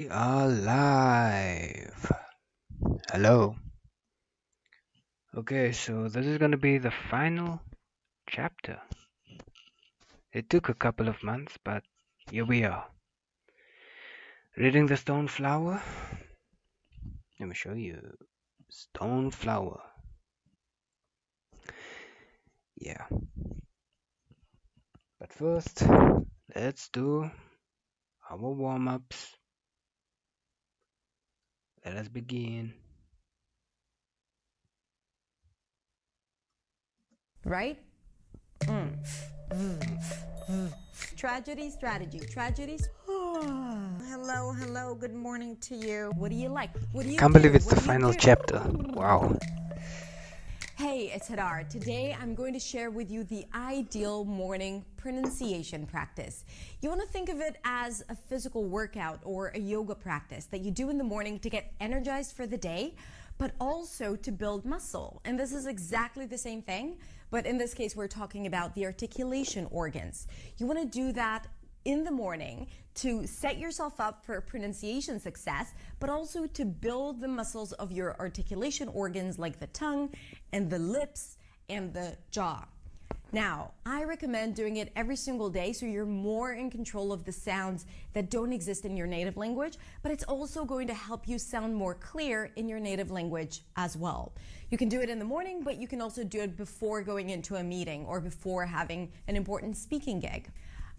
We are live. Hello. Okay, so this is going to be the final chapter. It took a couple of months, but here we are. Reading the stone flower. Let me show you. Stone flower. Yeah. But first, let's do our warm ups. Let us begin. Right? Tragedy, strategy, tragedies. Hello, good morning to you. What do you like? What do you Can't do? believe it's the What do you final do? chapter. Wow. Hey, it's Hadar. Today I'm going to share with you the ideal morning pronunciation practice. You want to think of it as a physical workout or a yoga practice that you do in the morning to get energized for the day, but also to build muscle. And this is exactly the same thing, but in this case, we're talking about the articulation organs. You want to do that in the morning to set yourself up for pronunciation success, but also to build the muscles of your articulation organs like the tongue and the lips and the jaw. Now, I recommend doing it every single day so you're more in control of the sounds that don't exist in your native language, but it's also going to help you sound more clear in your native language as well. You can do it in the morning, but you can also do it before going into a meeting or before having an important speaking gig.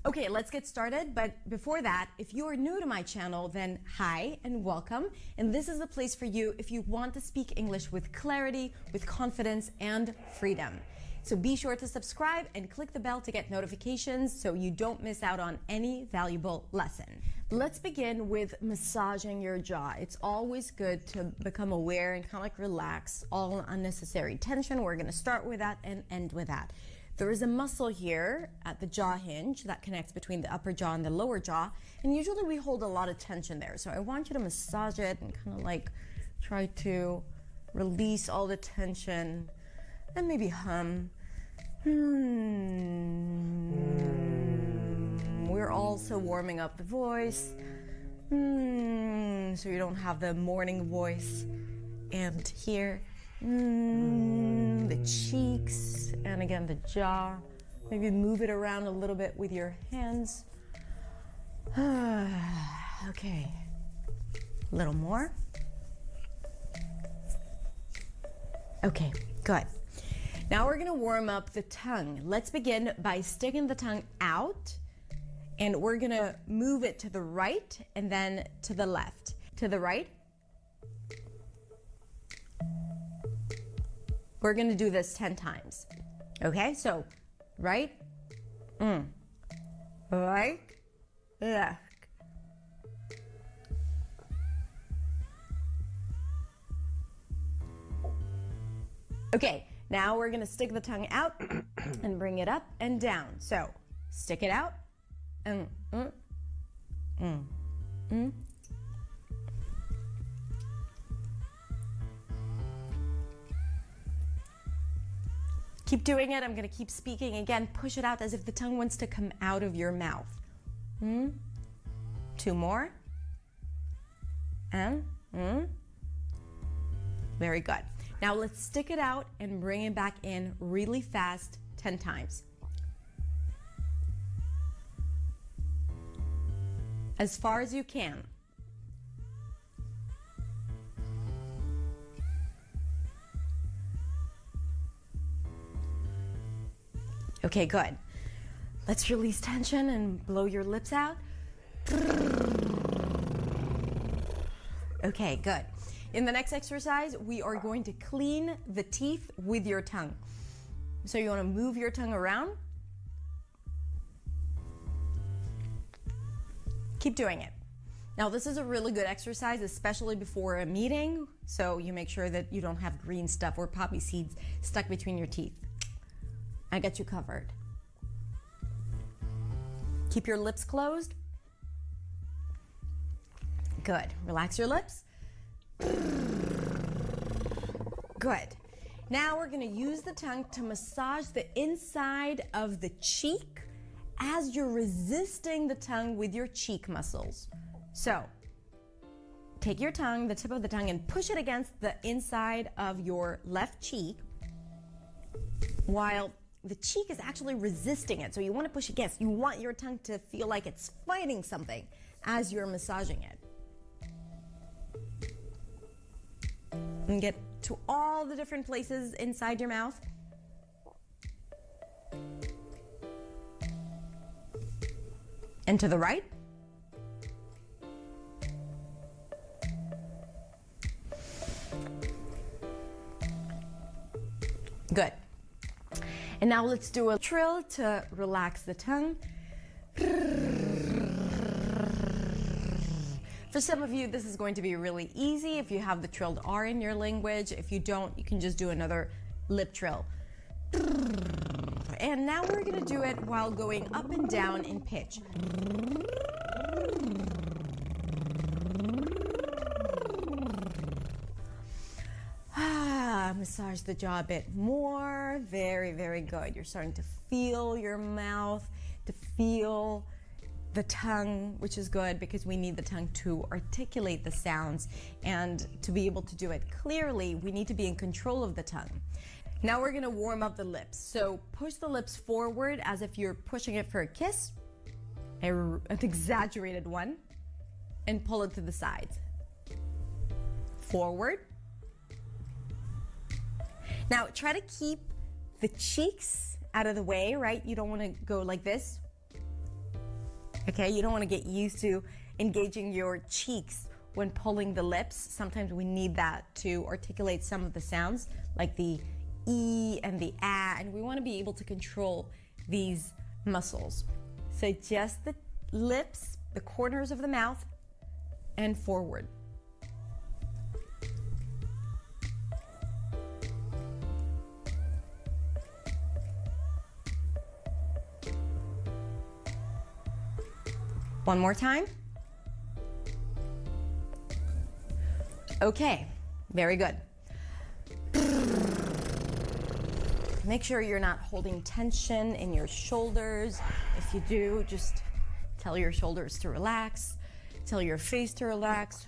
Okay, let's get started. But before that, if you are new to my channel, then hi and welcome. And this is the place for you if you want to speak English with clarity, with confidence, and freedom. So be sure to subscribe and click the bell to get notifications so you don't miss out on any valuable lesson. Let's begin with massaging your jaw. It's always good to become aware and kind of like relax all unnecessary tension. We're going to start with that and end with that. There is a muscle here at the jaw hinge that connects between the upper jaw and the lower jaw, and usually we hold a lot of tension there. So I want you to massage it and kind of like try to release all the tension and maybe hum. We're also warming up the voice, so you don't have the morning voice. And here, the cheeks, and again the jaw. Maybe move it around a little bit with your hands. Okay, a little more. Okay, good. Now we're gonna warm up the tongue. Let's begin by sticking the tongue out, and we're gonna move it to the right and then to the left. To the right. We're gonna do this 10 times. Okay, so right, right, left. Okay, now we're gonna stick the tongue out and bring it up and down. So stick it out, Keep doing it. I'm going to keep speaking. Again, push it out as if the tongue wants to come out of your mouth. 2 more. And very good. Now let's stick it out and bring it back in really fast 10 times. As far as you can. Okay, good. Let's release tension and blow your lips out. Okay, good. In the next exercise, we are going to clean the teeth with your tongue. So you want to move your tongue around. Keep doing it. Now, this is a really good exercise, especially before a meeting. So you make sure that you don't have green stuff or poppy seeds stuck between your teeth. I got you covered. Keep your lips closed. Good. Relax your lips. Good. Now we're going to use the tongue to massage the inside of the cheek as you're resisting the tongue with your cheek muscles. So take your tongue, the tip of the tongue, and push it against the inside of your left cheek while the cheek is actually resisting it. So you want to push against. You want your tongue to feel like it's fighting something as you're massaging it. And get to all the different places inside your mouth. And to the right. Good. And now let's do a trill to relax the tongue. For some of you, this is going to be really easy if you have the trilled R in your language. If you don't, you can just do another lip trill. And now we're going to do it while going up and down in pitch. Massage the jaw a bit more. Very, very good. You're starting to feel your mouth, to feel the tongue, which is good because we need the tongue to articulate the sounds, and to be able to do it clearly, we need to be in control of the tongue. Now we're going to warm up the lips. So push the lips forward as if you're pushing it for a kiss, an exaggerated one, and pull it to the sides. Forward. Now try to keep the cheeks out of the way, right? You don't want to go like this. Okay, you don't want to get used to engaging your cheeks when pulling the lips. Sometimes we need that to articulate some of the sounds, like the E and the A, and we want to be able to control these muscles. So just the lips, the corners of the mouth, and forward. One more time. Okay, very good. Make sure you're not holding tension in your shoulders. If you do, just tell your shoulders to relax. Tell your face to relax.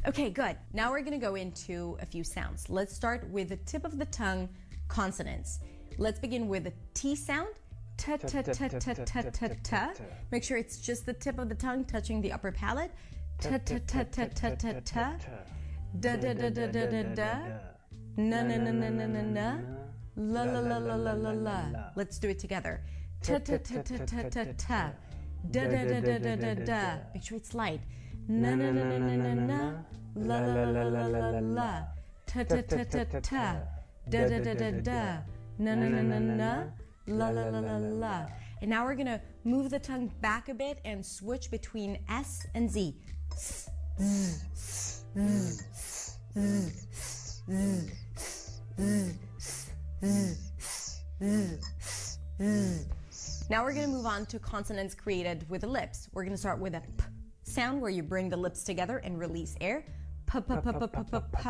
Okay, good. Now we're gonna go into a few sounds. Let's start with the tip of the tongue consonants. Let's begin with the T sound. Ta ta ta ta ta ta ta ta. Make sure it's just the tip of the tongue touching the upper palate. Ta ta ta ta ta ta ta. Da da da da da da da. Na na na na na na na. La la la la la la la. Let's do it together. Ta ta ta ta ta ta ta. Da da da da da da da. Make sure it's light. Na na na na na na na. La la la la la la la. Ta ta ta ta ta. Da da da da da. Na na na na na. La la la la la. And now we're gonna move the tongue back a bit and switch between S and Z. Now we're gonna move on to consonants created with the lips. We're gonna start with a P sound where you bring the lips together and release air. P, p, p, p, p, p, p.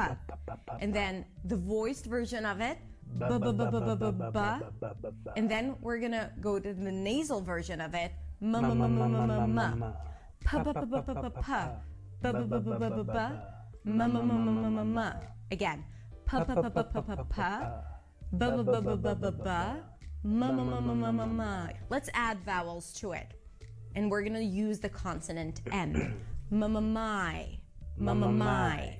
And then the voiced version of it. Ba, ba, ba, ba, ba, ba, ba. And then we're gonna go to the nasal version of it. Ma, ma, ma, ma, ma, ma, ma. Pa, pa, pa, pa, pa, pa, pa. Ba, ba, ba, ba, ba, ba, ba. Ma, ma, ma, ma, ma, ma, ma. Again. Pa, pa, pa, pa, pa, pa, pa. Ba, ba, ba, ba, ba, ba, ba. Ma, ma, ma, ma, ma, ma, ma. Let's add vowels to it. And we're gonna use the consonant M. Ma, ma, my. Ma, ma, my.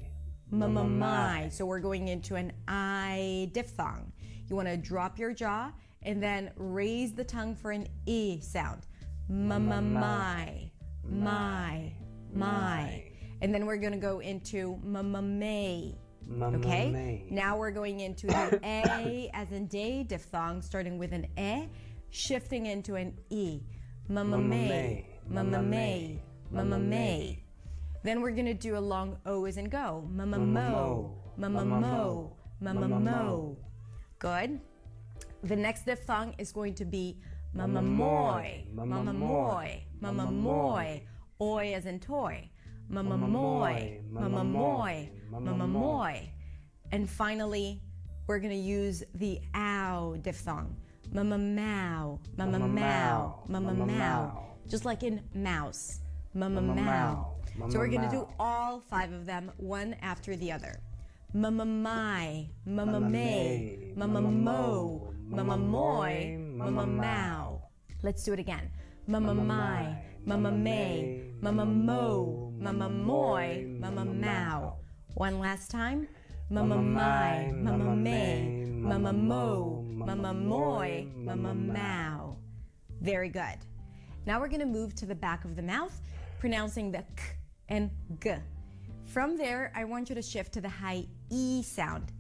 Ma. So we're going into an I diphthong. You want to drop your jaw and then raise the tongue for an E sound. My. And then we're going to go into may. Okay? Now we're going into the A as in day diphthong, starting with an E, shifting into an E. May. Then we're gonna do a long O as in go. Mo. Good. The next diphthong is going to be moy. Oi as in toy. Moy. And finally, we're gonna use the ow diphthong. Mow. Just like in mouse. Mow. So we're going to do all 5 of them, one after the other. Mama my, mama may, mama mo, mama moy, mama mow. Let's do it again. Mama my, mama may, mama mo, mama moy, mama mow. One last time. Mama my, mama may, mama mo, mama moy, mama mow. Very good. Now we're going to move to the back of the mouth, pronouncing the k and g. From there, I want you to shift to the high E sound.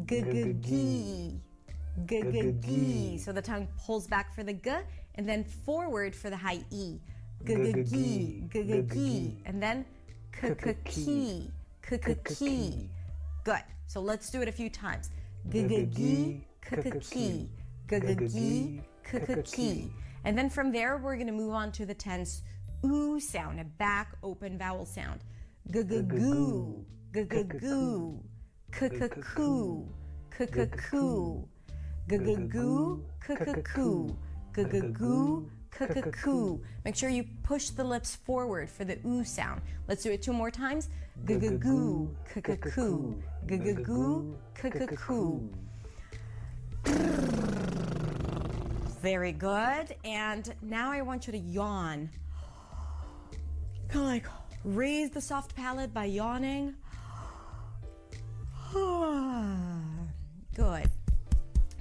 G-g-g. G-g-g. So the tongue pulls back for the g, and then forward for the high E. G-g-g. G-g-g. And then k-k-key. K-k-key. Good. So let's do it a few times. G-g-g. K-k-key. G-g-g. K-k-key. And then from there, we're going to move on to the tense oo sound, a back open vowel sound. G-g-goo. G-g-goo. K-k-koo. K-k-koo. G-g-goo. K-k-koo. G-g-goo. K-k-koo. Make sure you push the lips forward for the oo sound. Let's do it 2 more times. G-g-goo. K-k-koo. G-g-goo. K-k-koo. Very good. And now I want you to yawn. Kind of like raise the soft palate by yawning. Good.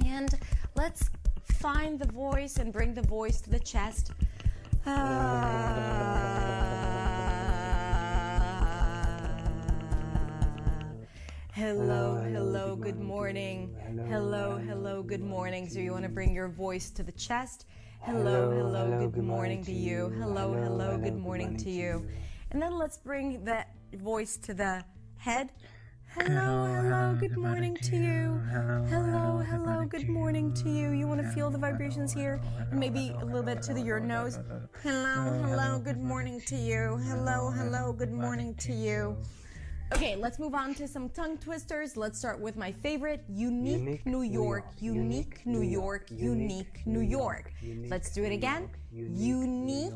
And let's find the voice and bring the voice to the chest. Hello, hello, good morning. Hello, hello, good morning. So you want to bring your voice to the chest. Hello, hello, good morning to you. Hello, hello, good morning to you. And then let's bring the voice to the head. Hello, hello, good morning to you. Hello, hello, good morning to you. You want to feel the vibrations here? And maybe a little bit to your nose. Hello, hello, good morning to you. Hello, hello, good morning to you. Okay, let's move on to some tongue twisters. Let's start with my favorite, unique New York, unique New York, unique New York. Let's do it again. Unique,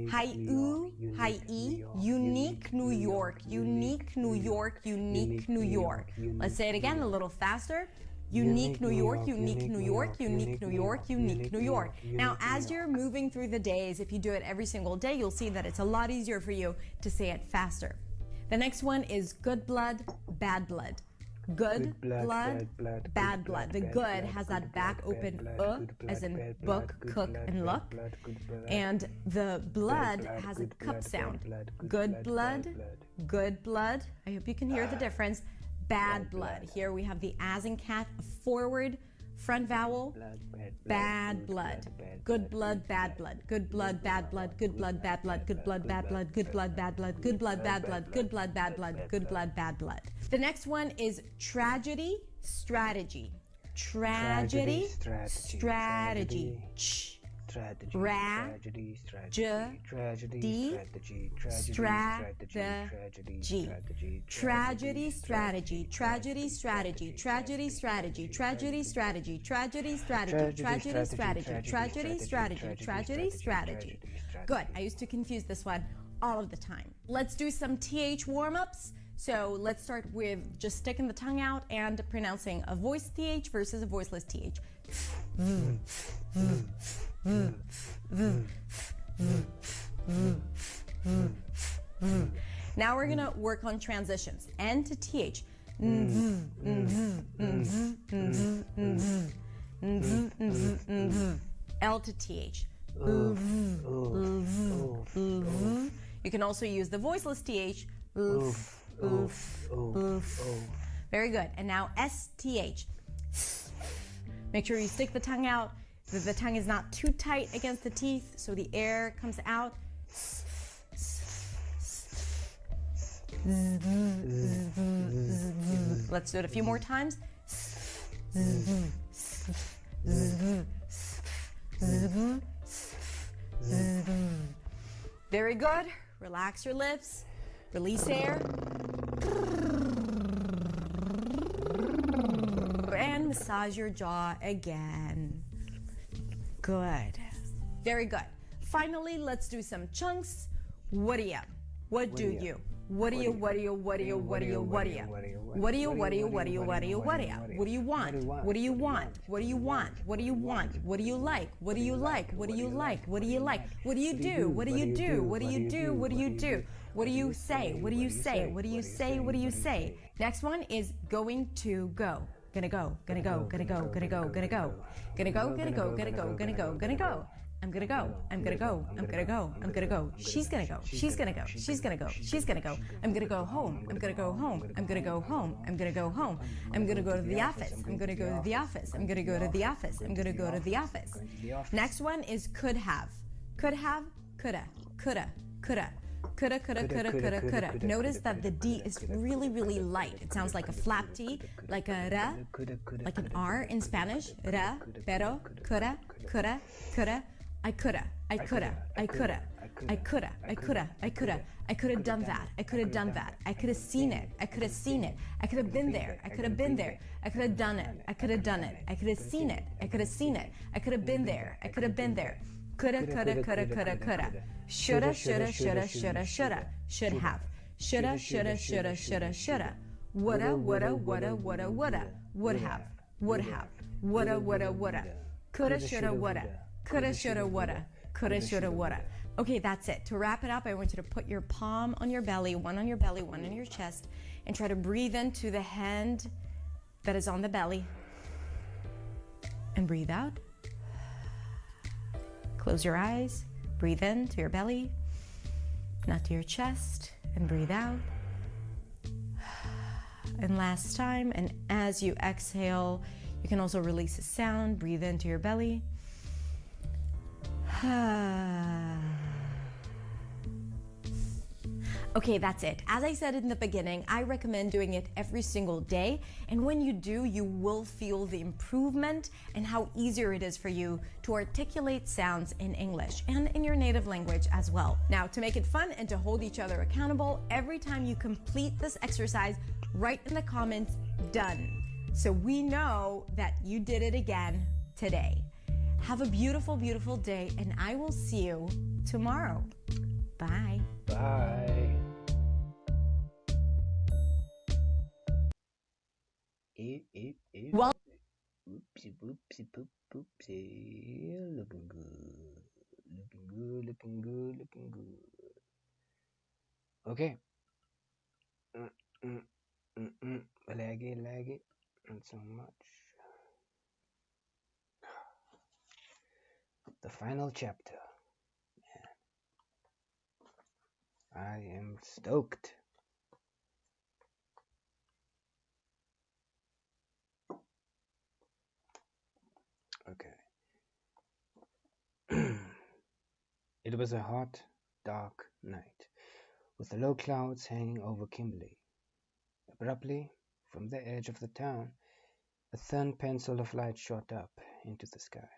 high oo, high e, unique New York, unique New York, unique New York. Let's say it again a little faster. Unique New York, unique New York, unique New York, unique New York. Now, as you're moving through the days, if you do it every single day, you'll see that it's a lot easier for you to say it faster. The next one is good blood, bad blood. Good blood, bad blood. The good has that back open as in book, cook, and look. And the blood has a cup sound. Good blood, good blood. I hope you can hear the difference. Bad blood. Here we have the as in cat, forward, front vowel, bad blood. Good blood, bad blood. Good blood, bad blood. Good blood, bad blood. Good blood, bad blood. Good blood, bad blood. Good blood, bad blood. Good blood, bad blood. Good blood, bad blood. The next one is tragedy, strategy. Tragedy, strategy. Tragedy, strategy, tragedy, strategy, tragedy, strategy, tragedy, strategy, tragedy, strategy, tragedy, strategy, tragedy, strategy, tragedy, strategy, tragedy, strategy, tragedy, strategy. Good. I used to confuse this one all of the time. Let's do some TH warm-ups. So let's start with just sticking the tongue out and pronouncing a voiced TH versus a voiceless TH. Now we're gonna work on transitions. N to TH. L to TH. You can also use the voiceless TH. Very good. And now STH. Make sure you stick the tongue out. The tongue is not too tight against the teeth, so the air comes out. Let's do it a few more times. Very good. Relax your lips. Release air. And massage your jaw again. Good. Very good. Finally, let's do some chunks. What are you? What do you? What do you? What do you? What do you? What do you? What do you? What do you? What do you? What do you? What do you? What do you? What do you want? What do you want? What do you want? What do you want? What do you like? What do you like? What do you like? What do you like? What do you do? What do you do? What do you do? What do you do? What do you say? What do you say? What do you say? What do you say? Next one is going to go. Gonna go. Gonna go. Gonna go. Gonna go. Gonna go. Gonna go. Gonna go. Gonna go. Gonna go. Gonna go. I'm gonna go. I'm gonna go. I'm gonna go. I'm gonna go. She's gonna go. She's gonna go. She's gonna go. She's gonna go. I'm gonna go home. I'm gonna go home. I'm gonna go home. I'm gonna go home. I'm gonna go to the office. I'm gonna go to the office. I'm gonna go to the office. I'm gonna go to the office. Next one is could have. Could have. Coulda. Coulda. Coulda. Coulda, coulda, coulda, coulda, coulda. Notice that the D is really, really light. It sounds like a flap T, like a ra, like an R in Spanish. Ra, pero, coulda, coulda, coulda. I coulda, I coulda, I coulda, I coulda, I coulda, I coulda, I could have done that. I could have done that. I could have seen it. I could have seen it. I could have been there. I could have been there. I could have done it. I could have done it. I could have seen it. I could have seen it. I could have been there. I could have been there. Coulda, coulda, coulda, coulda, coulda. Shoulda, shoulda, shoulda, shoulda, shoulda. Should have. Shoulda, shoulda, shoulda, shoulda, shoulda. Woulda, woulda, woulda, woulda, woulda. Would have. Would have. Woulda, woulda, woulda. Coulda, shoulda, woulda. Coulda, shoulda, woulda. Coulda, shoulda, woulda. Okay, that's it. To wrap it up, I want you to put your palm on your belly, one on your belly, one on your chest, and try to breathe into the hand that is on the belly. And breathe out. Close your eyes. Breathe in to your belly, not to your chest, and breathe out. And last time, and as you exhale, you can also release a sound. Breathe into your belly. Okay, that's it. As I said in the beginning, I recommend doing it every single day. And when you do, you will feel the improvement and how easier it is for you to articulate sounds in English and in your native language as well. Now, to make it fun and to hold each other accountable, every time you complete this exercise, write in the comments, done. So we know that you did it again today. Have a beautiful, beautiful day, and I will see you tomorrow. Bye. Bye. Well, Oopsie, boopsie, poop, poopsie. Looking good. Looking good, looking good, looking good. Okay. Laggy. Not so much. The final chapter. Man. I am stoked. Okay. It was a hot, dark night, with the low clouds hanging over Kimberley. Abruptly, from the edge of the town, a thin pencil of light shot up into the sky.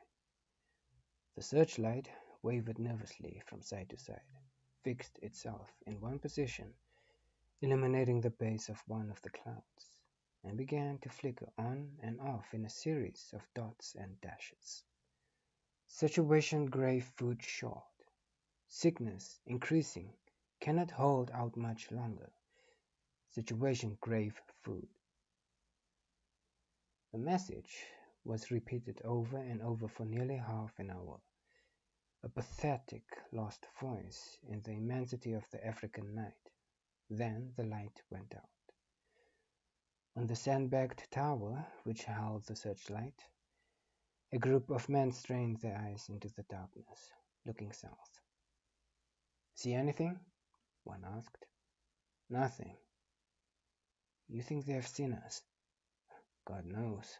The searchlight wavered nervously from side to side, fixed itself in one position, illuminating the base of one of the clouds, and began to flicker on and off in a series of dots and dashes. Situation grave food short. Sickness increasing, cannot hold out much longer. Situation grave food. The message was repeated over and over for nearly half an hour. A pathetic lost voice in the immensity of the African night. Then the light went out. On the sandbagged tower which held the searchlight, a group of men strained their eyes into the darkness, looking south. "See anything?" one asked. "Nothing." "You think they have seen us?" "God knows."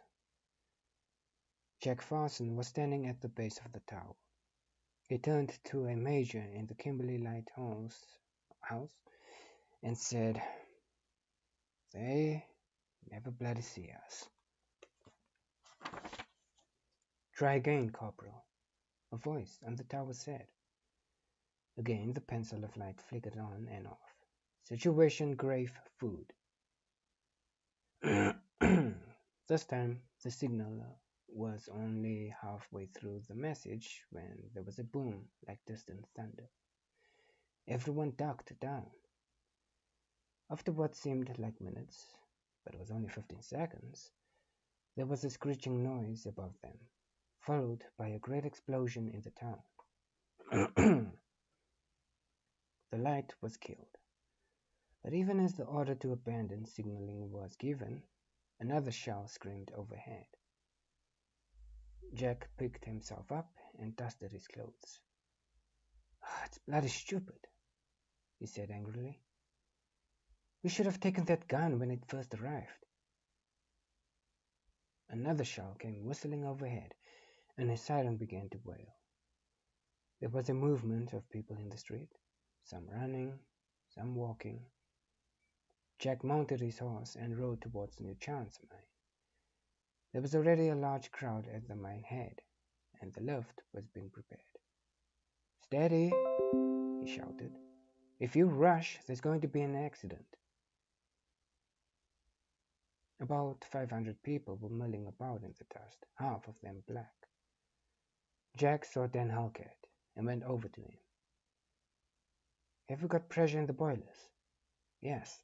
Jack Farson was standing at the base of the tower. He turned to a major in the Kimberley Lighthouse and said, "They never bloody see us." "Try again, Corporal," a voice on the tower said. Again the pencil of light flickered on and off. Situation grave food. This time the signal was only halfway through the message when there was a boom like distant thunder. Everyone ducked down, After what seemed like minutes, but was only 15 seconds, there was a screeching noise above them, followed by a great explosion in the town. The light was killed, but even as the order to abandon signaling was given, another shell screamed overhead. Jack picked himself up and dusted his clothes. It's bloody stupid, he said angrily. We should have taken that gun when it first arrived. Another shell came whistling overhead, and a siren began to wail. There was a movement of people in the street, some running, some walking. Jack mounted his horse and rode towards New Chance mine. There was already a large crowd at the mine head, and the lift was being prepared. Steady, he shouted. If you rush, there's going to be an accident. About 500 people were milling about in the dust, half of them black. Jack saw Dan Halkett and went over to him. Have we got pressure in the boilers? Yes.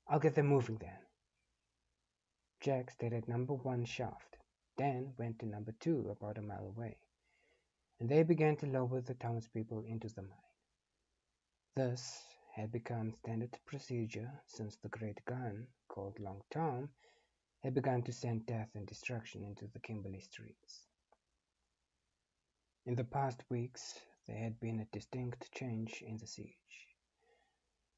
I'll get them moving then. Jack stayed at number 1 shaft. Dan went to number 2 about a mile away, and they began to lower the townspeople into the mine. This had become standard procedure since the great gun, called Long Tom, had begun to send death and destruction into the Kimberley streets. In the past weeks, there had been a distinct change in the siege.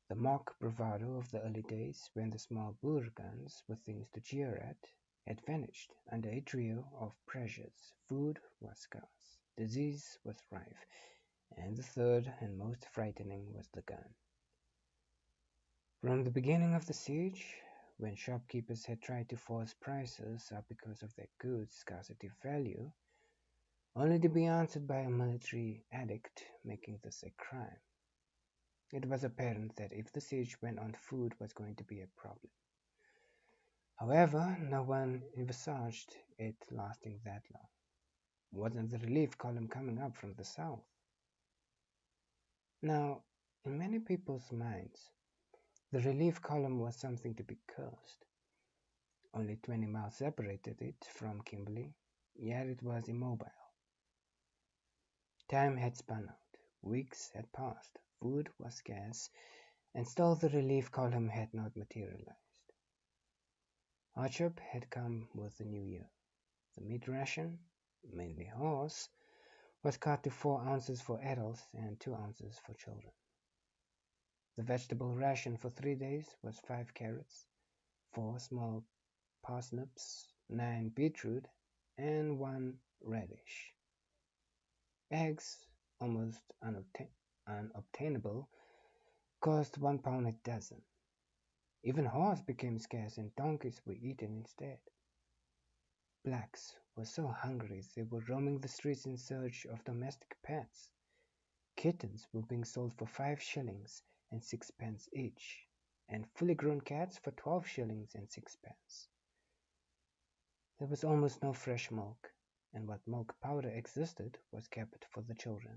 The mock bravado of the early days, when the small Boer guns were things to jeer at, had vanished under a trio of pressures. Food was scarce, disease was rife, and the third and most frightening was the gun. From the beginning of the siege, when shopkeepers had tried to force prices up because of their goods' scarcity value, only to be answered by a military edict making this a crime, it was apparent that if the siege went on, food was going to be a problem. However, no one envisaged it lasting that long. Wasn't the relief column coming up from the south? Now, in many people's minds, the relief column was something to be cursed. Only 20 miles separated it from Kimberley, yet it was immobile. Time had spun out, weeks had passed, food was scarce, and still the relief column had not materialized. Hardship had come with the new year. The meat ration, mainly horse, was cut to 4 ounces for adults and 2 ounces for children. The vegetable ration for 3 days was 5 carrots, 4 small parsnips, 9 beetroot, and 1 radish. Eggs, almost unobtainable, cost £1 a dozen. Even horse became scarce and donkeys were eaten instead. Blacks were so hungry they were roaming the streets in search of domestic pets. Kittens were being sold for 5 shillings and 6 pence each, and fully grown cats for 12 shillings and 6 pence. There was almost no fresh milk, and what milk powder existed was kept for the children.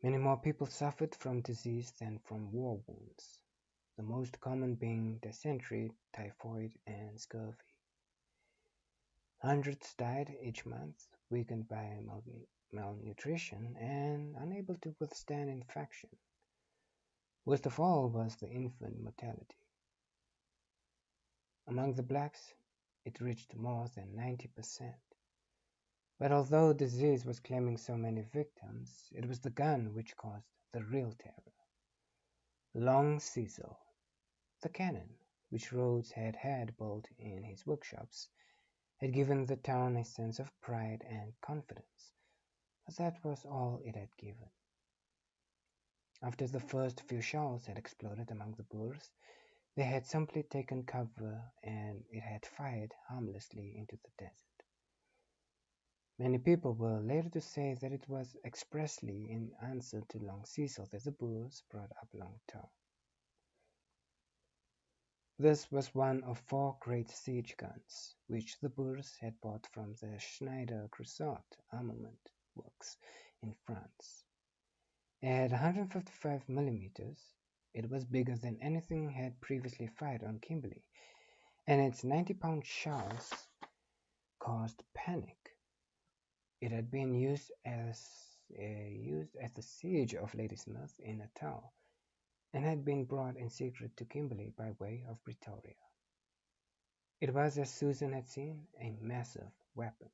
Many more people suffered from disease than from war wounds, the most common being dysentery, typhoid, and scurvy. Hundreds died each month, weakened by malnutrition and unable to withstand infection. Worst of all was the infant mortality. Among the blacks, it reached more than 90%. But although disease was claiming so many victims, it was the gun which caused the real terror. Long Cecil, the cannon, which Rhodes had had built in his workshops, had given the town a sense of pride and confidence, but that was all it had given. After the first few shells had exploded among the Boers, they had simply taken cover and it had fired harmlessly into the desert. Many people were later to say that it was expressly in answer to Long Cecil that the Boers brought up Long Tom. This was one of 4 great siege guns, which the Boers had bought from the Schneider Creusot armament works in France. At 155 millimeters, it was bigger than anything had previously fired on Kimberley, and its 90-pound shells caused panic. It had been used at the siege of Ladysmith in Natal, and had been brought in secret to Kimberley by way of Pretoria. It was, as Susan had seen, a massive weapon,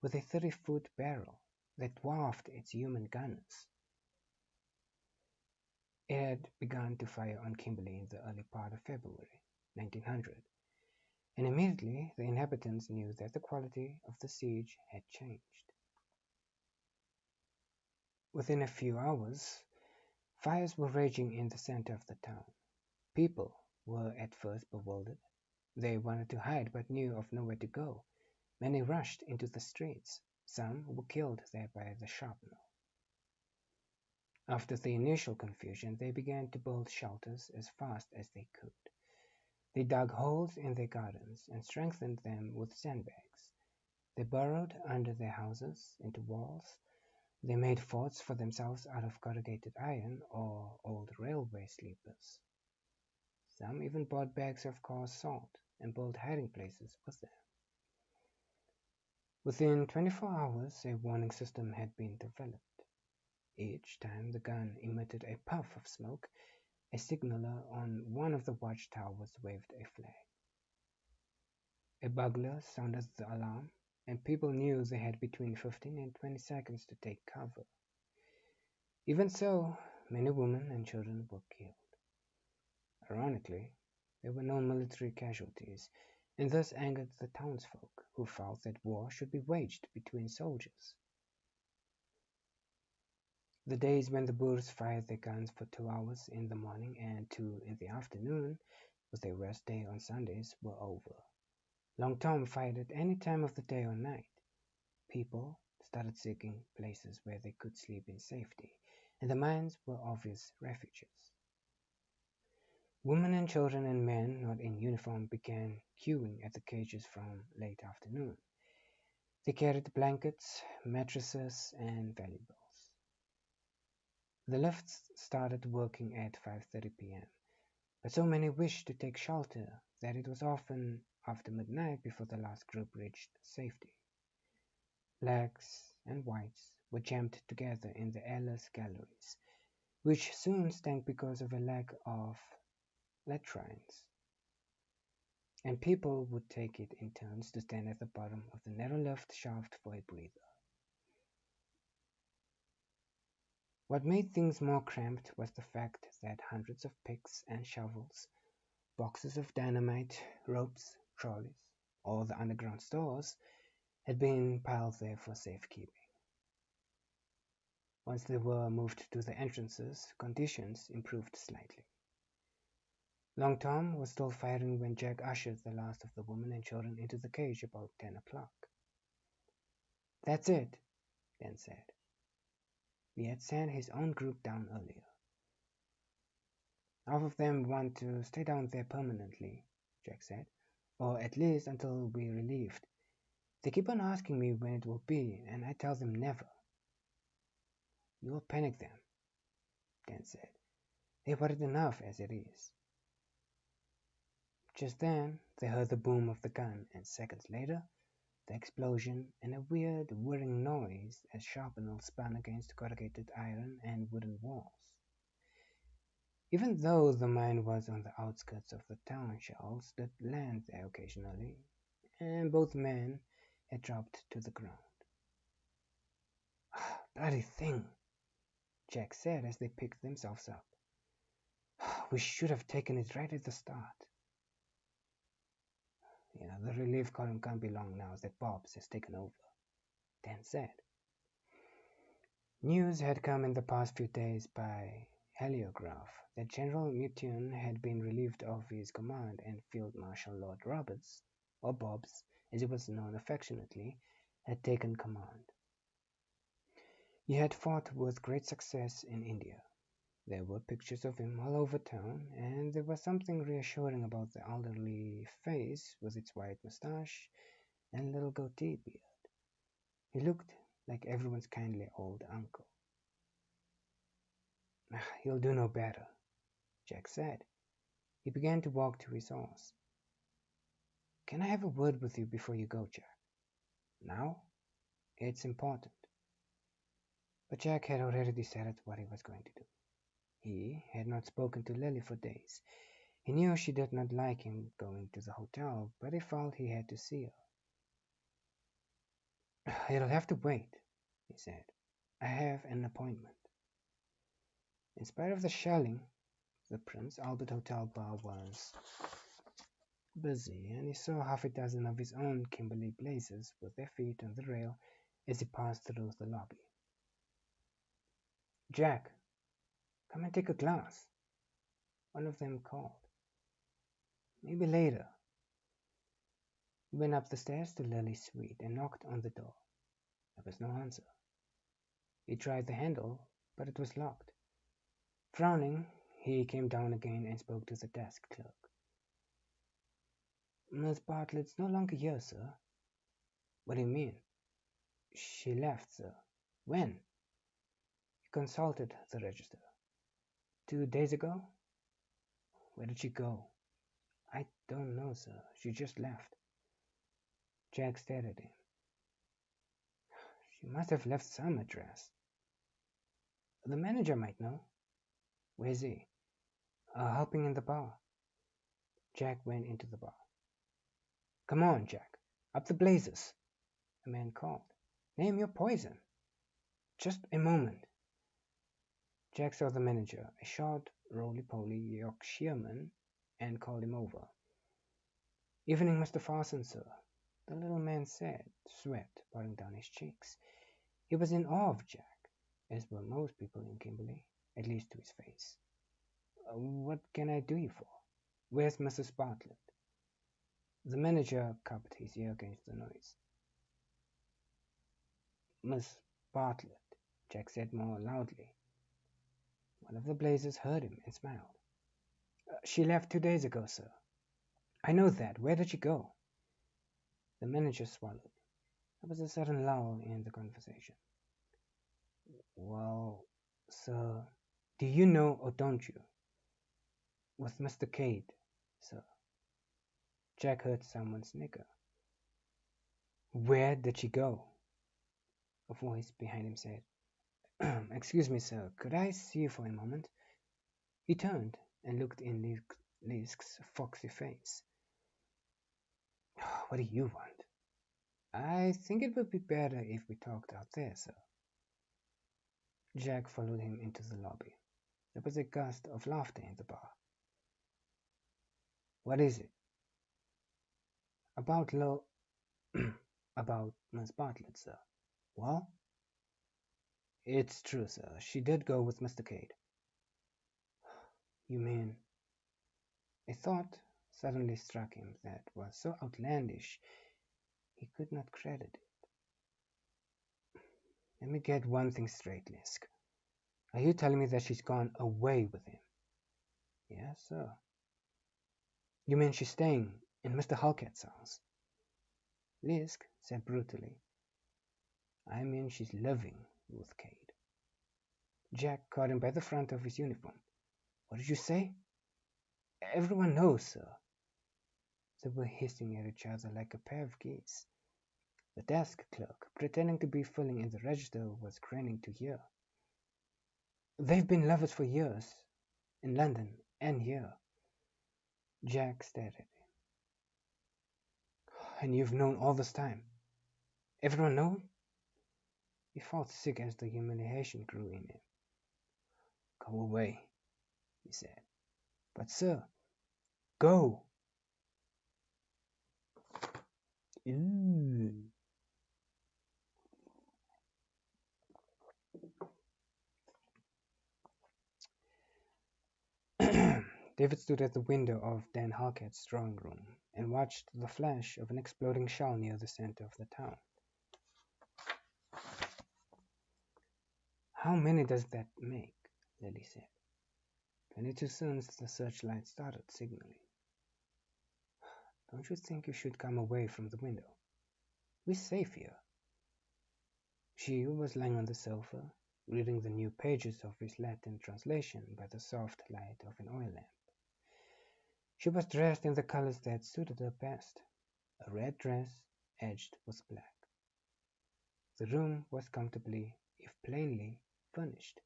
with a 30-foot barrel that dwarfed its human gunners. It had begun to fire on Kimberley in the early part of February 1900, and immediately the inhabitants knew that the quality of the siege had changed. Within a few hours, fires were raging in the center of the town. People were at first bewildered. They wanted to hide but knew of nowhere to go. Many rushed into the streets. Some were killed there by the shrapnel. After the initial confusion, they began to build shelters as fast as they could. They dug holes in their gardens and strengthened them with sandbags. They burrowed under their houses into walls. They made forts for themselves out of corrugated iron or old railway sleepers. Some even bought bags of coarse salt and built hiding places with them. Within 24 hours, a warning system had been developed. Each time the gun emitted a puff of smoke, a signaller on one of the watchtowers waved a flag. A bugler sounded the alarm, and people knew they had between 15 and 20 seconds to take cover. Even so, many women and children were killed. Ironically, there were no military casualties, and thus angered the townsfolk, who felt that war should be waged between soldiers. The days when the Boers fired their guns for 2 hours in the morning and 2 in the afternoon, with a rest day on Sundays, were over. Long Tom fired at any time of the day or night. People started seeking places where they could sleep in safety, and the mines were obvious refuges. Women and children and men not in uniform began queuing at the cages from late afternoon. They carried blankets, mattresses, and valuables. The lifts started working at 5:30 p.m., but so many wished to take shelter that it was often after midnight before the last group reached safety. Blacks and whites were jammed together in the airless galleries, which soon stank because of a lack of latrines, and people would take it in turns to stand at the bottom of the narrow lift shaft for a breather. What made things more cramped was the fact that hundreds of picks and shovels, boxes of dynamite, ropes, trolleys, all the underground stores had been piled there for safekeeping. Once they were moved to the entrances, conditions improved slightly. Long Tom was still firing when Jack ushered the last of the women and children into the cage about 10 o'clock. "That's it," Dan said. He had sent his own group down earlier. "Half of them want to stay down there permanently," Jack said, "or at least until we're relieved. They keep on asking me when it will be, and I tell them never." "You'll panic them," Dan said. "They're worried enough as it is." Just then they heard the boom of the gun, and seconds later the explosion and a weird whirring noise as shrapnel spun against corrugated iron and wooden walls. Even though the mine was on the outskirts of the town, shells did land there occasionally, and both men had dropped to the ground. "Bloody thing," Jack said as they picked themselves up. "We should have taken it right at the start." "Yeah, the relief column can't be long now that Bob's has taken over," Dan said. News had come in the past few days by heliograph that General Mutune had been relieved of his command and Field Marshal Lord Roberts, or Bobs as he was known affectionately, had taken command. He had fought with great success in India. There were pictures of him all over town, and there was something reassuring about the elderly face with its white moustache and little goatee beard. He looked like everyone's kindly old uncle. He'll do no better, Jack said. He began to walk to his horse. Can I have a word with you before you go, Jack? Now? It's important. But Jack had already decided what he was going to do. He had not spoken to Lily for days. He knew she did not like him going to the hotel, but he felt he had to see her. It'll have to wait, he said. I have an appointment. In spite of the shelling, the Prince Albert Hotel bar was busy, and he saw half a dozen of his own Kimberley Blazers with their feet on the rail as he passed through the lobby. Jack, come and take a glass, one of them called. Maybe later. He went up the stairs to Lily's suite and knocked on the door. There was no answer. He tried the handle, but it was locked. Frowning, he came down again and spoke to the desk clerk. Miss Bartlett's no longer here, sir. What do you mean? She left, sir. When? He consulted the register. 2 days ago? Where did she go? I don't know, sir. She just left. Jack stared at him. She must have left some address. The manager might know. Where's he? Helping in the bar. Jack went into the bar. Come on, Jack. Up the blazes. A man called. Name your poison. Just a moment. Jack saw the manager, a short, roly-poly Yorkshireman, and called him over. Evening, Mr. Farson, sir, the little man said, sweat pouring down his cheeks. He was in awe of Jack, as were most people in Kimberley, at least to his face. What can I do you for? Where's Mrs. Bartlett? The manager cupped his ear against the noise. Miss Bartlett, Jack said more loudly. One of the Blazers heard him and smiled. She left 2 days ago, sir. I know that. Where did she go? The manager swallowed. There was a sudden lull in the conversation. Well, sir, do you know or don't you? With Mr. Cade, sir. Jack heard someone snicker. Where did she go? A voice behind him said, Excuse me, sir, could I see you for a moment? He turned and looked in Lisk's foxy face. What do you want? I think it would be better if we talked out there, sir. Jack followed him into the lobby. There was a gust of laughter in the bar. What is it? About about Miss Bartlett, sir. Well? It's true, sir. She did go with Mr. Cade. You mean? A thought suddenly struck him that was so outlandish he could not credit it. Let me get one thing straight, Lisk. Are you telling me that she's gone away with him? Yes, sir. You mean she's staying in Mr. Halkett's house? Lisk said brutally. I mean she's living with Cade. Jack caught him by the front of his uniform. What did you say? Everyone knows, sir. They were hissing at each other like a pair of geese. The desk clerk, pretending to be filling in the register, was grinning to hear. They've been lovers for years, in London and here. Jack stared at him. And you've known all this time? Everyone known? He felt sick as the humiliation grew in him. Go away, he said. But, sir, go. Ew. David stood at the window of Dan Halkett's drawing room and watched the flash of an exploding shell near the center of the town. How many does that make? Lily said. 22 since the searchlight started signaling. Don't you think you should come away from the window? We're safe here. She was lying on the sofa, reading the new pages of his Latin translation by the soft light of an oil lamp. She was dressed in the colors that suited her best, a red dress edged with black. The room was comfortably, if plainly, furnished,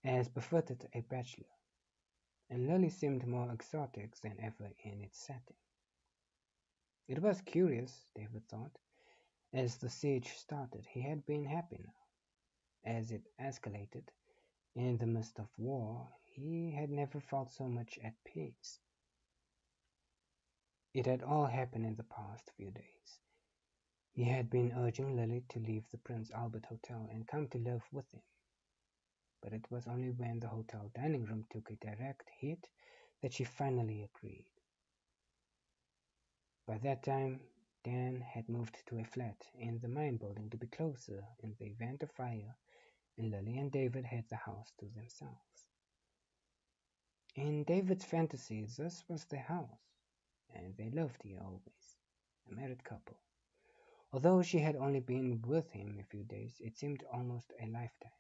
as befitted a bachelor, and Lily seemed more exotic than ever in its setting. It was curious, David thought, as the siege started. He had been happy now. As it escalated, in the midst of war, he had never felt so much at peace. It had all happened in the past few days. He had been urging Lily to leave the Prince Albert Hotel and come to live with him. But it was only when the hotel dining room took a direct hit that she finally agreed. By that time, Dan had moved to a flat in the mine building to be closer in the event of fire, and Lily and David had the house to themselves. In David's fantasy, this was their house, and they lived here always, a married couple. Although she had only been with him a few days, it seemed almost a lifetime.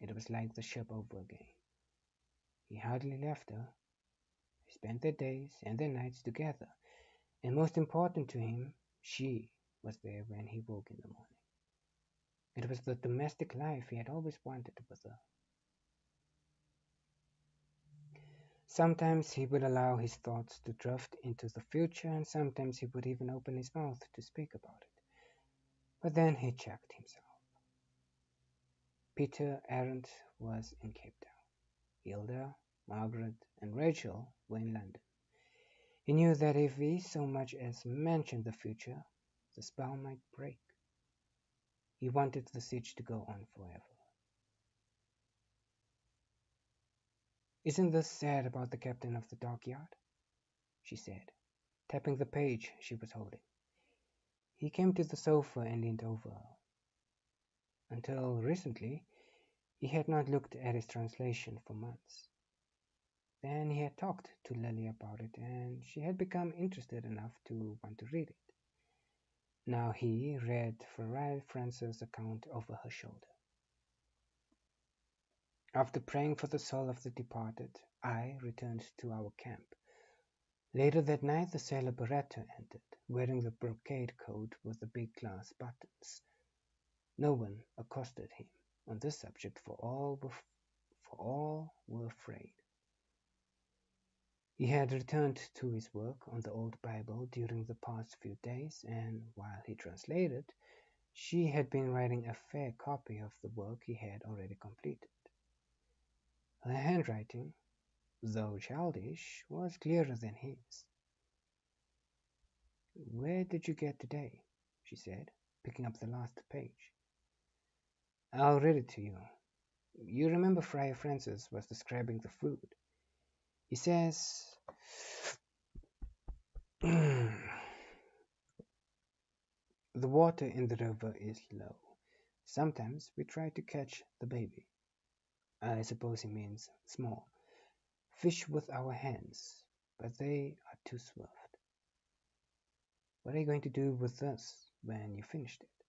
It was like the ship over again. He hardly left her. They spent their days and their nights together, and most important to him, she was there when he woke in the morning. It was the domestic life he had always wanted with her. Sometimes he would allow his thoughts to drift into the future, and sometimes he would even open his mouth to speak about it. But then he checked himself. Peter Arendt was in Cape Town. Hilda, Margaret, and Rachel were in London. He knew that if he so much as mentioned the future, the spell might break. He wanted the siege to go on forever. "Isn't this sad about the captain of the dockyard?" she said, tapping the page she was holding. He came to the sofa and leaned over her. Until recently, he had not looked at his translation for months. Then he had talked to Lily about it, and she had become interested enough to want to read it. Now he read Farai France's account over her shoulder. After praying for the soul of the departed, I returned to our camp. Later that night, the sailor Barreto entered, wearing the brocade coat with the big glass buttons. No one accosted him on this subject, for all were afraid. He had returned to his work on the old Bible during the past few days, and while he translated, she had been writing a fair copy of the work he had already completed. Her handwriting, though childish, was clearer than his. "Where did you get today?" she said, picking up the last page. "I'll read it to you. You remember Friar Francis was describing the food. He says, the water in the river is low. Sometimes we try to catch the baby. I suppose he means small. Fish with our hands, but they are too swift. What are you going to do with this when you finished it?"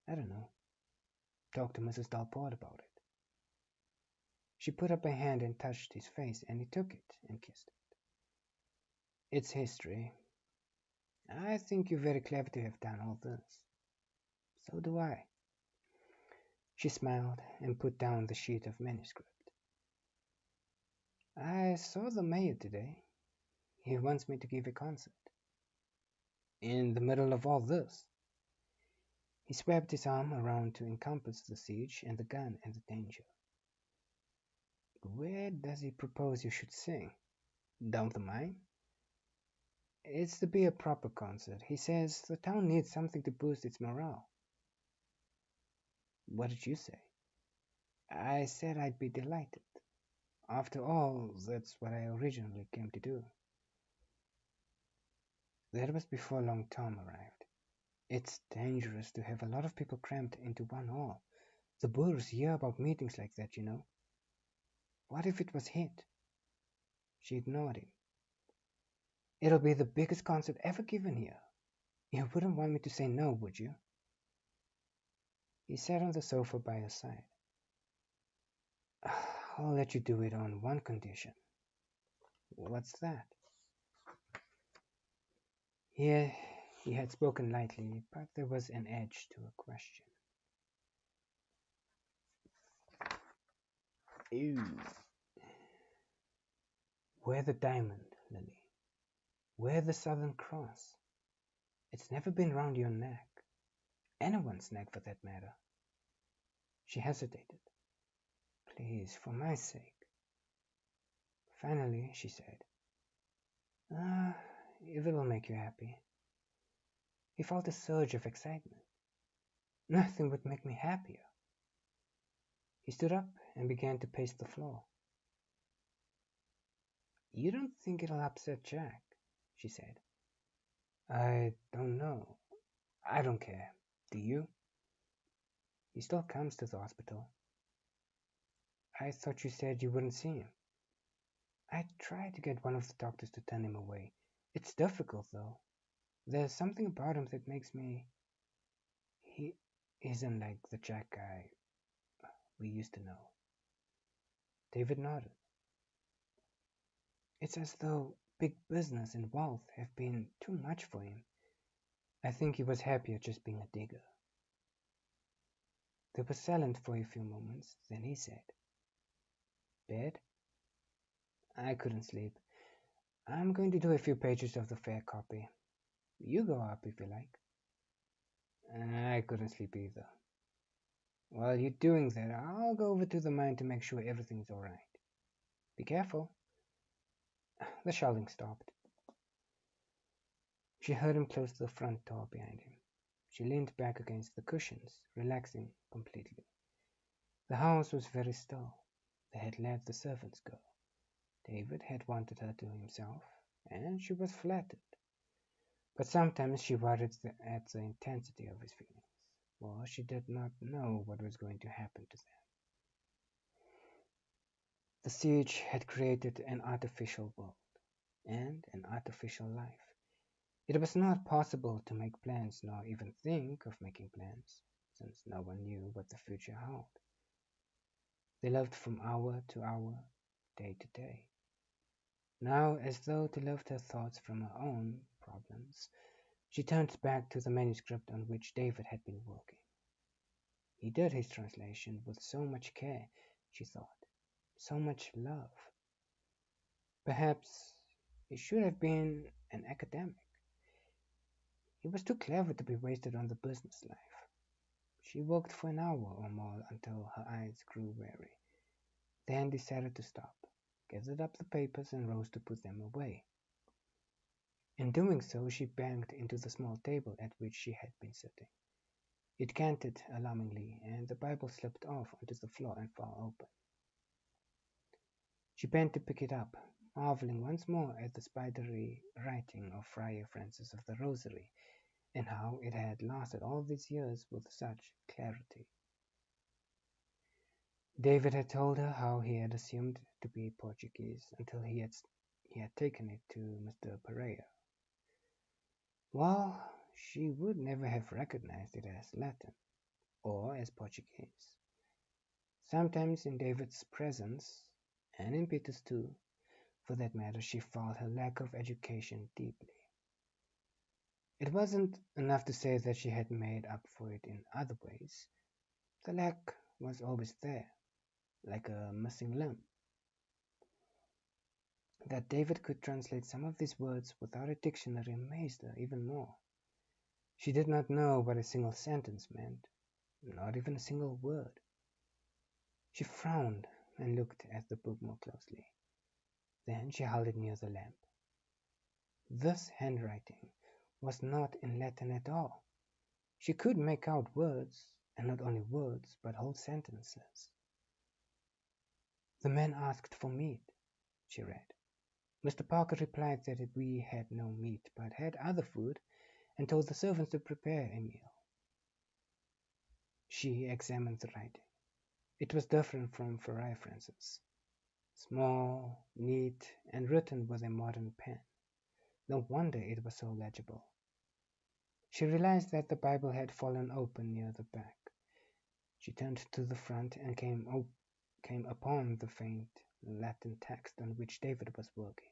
"I don't know. Talk to Mrs. Dalport about it." She put up a hand and touched his face, and he took it and kissed it. "It's history. I think you're very clever to have done all this." "So do I." She smiled and put down the sheet of manuscript. "I saw the mayor today. He wants me to give a concert." "In the middle of all this?" He swept his arm around to encompass the siege and the gun and the danger. "Where does he propose you should sing? Down the mine?" "It's to be a proper concert. He says the town needs something to boost its morale." "What did you say?" "I said I'd be delighted. After all, that's what I originally came to do." That was before Long Tom arrived. "It's dangerous to have a lot of people crammed into one hall. The Boers hear about meetings like that, you know." "What if it was hit?" She ignored him. "It'll be the biggest concert ever given here. You wouldn't want me to say no, would you?" He sat on the sofa by her side. I'll let you do it on one condition. What's that? Yeah, he had spoken lightly, but there was an edge to a question. Ew. Wear the diamond, Lily. Wear the Southern Cross. It's never been round your neck. Anyone's neck, for that matter. She hesitated. Please, for my sake. Finally, she said, if it will make you happy. He felt a surge of excitement. Nothing would make me happier. He stood up and began to pace the floor. You don't think it'll upset Jack? She said. I don't know. I don't care. Do you? He still comes to the hospital. I thought you said you wouldn't see him. I tried to get one of the doctors to turn him away. It's difficult, though. There's something about him that makes me... He isn't like the Jack guy we used to know. David nodded. It's as though big business and wealth have been too much for him. I think he was happier just being a digger. They were silent for a few moments, then he said, Bed? I couldn't sleep. I'm going to do a few pages of the fair copy. You go up if you like. I couldn't sleep either. While you're doing that, I'll go over to the mine to make sure everything's all right. Be careful. The shelving stopped. She heard him close the front door behind him. She leaned back against the cushions, relaxing completely. The house was very still. They had let the servants go. David had wanted her to himself, and she was flattered. But sometimes she worried at the intensity of his feelings, for she did not know what was going to happen to them. The siege had created an artificial world and an artificial life. It was not possible to make plans nor even think of making plans, since no one knew what the future held. They lived from hour to hour, day to day. Now, as though to lift her thoughts from her own problems, she turned back to the manuscript on which David had been working. He did his translation with so much care, she thought, so much love. Perhaps he should have been an academic. He was too clever to be wasted on the business life. She worked for an hour or more until her eyes grew weary, then decided to stop, gathered up the papers and rose to put them away. In doing so, she banged into the small table at which she had been sitting. It canted alarmingly, and the Bible slipped off onto the floor and fell open. She bent to pick it up, marveling once more at the spidery writing of Friar Francis of the Rosary, and how it had lasted all these years with such clarity. David had told her how he had assumed it to be Portuguese until he had taken it to Mr. Pereira. Well, she would never have recognized it as Latin or as Portuguese. Sometimes in David's presence, and in Peter's too, for that matter, she felt her lack of education deeply. It wasn't enough to say that she had made up for it in other ways. The lack was always there, like a missing limb. That David could translate some of these words without a dictionary amazed her even more. She did not know what a single sentence meant, not even a single word. She frowned and looked at the book more closely. Then she held it near the lamp. This handwriting was not in Latin at all. She could make out words, and not only words, but whole sentences. The man asked for meat, she read. Mr. Parker replied that we had no meat, but had other food, and told the servants to prepare a meal. She examined the writing. It was different from Friar Francis. Small, neat, and written with a modern pen. No wonder it was so legible. She realized that the Bible had fallen open near the back. She turned to the front and came came upon the faint Latin text on which David was working.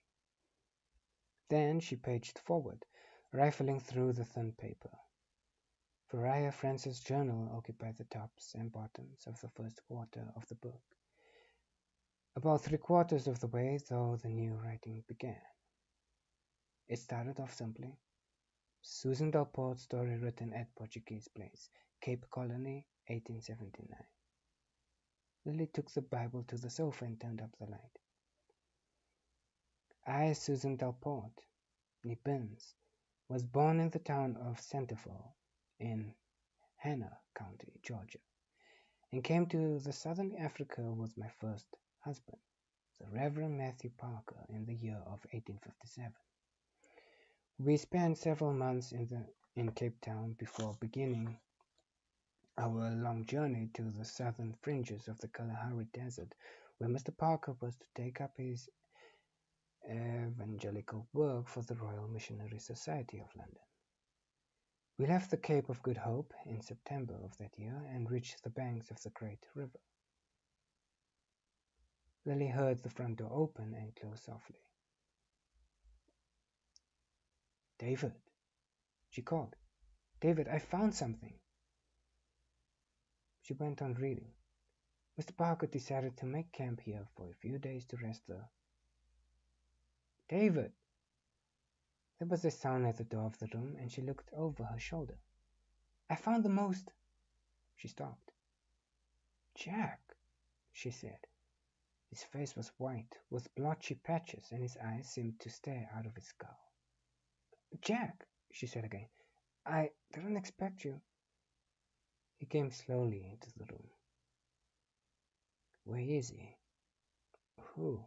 Then she paged forward, rifling through the thin paper. Pariah Francis' journal occupied the tops and bottoms of the first quarter of the book. About 3/4 of the way, though, the new writing began. It started off simply. Susan Delport's story written at Portuguese Place, Cape Colony, 1879. Lily took the Bible to the sofa and turned up the light. I, Susan Delport, née Binns, was born in the town of Centerville in Hanna County, Georgia, and came to the Southern Africa with my first husband, the Reverend Matthew Parker, in the year of 1857. We spent several months in Cape Town before beginning our long journey to the southern fringes of the Kalahari Desert, where Mr. Parker was to take up his evangelical work for the Royal Missionary Society of London. We left the Cape of Good Hope in September of that year and reached the banks of the great river. Lily heard the front door open and close softly. "David," she called. "David, I found something." She went on reading. Mr. Parker decided to make camp here for a few days to rest there. "David!" There was a sound at the door of the room, and she looked over her shoulder. "I found the most—" She stopped. "Jack," she said. His face was white, with blotchy patches, and his eyes seemed to stare out of his skull. "Jack," she said again, "I didn't expect you." He came slowly into the room. "Where is he?" "Who?"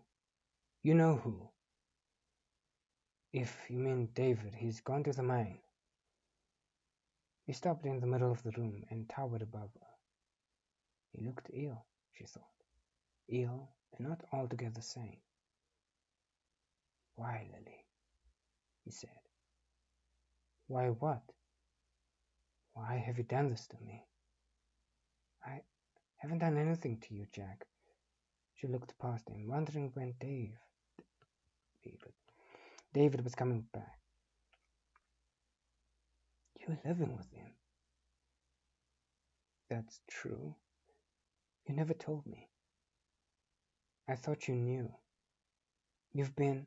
"You know who." "If you mean David, he's gone to the mine." He stopped in the middle of the room and towered above her. He looked ill, she thought. Ill and not altogether sane. "Why, Lily?" he said. "Why what?" "Why have you done this to me?" "I haven't done anything to you, Jack." She looked past him, wondering when David was coming back. "You're living with him." "That's true. You never told me." "I thought you knew." "You've been...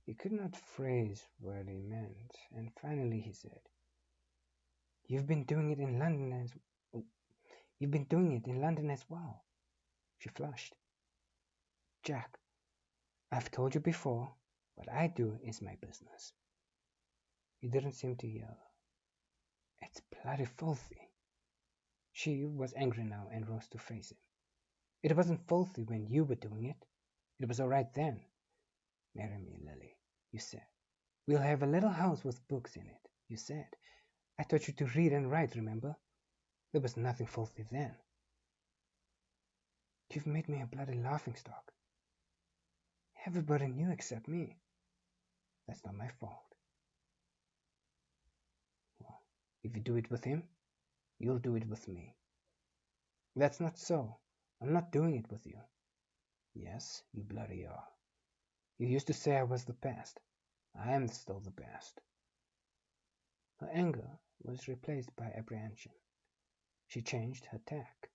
He could not phrase what he meant, and finally he said, You've been doing it in London as well." She flushed. "Jack, I've told you before, what I do is my business." He didn't seem to hear her. "It's bloody filthy." She was angry now and rose to face him. "It wasn't filthy when you were doing it. It was all right then." "Marry me, Lily," you said. "We'll have a little house with books in it," you said. "I taught you to read and write, remember? There was nothing filthy then." "You've made me a bloody laughingstock." "Everybody knew except me." "That's not my fault." "Well, if you do it with him, you'll do it with me." "That's not so. I'm not doing it with you." "Yes, you bloody are. You used to say I was the best. I am still the best." Her anger was replaced by apprehension. She changed her tack.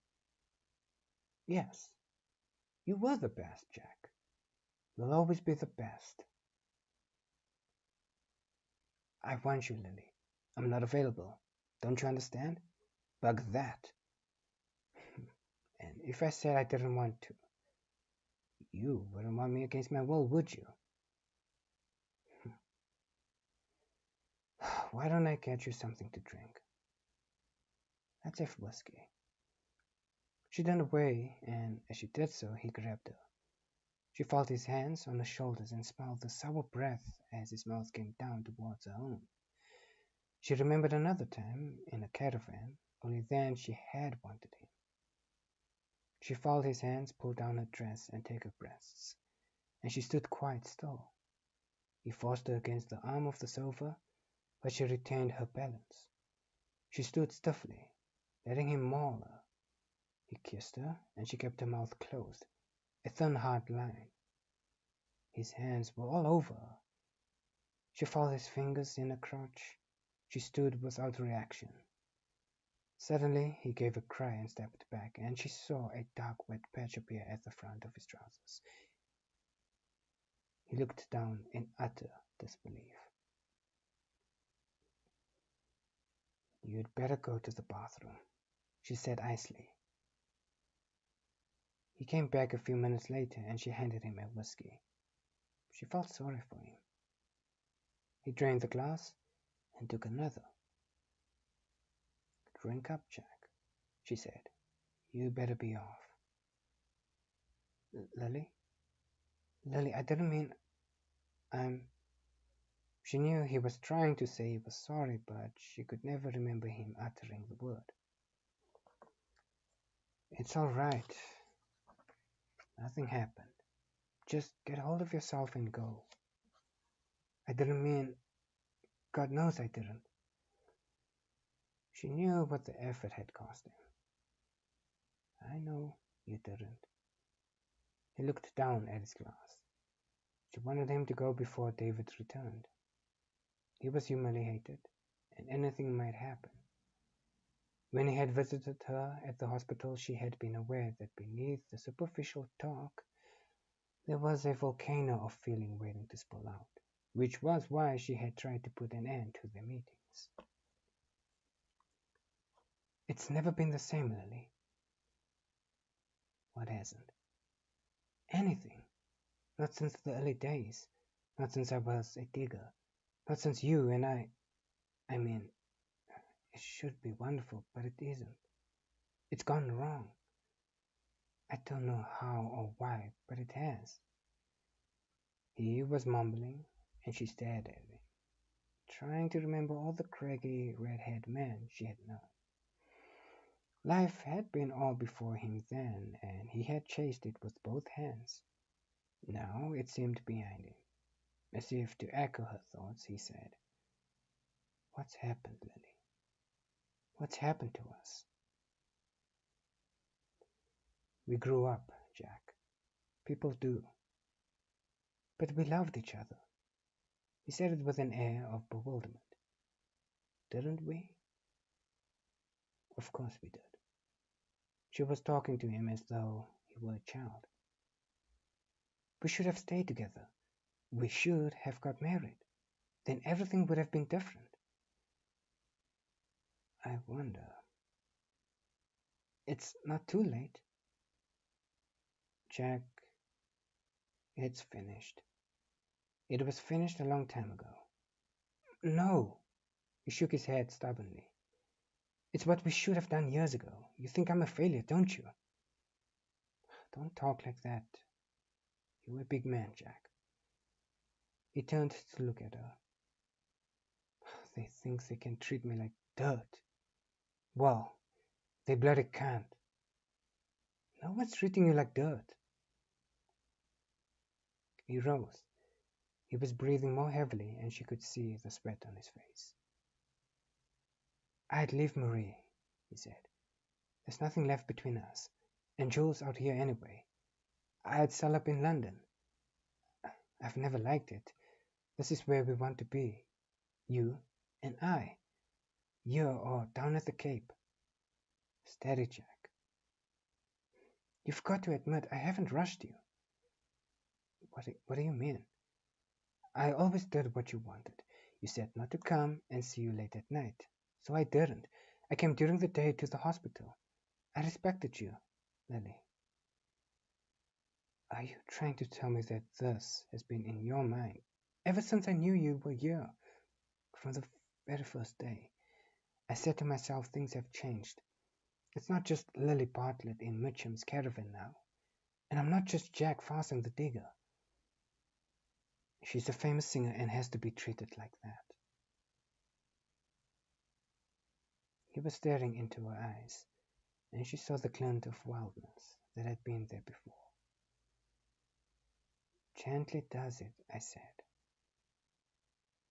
"Yes, you were the best, Jack. You'll always be the best." "I want you, Lily. I'm not available. Don't you understand? Bug that." "And if I said I didn't want to, you wouldn't want me against my will, would you?" "Why don't I get you something to drink?" "Let's have whiskey." She turned away, and as she did so, he grabbed her. She felt his hands on her shoulders and smelled the sour breath as his mouth came down towards her own. She remembered another time in a caravan, only then she had wanted him. She felt his hands pull down her dress and take her breasts, and she stood quite still. He forced her against the arm of the sofa, but she retained her balance. She stood stiffly, letting him maul her. He kissed her, and she kept her mouth closed, a thin, hard line. His hands were all over her. She felt his fingers in her crotch. She stood without reaction. Suddenly he gave a cry and stepped back, and she saw a dark wet patch appear at the front of his trousers. He looked down in utter disbelief. "You'd better go to the bathroom," she said icily. He came back a few minutes later, and she handed him a whiskey. She felt sorry for him. He drained the glass and took another. "Drink up, Jack," she said. "You better be off." "Lily? Lily, I didn't mean I'm—" She knew he was trying to say he was sorry, but she could never remember him uttering the word. "It's all right. Nothing happened. Just get hold of yourself and go." "I didn't mean— God knows I didn't." She knew what the effort had cost him. "I know you didn't." He looked down at his glass. She wanted him to go before David returned. He was humiliated, and anything might happen. When he had visited her at the hospital, she had been aware that beneath the superficial talk there was a volcano of feeling waiting to spill out, which was why she had tried to put an end to their meetings. "It's never been the same, Lily." "What hasn't?" "Anything. Not since the early days. Not since I was a digger. Not since you and I mean, it should be wonderful, but it isn't. It's gone wrong. I don't know how or why, but it has." He was mumbling, and she stared at him, trying to remember all the craggy, red-haired men she had known. Life had been all before him then, and he had chased it with both hands. Now it seemed behind him. As if to echo her thoughts, he said, "What's happened, Lily? What's happened to us?" "We grew up, Jack. People do. But we loved each other." He said it with an air of bewilderment. "Didn't we?" "Of course we did." She was talking to him as though he were a child. "We should have stayed together. We should have got married. Then everything would have been different." "I wonder—" "It's not too late." "Jack, it's finished. It was finished a long time ago." "No." He shook his head stubbornly. "It's what we should have done years ago. You think I'm a failure, don't you?" "Don't talk like that. You're a big man, Jack." He turned to look at her. "They think they can treat me like dirt. Well, they bloody can't. No one's treating you like dirt." He rose. He was breathing more heavily, and she could see the sweat on his face. "I'd leave Marie," he said. "There's nothing left between us, and Jules out here anyway. I'd sell up in London. I've never liked it. This is where we want to be. You and I. Here or down at the Cape." "Steady, Jack. You've got to admit I haven't rushed you." What do you mean?" "I always did what you wanted. You said not to come and see you late at night. So I didn't. I came during the day to the hospital. I respected you, Lily." "Are you trying to tell me that this has been in your mind ever since I knew you were here? From the very first day. I said to myself things have changed. It's not just Lily Bartlett in Mitchum's caravan now. And I'm not just Jack Farsing the digger. She's a famous singer and has to be treated like that." He was staring into her eyes, and she saw the glint of wildness that had been there before. "Gently does it," I said.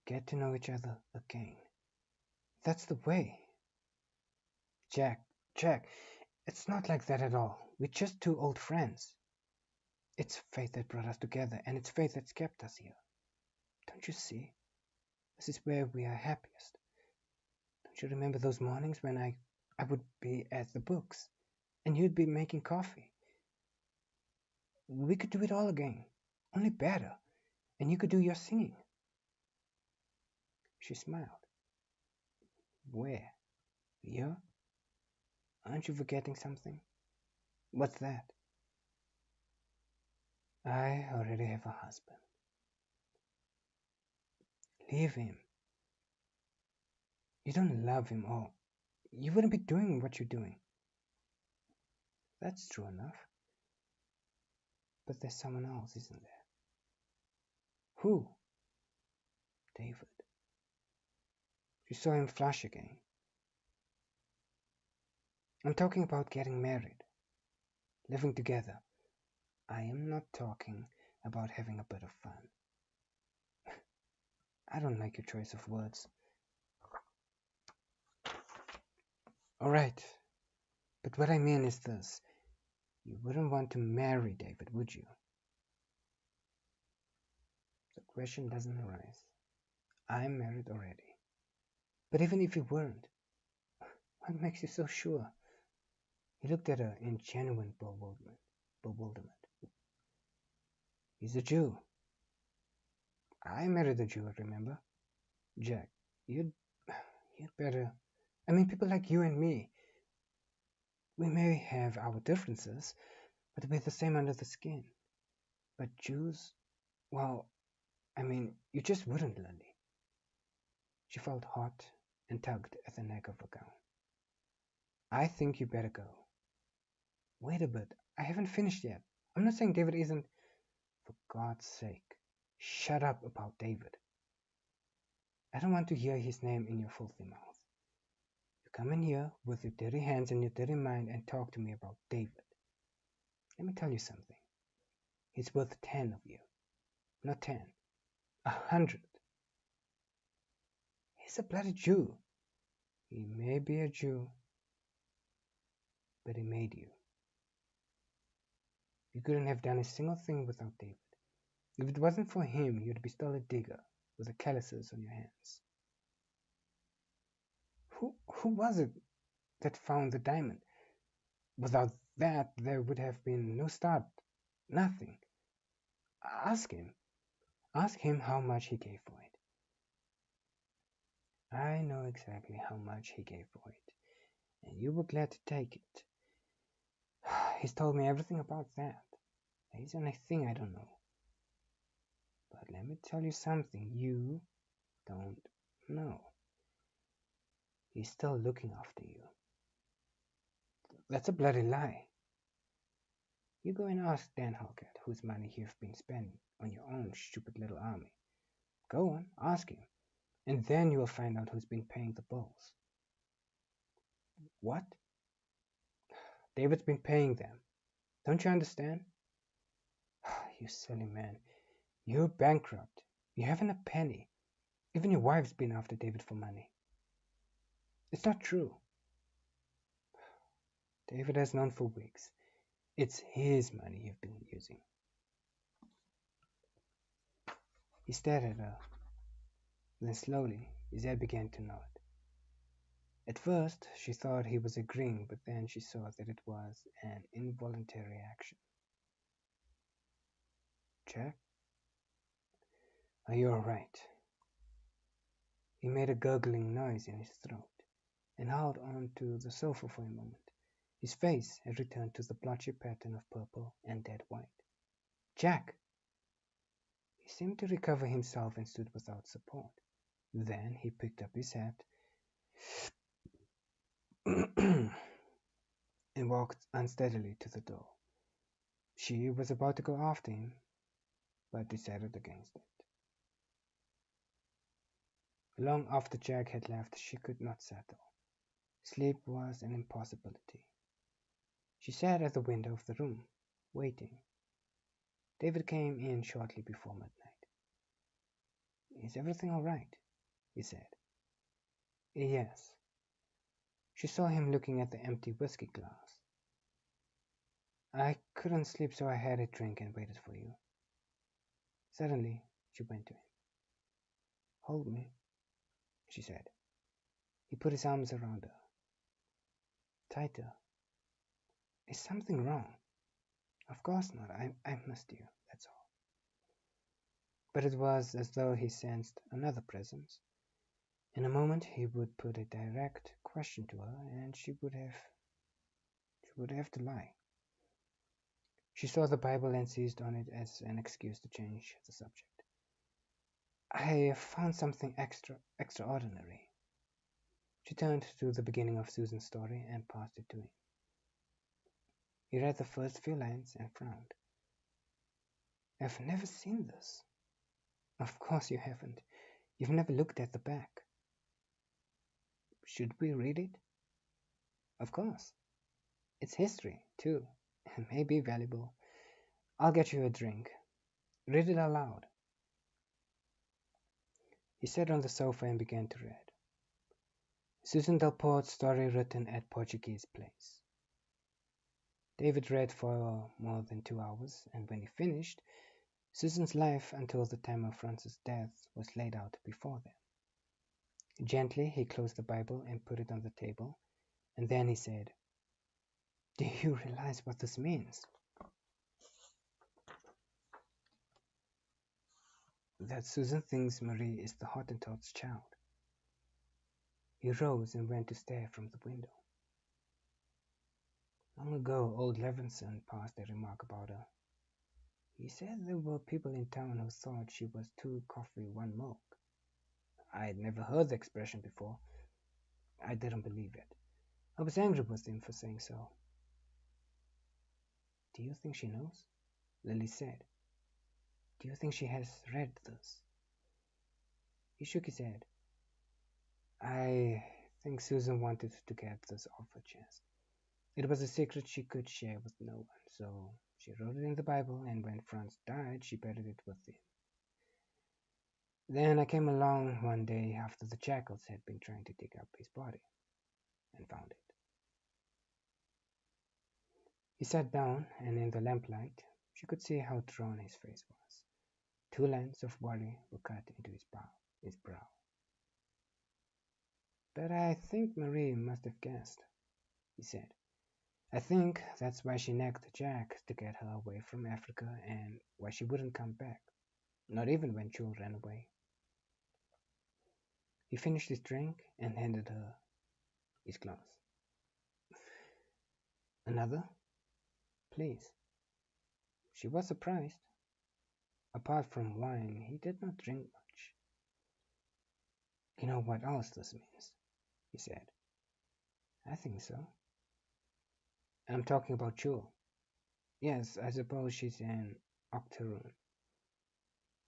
"Get to know each other again. That's the way." Jack, It's not like that at all. We're just two old friends. It's fate that brought us together, and it's fate that's kept us here. Don't you see? This is where we are happiest. Don't you remember those mornings when I would be at the books, and you'd be making coffee? We could do it all again, only better, and you could do your singing. She smiled. Where? Here? Aren't you forgetting something? What's that? I already have a husband. Leave him. You don't love him, or you wouldn't be doing what you're doing. That's true enough. But there's someone else, isn't there? Who? David. She saw him flush again. I'm talking about getting married, living together. I am not talking about having a bit of fun. I don't like your choice of words. Alright, but what I mean is this. You wouldn't want to marry David, would you? The question doesn't arise. I'm married already. But even if you weren't, what makes you so sure? He looked at her in genuine bewilderment. He's a Jew. I married a Jew, remember? Jack, you'd better. I mean, people like you and me, we may have our differences, but we're the same under the skin. But Jews, well, I mean, you just wouldn't, Lily. She felt hot and tugged at the neck of her gown. I think you better go. Wait a bit, I haven't finished yet. I'm not saying David isn't. For God's sake, shut up about David. I don't want to hear his name in your filthy mouth. You come in here with your dirty hands and your dirty mind and talk to me about David. Let me tell you something. He's worth 10 of you. Not 10. 100. He's a bloody Jew. He may be a Jew, but he made you. You couldn't have done a single thing without David. If it wasn't for him, you'd be still a digger with the calluses on your hands. Who was it that found the diamond? Without that, there would have been no start. Nothing. Ask him. Ask him how much he gave for it. I know exactly how much he gave for it, and you were glad to take it. He's told me everything about that. There's only thing I don't know. But let me tell you something you don't know. He's still looking after you. That's a bloody lie. You go and ask Dan Hawkett whose money you've been spending on your own stupid little army. Go on, ask him. And then you will find out who's been paying the bills. What? David's been paying them. Don't you understand? You silly man. You're bankrupt. You haven't a penny. Even your wife's been after David for money. It's not true. David has known for weeks. It's his money you've been using. He stared at her. Then slowly his head began to nod. At first she thought he was agreeing, but then she saw that it was an involuntary action. Jack? Are you all right? He made a gurgling noise in his throat and held on to the sofa for a moment. His face had returned to the blotchy pattern of purple and dead white. Jack! He seemed to recover himself and stood without support. Then he picked up his hat and walked unsteadily to the door. She was about to go after him, but decided against it. Long after Jack had left, she could not settle. Sleep was an impossibility. She sat at the window of the room, waiting. David came in shortly before midnight. Is everything all right? He said. Yes. She saw him looking at the empty whiskey glass. I couldn't sleep, so I had a drink and waited for you. Suddenly, she went to him. Hold me, she said. He put his arms around her. Tighter. Is something wrong? Of course not. I missed you, that's all. But it was as though he sensed another presence. In a moment he would put a direct question to her, and she would have to lie. She saw the Bible and seized on it as an excuse to change the subject. I found something extraordinary. She turned to the beginning of Susan's story and passed it to him. He read the first few lines and frowned. I've never seen this. Of course you haven't. You've never looked at the back. Should we read it? Of course. It's history, too, and may be valuable. I'll get you a drink. Read it aloud. He sat on the sofa and began to read. Susan Delport's story written at Portuguese Place. David read for more than 2 hours, and when he finished, Susan's life until the time of Francis' death was laid out before them. Gently he closed the Bible and put it on the table, and then he said, Do you realize what this means? That Susan thinks Marie is the Hottentot's child. He rose and went to stare from the window. Long ago, old Levinson passed a remark about her. He said there were people in town who thought she was 2 coffee, 1 milk. I had never heard the expression before. I didn't believe it. I was angry with him for saying so. Do you think she knows? Lily said. Do you think she has read this? He shook his head. I think Susan wanted to get this off her chest. It was a secret she could share with no one, so she wrote it in the Bible, and when Franz died, she buried it with him. Then I came along one day after the jackals had been trying to dig up his body, and found it. He sat down, and in the lamplight, she could see how drawn his face was. 2 lines of worry were cut into his brow. But I think Marie must have guessed, he said. I think that's why she nagged Jack to get her away from Africa and why she wouldn't come back, not even when Jewel ran away. He finished his drink and handed her his glass. Another? Please. She was surprised. Apart from wine, he did not drink much. You know what else this means? He said. I think so. I'm talking about Jewel. Yes, I suppose she's an octoroon.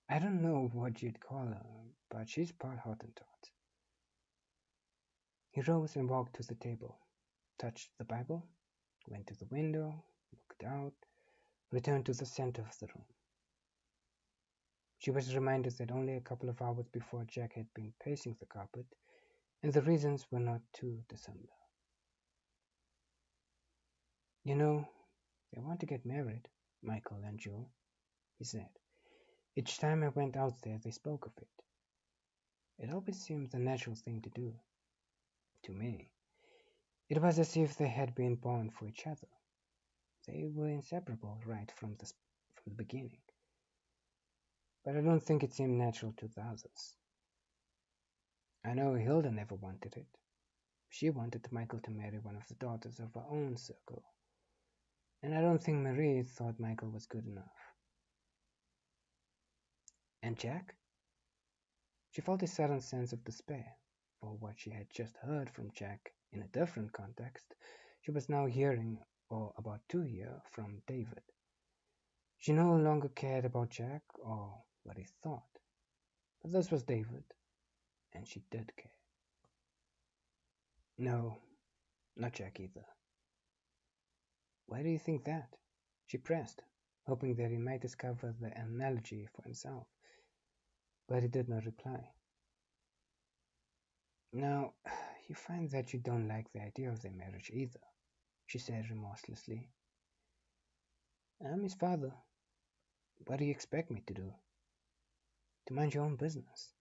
I don't know what you'd call her, but she's part Hottentot. He rose and walked to the table, touched the Bible, went to the window, looked out, returned to the center of the room. She was reminded that only a couple of hours before Jack had been pacing the carpet, and the reasons were not too dissimilar. You know, they want to get married, Michael and Joe, he said. Each time I went out there, they spoke of it. It always seemed the natural thing to do. To me, it was as if they had been born for each other. They were inseparable right from the beginning. But I don't think it seemed natural to the others. I know Hilda never wanted it. She wanted Michael to marry one of the daughters of her own circle. And I don't think Marie thought Michael was good enough. And Jack? She felt a sudden sense of despair, for what she had just heard from Jack in a different context, she was now hearing, or about to hear, from David. She no longer cared about Jack or what he thought, but this was David, and she did care. No, not Jack either. Why do you think that? She pressed, hoping that he might discover the analogy for himself, but he did not reply. Now, you find that you don't like the idea of their marriage either, she said remorselessly. I'm his father. What do you expect me to do? To mind your own business.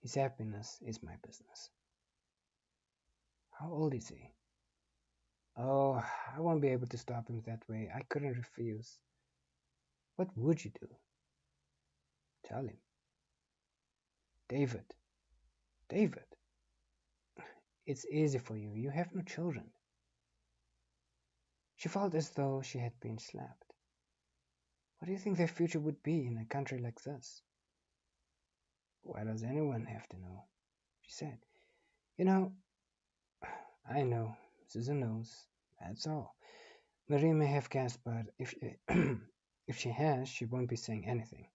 His happiness is my business. How old is he? Oh, I won't be able to stop him that way. I couldn't refuse. What would you do? Tell him. David. David. It's easy for you. You have no children. She felt as though she had been slapped. What do you think their future would be in a country like this? Why does anyone have to know? She said. You know, I know. Susan knows. That's all. Marie may have guessed, but if if she has, she won't be saying anything.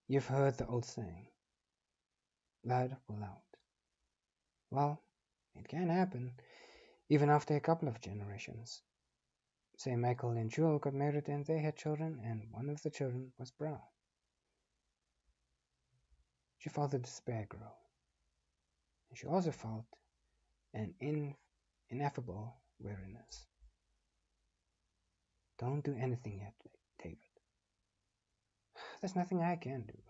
You've heard the old saying, blood will out. Well, it can happen, even after a couple of generations. Say Michael and Jewel got married and they had children, and one of the children was brown. She felt the despair grow, and she also felt an ineffable weariness. Don't do anything yet, David. There's nothing I can do.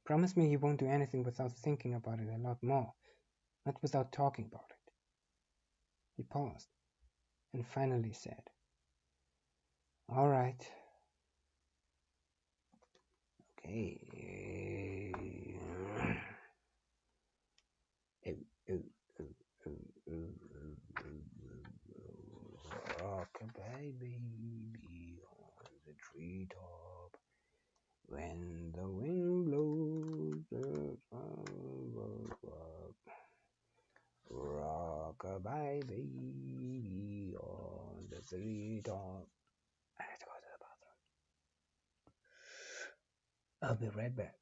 Promise me you won't do anything without thinking about it a lot more, not without talking about it. He paused, and finally said, all right. Okay. Rock a baby on the treetop. When the wind blows, rock a baby on the treetop. I have to go to the bathroom. I'll be right back.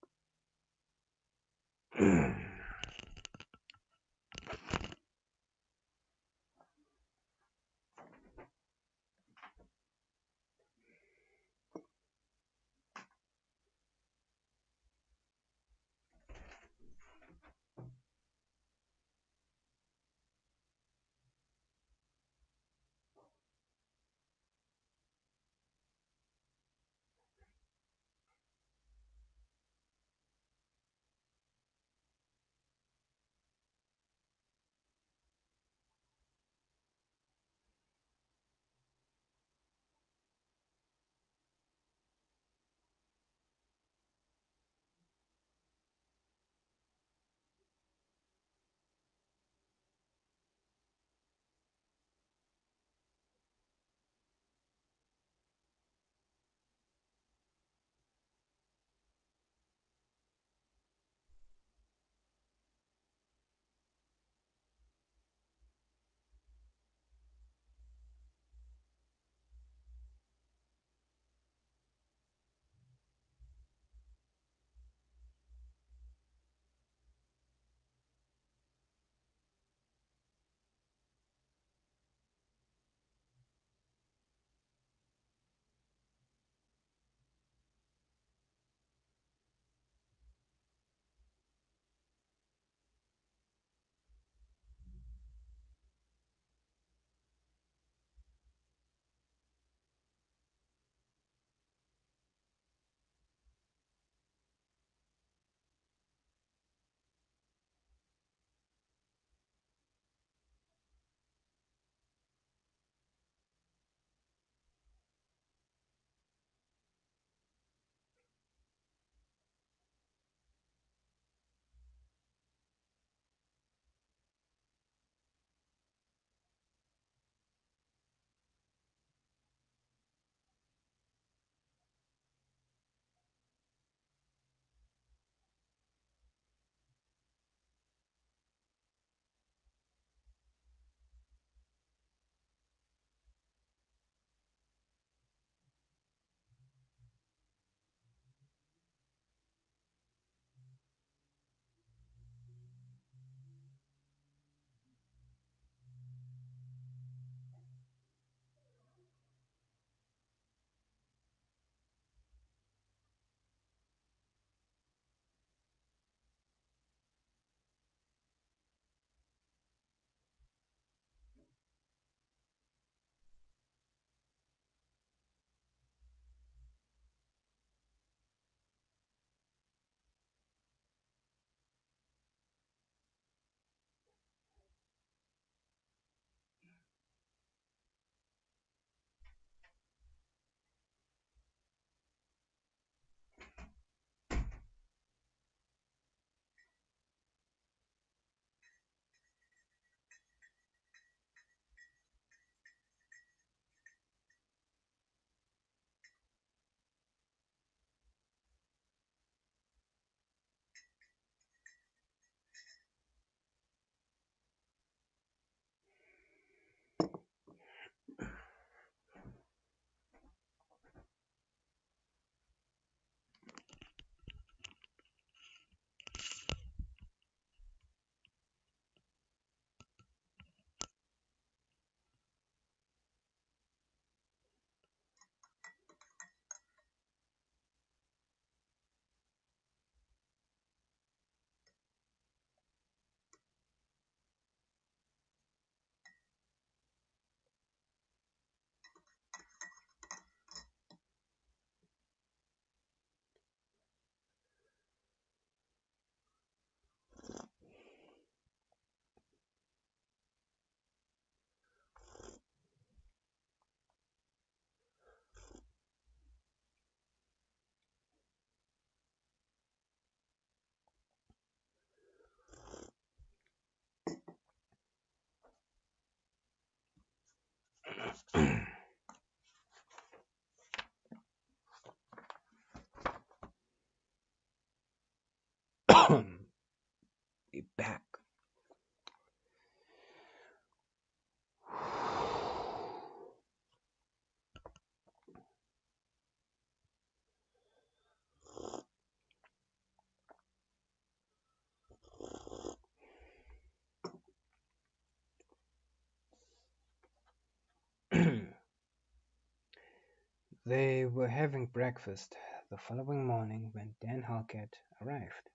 They were having breakfast the following morning when Dan Halkett arrived,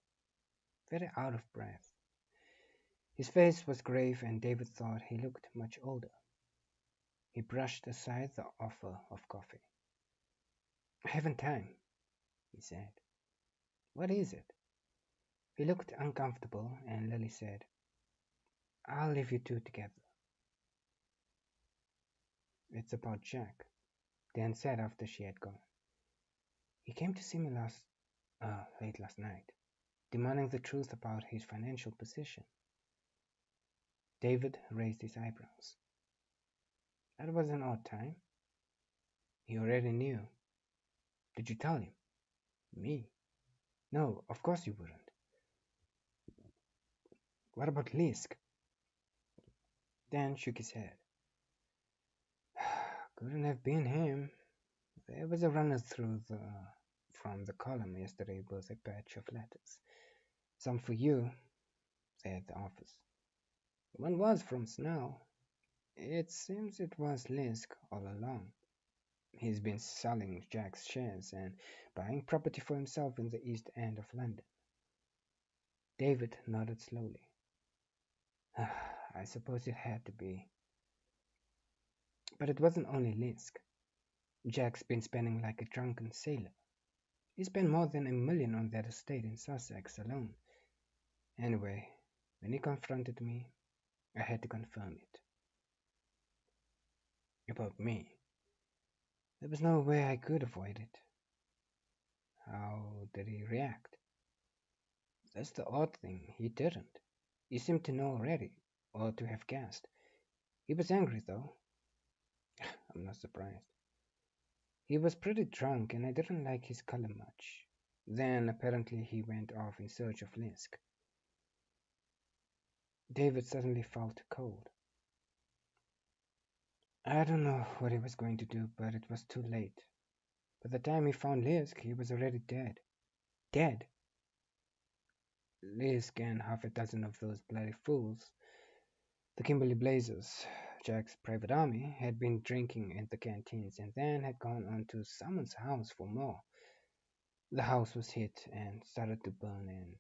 very out of breath. His face was grave, and David thought he looked much older. He brushed aside the offer of coffee. "I haven't time," he said. "What is it?" He looked uncomfortable, and Lily said, "I'll leave you two together." "It's about Jack," Dan said after she had gone. "He came to see me late last night, demanding the truth about his financial position." David raised his eyebrows. "That was an odd time." "He already knew." "Did you tell him?" "Me? No, of course you wouldn't." "What about Lisk?" Dan shook his head. "Couldn't have been him. There was a runner through from the column yesterday with a batch of letters. Some for you, there at the office. One was from Snell. It seems it was Lisk all along. He's been selling Jack's shares and buying property for himself in the East End of London." David nodded slowly. "I suppose it had to be. But it wasn't only Lisk. Jack's been spending like a drunken sailor. He spent more than $1 million on that estate in Sussex alone. Anyway, when he confronted me, I had to confirm it." "About me?" "There was no way I could avoid it." "How did he react?" "That's the odd thing. He didn't. He seemed to know already, or to have guessed. He was angry, though." "I'm not surprised." "He was pretty drunk, and I didn't like his color much. Then, apparently, he went off in search of Lisk." David suddenly felt cold. I don't know what he was going to do, but it was too late. By the time he found Lisk, he was already dead. Dead? Lisk and half a dozen of those bloody fools, the Kimberley Blazers, Jack's private army, had been drinking in the canteens and then had gone on to someone's house for more. The house was hit and started to burn, and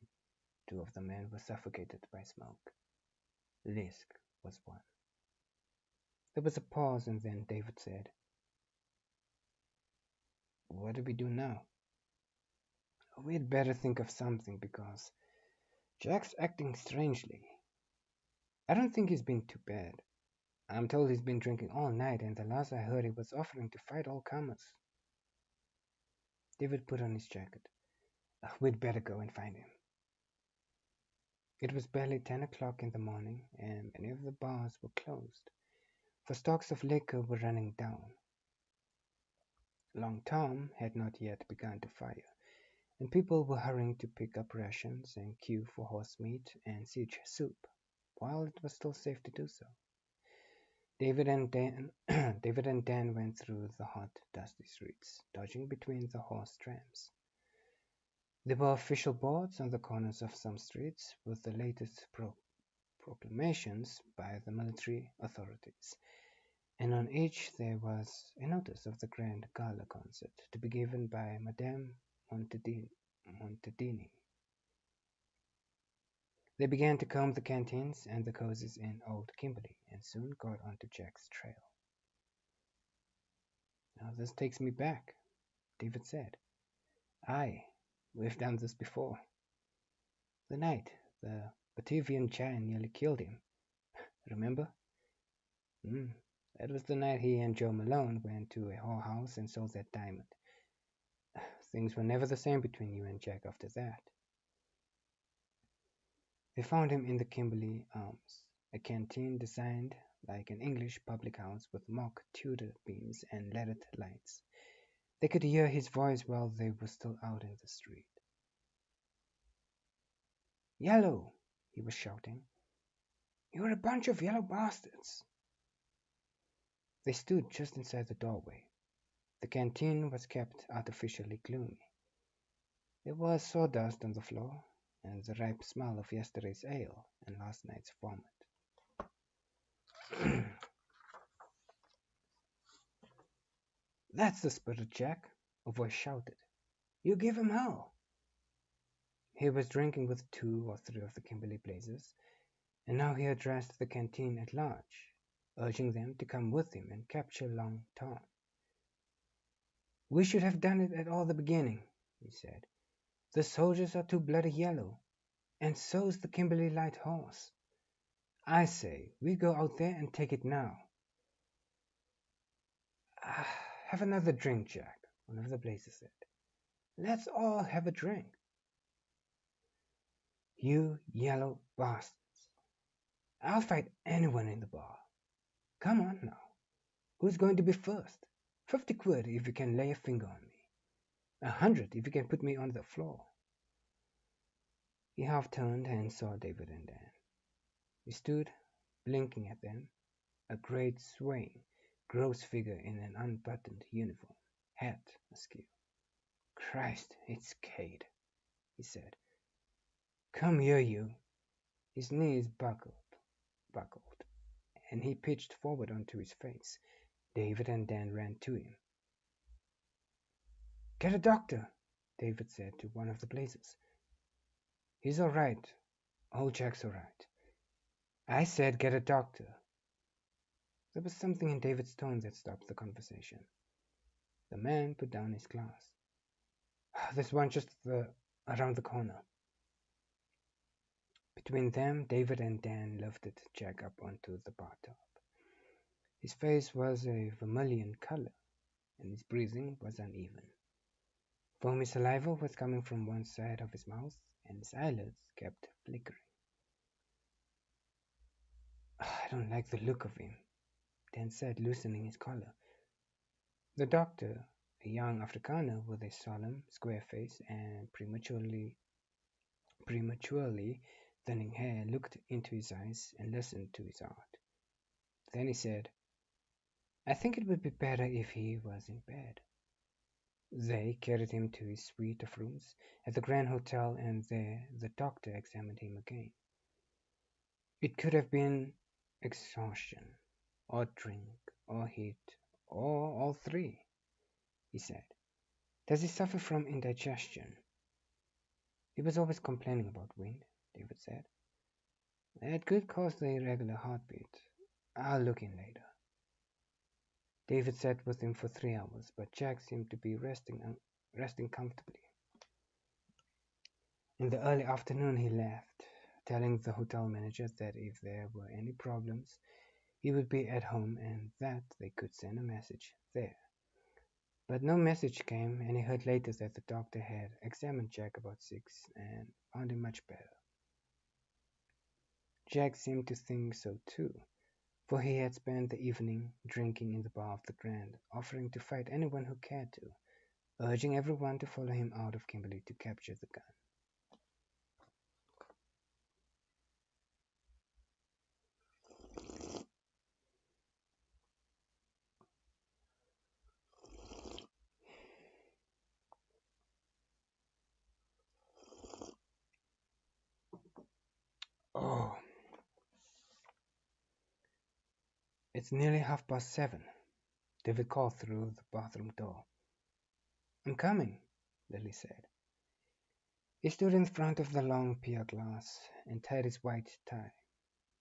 two of the men were suffocated by smoke. Lisk was one. There was a pause, and then David said, "What do we do now?" "We'd better think of something, because Jack's acting strangely. I don't think he's been too bad. I'm told he's been drinking all night, and the last I heard he was offering to fight all comers." David put on his jacket. "We'd better go and find him." It was barely 10 o'clock in the morning, and many of the bars were closed, for stocks of liquor were running down. Long Tom had not yet begun to fire, and people were hurrying to pick up rations and queue for horse meat and siege soup, while it was still safe to do so. David and Dan went through the hot, dusty streets, dodging between the horse trams. There were official boards on the corners of some streets with the latest proclamations by the military authorities, and on each there was a notice of the grand gala concert to be given by Madame Montedini. They began to comb the canteens and the cozies in Old Kimberley, and soon got onto Jack's trail. "Now this takes me back," David said. "Aye, we've done this before. The night the Batavian giant nearly killed him. Remember? That was the night he and Joe Malone went to a whorehouse and sold that diamond. Things were never the same between you and Jack after that." They found him in the Kimberley Arms, a canteen designed like an English public house with mock Tudor beams and leaded lights. They could hear his voice while they were still out in the street. "Yellow!" he was shouting. "You're a bunch of yellow bastards!" They stood just inside the doorway. The canteen was kept artificially gloomy. There was sawdust on the floor, and the ripe smell of yesterday's ale and last night's vomit. That's the spirit, Jack, a voice shouted. You give him hell. He was drinking with 2 or 3 of the Kimberley Blazers, and now he addressed the canteen at large, urging them to come with him and capture Long Tom. We should have done it at all the beginning, he said. The soldiers are too bloody yellow, and so's the Kimberley Light Horse. I say, we go out there and take it now. Ah, have another drink, Jack, one of the Blazers said. Let's all have a drink. You yellow bastards. I'll fight anyone in the bar. Come on now. Who's going to be first? 50 quid if you can lay a finger on me. 100 if you can put me on the floor. He half turned and saw David and Dan. He stood, blinking at them, a great swaying, gross figure in an unbuttoned uniform, hat askew. Christ, it's Cade, he said. Come here, you. His knees buckled, and he pitched forward onto his face. David and Dan ran to him. Get a doctor, David said to one of the Blazers. He's all right. Old Jack's all right. I said get a doctor. There was something in David's tone that stopped the conversation. The man put down his glass. There's one just around the corner. Between them, David and Dan lifted Jack up onto the bar top. His face was a vermilion color, and his breathing was uneven. Foamy saliva was coming from one side of his mouth, and his eyelids kept flickering. I don't like the look of him, Dan said, loosening his collar. The doctor, a young Afrikaner with a solemn, square face and prematurely thinning hair, looked into his eyes and listened to his heart. Then he said, I think it would be better if he was in bed. They carried him to his suite of rooms at the Grand Hotel, and there the doctor examined him again. It could have been exhaustion, or drink, or heat, or all three, he said. Does he suffer from indigestion? He was always complaining about wind, David said. It could cause the irregular heartbeat. I'll look in later. David sat with him for 3 hours, but Jack seemed to be resting comfortably. In the early afternoon he left, telling the hotel manager that if there were any problems, he would be at home and that they could send a message there. But no message came, and he heard later that the doctor had examined Jack about 6 and found him much better. Jack seemed to think so too, for he had spent the evening drinking in the bar of the Grand, offering to fight anyone who cared to, urging everyone to follow him out of Kimberley to capture the gun. Oh, it's nearly 7:30, David called through the bathroom door. I'm coming, Lily said. He stood in front of the long pier glass and tied his white tie.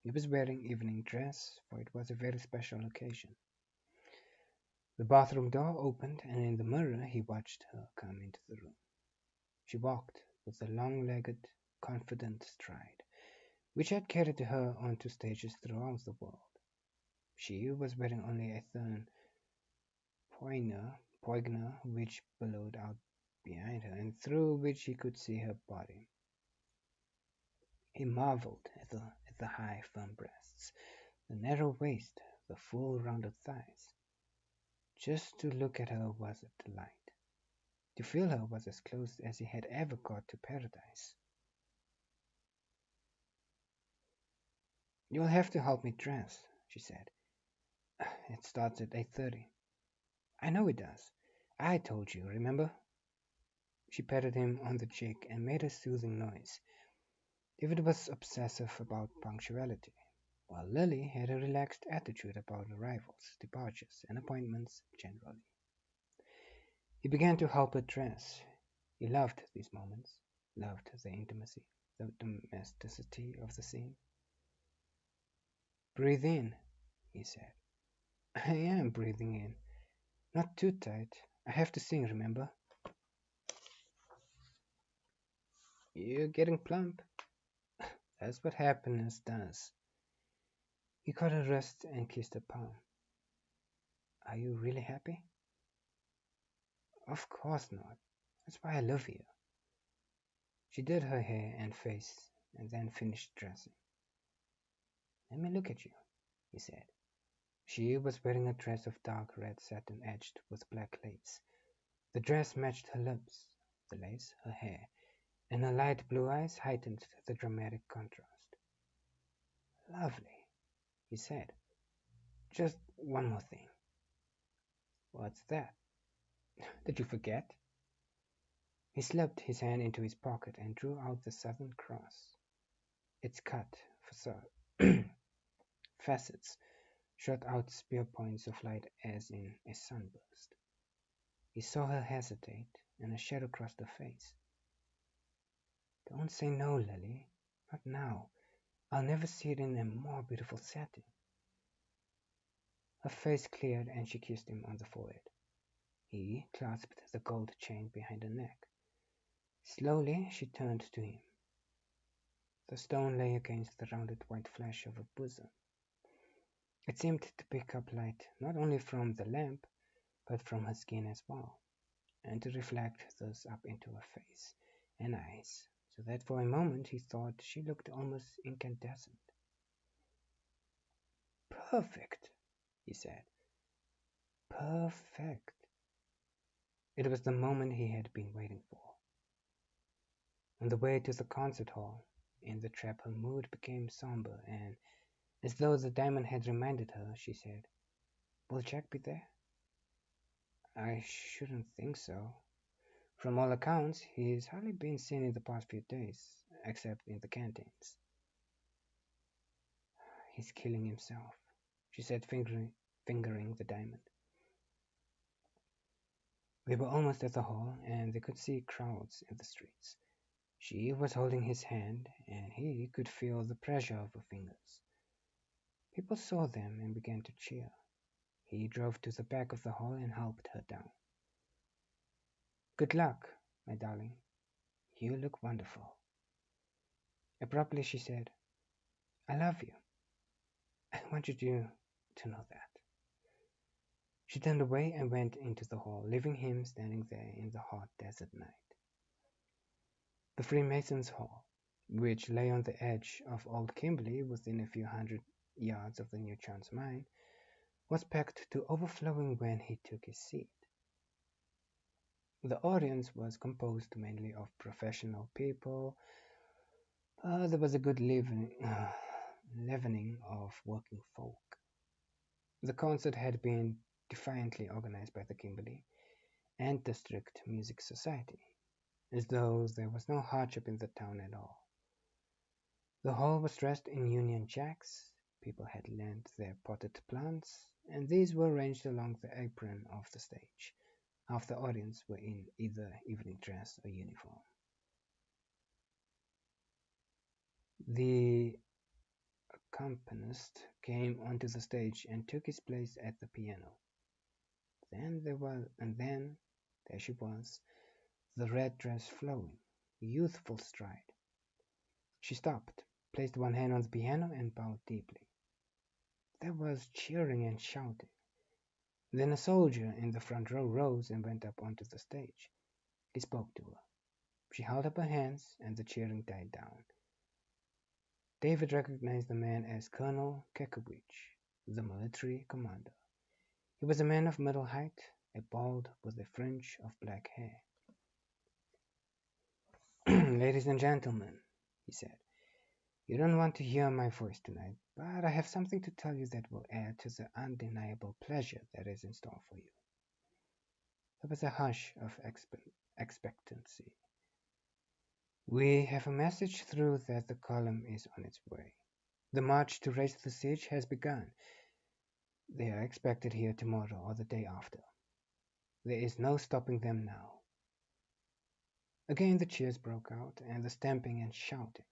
He was wearing evening dress, for it was a very special occasion. The bathroom door opened, and in the mirror he watched her come into the room. She walked with a long-legged, confident stride, which had carried her onto stages throughout the world. She was wearing only a thin poignard which billowed out behind her, and through which he could see her body. He marveled at the high, firm breasts, the narrow waist, the full, rounded thighs. Just to look at her was a delight. To feel her was as close as he had ever got to paradise. You'll have to help me dress, she said. It starts at 8:30. I know it does. I told you, remember? She patted him on the cheek and made a soothing noise. David was obsessive about punctuality, while Lily had a relaxed attitude about arrivals, departures, and appointments generally. He began to help her dress. He loved these moments, loved the intimacy, the domesticity of the scene. Breathe in, he said. I am breathing in. Not too tight. I have to sing, remember? You're getting plump. That's what happiness does. He caught her wrist and kissed her palm. Are you really happy? Of course not. That's why I live here. She did her hair and face and then finished dressing. Let me look at you, he said. She was wearing a dress of dark red satin edged with black lace. The dress matched her lips, the lace her hair, and her light blue eyes heightened the dramatic contrast. Lovely, he said. Just one more thing. What's that? Did you forget? He slipped his hand into his pocket and drew out the Southern Cross. Its cut facets shot out spear points of light as in a sunburst. He saw her hesitate, and a shadow crossed her face. Don't say no, Lily. Not now. I'll never see it in a more beautiful setting. Her face cleared and she kissed him on the forehead. He clasped the gold chain behind her neck. Slowly she turned to him. The stone lay against the rounded white flesh of her bosom. It seemed to pick up light not only from the lamp, but from her skin as well, and to reflect those up into her face and eyes, so that for a moment he thought she looked almost incandescent. Perfect, he said. Perfect. It was the moment he had been waiting for. On the way to the concert hall, in the trap, her mood became somber, and as though the diamond had reminded her, she said, Will Jack be there? I shouldn't think so. From all accounts, he's hardly been seen in the past few days, except in the canteens. He's killing himself, she said, fingering the diamond. They were almost at the hall, and they could see crowds in the streets. She was holding his hand, and he could feel the pressure of her fingers. People saw them and began to cheer. He drove to the back of the hall and helped her down. Good luck, my darling. You look wonderful. Abruptly she said, I love you. I wanted you to know that. She turned away and went into the hall, leaving him standing there in the hot desert night. The Freemasons' Hall, which lay on the edge of Old Kimberley within a few hundred yards of the New Chance mine, was packed to overflowing when he took his seat. The audience was composed mainly of professional people. There was a good leavening of working folk. The concert had been defiantly organized by the Kimberley and District Music Society, as though there was no hardship in the town at all. The hall was dressed in Union Jacks. People had lent their potted plants, and these were arranged along the apron of the stage. Half the audience were in either evening dress or uniform. The accompanist came onto the stage and took his place at the piano. Then there she was, the red dress flowing, youthful stride. She stopped, placed one hand on the piano, and bowed deeply. There was cheering and shouting. Then a soldier in the front row rose and went up onto the stage. He spoke to her. She held up her hands, and the cheering died down. David recognized the man as Colonel Kekewich, the military commander. He was a man of middle height, a bald with a fringe of black hair. Ladies and gentlemen, he said, you don't want to hear my voice tonight, but I have something to tell you that will add to the undeniable pleasure that is in store for you. There was a hush of expectancy. We have a message through that the column is on its way. The march to raise the siege has begun. They are expected here tomorrow or the day after. There is no stopping them now. Again the cheers broke out, and the stamping and shouting.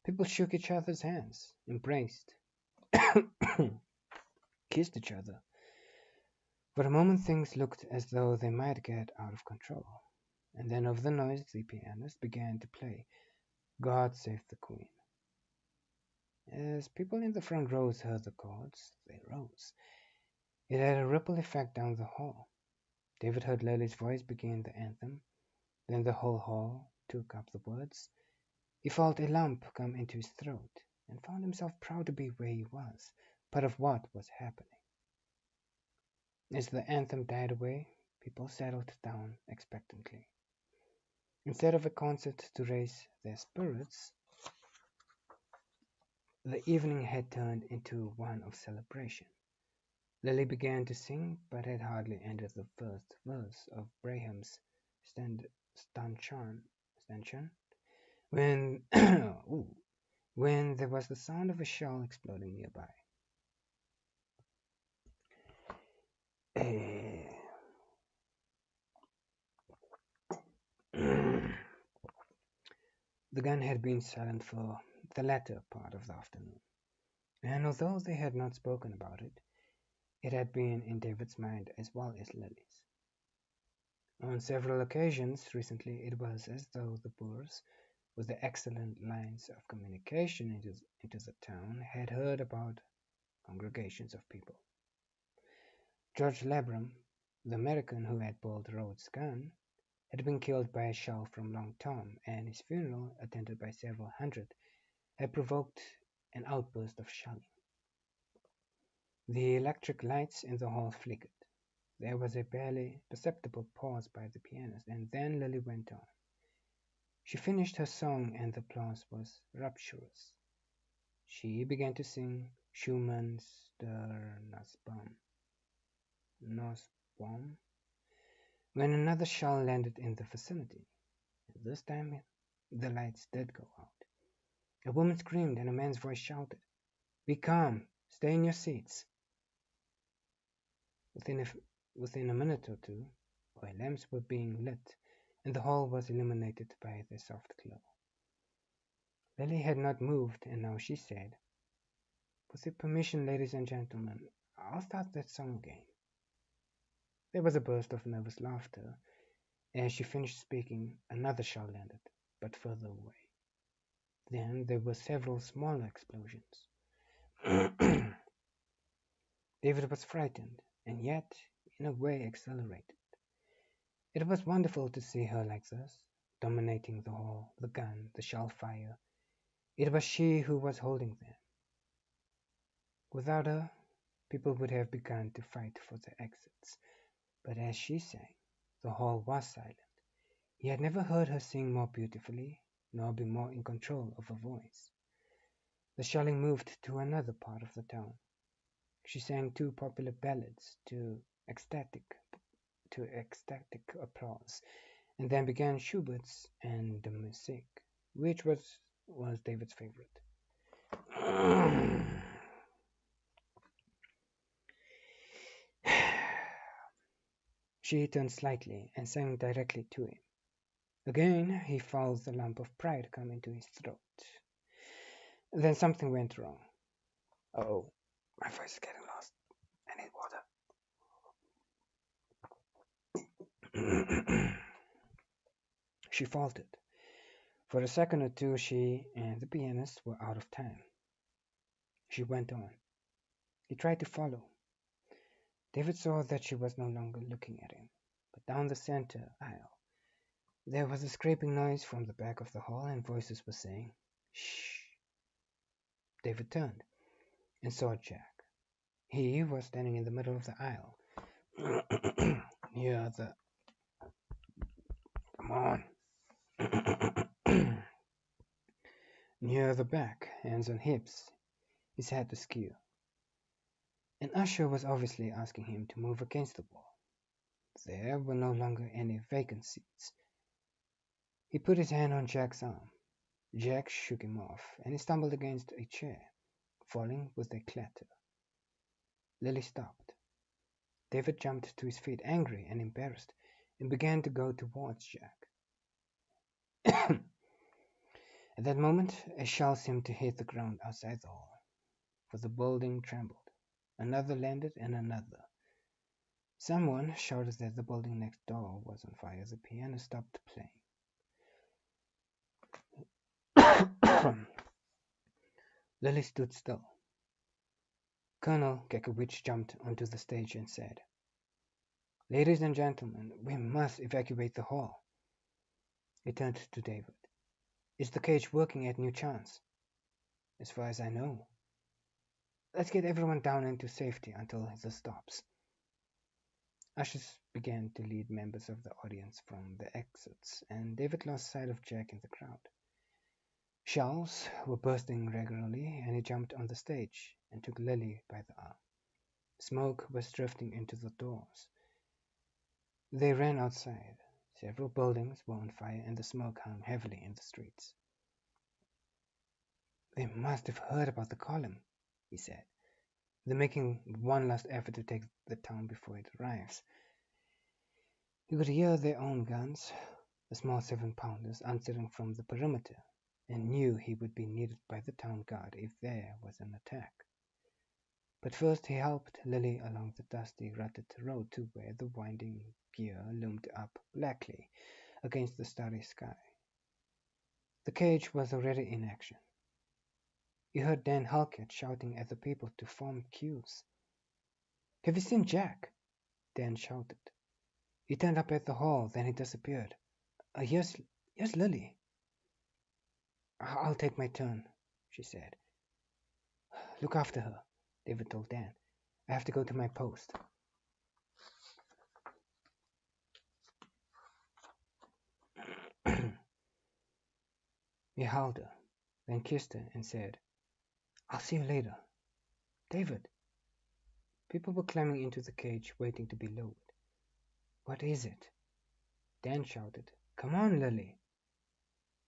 People shook each other's hands, embraced, kissed each other. For a moment things looked as though they might get out of control, and then over the noise the pianist began to play God Save the Queen. As people in the front rows heard the chords, they rose. It had a ripple effect down the hall. David heard Lily's voice begin the anthem, then the whole hall took up the words. He felt a lump come into his throat, and found himself proud to be where he was, part of what was happening. As the anthem died away, people settled down expectantly. Instead of a concert to raise their spirits, the evening had turned into one of celebration. Lily began to sing, but had hardly ended the first verse of Braham's stanchion when when there was the sound of a shell exploding nearby. The gun had been silent for the latter part of the afternoon, and although they had not spoken about it, it had been in David's mind as well as Lily's. On several occasions recently it was as though the Boers, with the excellent lines of communication into the town, had heard about congregations of people. George Labram, the American who had pulled Rhodes' gun, had been killed by a shell from Long Tom, and his funeral, attended by several hundred, had provoked an outburst of shelling. The electric lights in the hall flickered. There was a barely perceptible pause by the pianist, and then Lily went on. She finished her song, and the applause was rapturous. She began to sing Schumann's Der Nussbaum when another shell landed in the vicinity. This time the lights did go out. A woman screamed, and a man's voice shouted, "Be calm! Stay in your seats!" Within a minute or two, oil lamps were being lit, and the hall was illuminated by their soft glow. Lily had not moved, and now she said, "With your permission, ladies and gentlemen, I'll start that song again." There was a burst of nervous laughter. As she finished speaking, another shell landed, but further away. Then there were several smaller explosions. David was frightened, and yet, in a way, exhilarated. It was wonderful to see her like this, dominating the hall, the gun, the shell fire. It was she who was holding them. Without her, people would have begun to fight for their exits. But as she sang, the hall was silent. He had never heard her sing more beautifully, nor be more in control of her voice. The shelling moved to another part of the town. She sang two popular ballads to ecstatic applause, and then began Schubert's and the Musik, which was David's favorite. She turned slightly and sang directly to him. Again he felt the lump of pride come into his throat. Then something went wrong. Oh, my voice is getting lost. I need water. She faltered. For a second or two she and the pianist were out of time. She went on. He tried to follow. David saw that she was no longer looking at him, but down the center aisle. There was a scraping noise from the back of the hall, and voices were saying, "Shh." David turned and saw Jack. He was standing in the middle of the aisle, near the... Come on. Near the back, hands on hips, his head askew. An usher was obviously asking him to move against the wall. There were no longer any vacant seats. He put his hand on Jack's arm. Jack shook him off, and he stumbled against a chair, falling with a clatter. Lily stopped. David jumped to his feet, angry and embarrassed, and began to go towards Jack. At that moment, a shell seemed to hit the ground outside the hall, for the building trembled. Another landed, and another. Someone shouted that the building next door was on fire. The piano stopped playing. Lily stood still. Colonel Gekowitz jumped onto the stage and said, "Ladies and gentlemen, we must evacuate the hall." He turned to David. "Is the cage working at New Chance?" "As far as I know." "Let's get everyone down into safety until this stops." Ushers began to lead members of the audience from the exits, and David lost sight of Jack in the crowd. Shells were bursting regularly, and he jumped on the stage and took Lily by the arm. Smoke was drifting into the doors. They ran outside. Several buildings were on fire, and the smoke hung heavily in the streets. "They must have heard about the column," he said. "They're making one last effort to take the town before it arrives." He could hear their own guns, the small 7-pounders, answering from the perimeter, and knew he would be needed by the town guard if there was an attack. But first he helped Lily along the dusty, rutted road to where the winding gear loomed up blackly against the starry sky. The cage was already in action. He heard Dan Halkett shouting at the people to form queues. "Have you seen Jack?" Dan shouted. "He turned up at the hall, then he disappeared. Here's Lily." "I'll take my turn," she said. "Look after her," David told Dan. "I have to go to my post." He held her, then kissed her and said, "I'll see you later." "David." People were climbing into the cage, waiting to be lowered. "What is it?" Dan shouted. "Come on, Lily."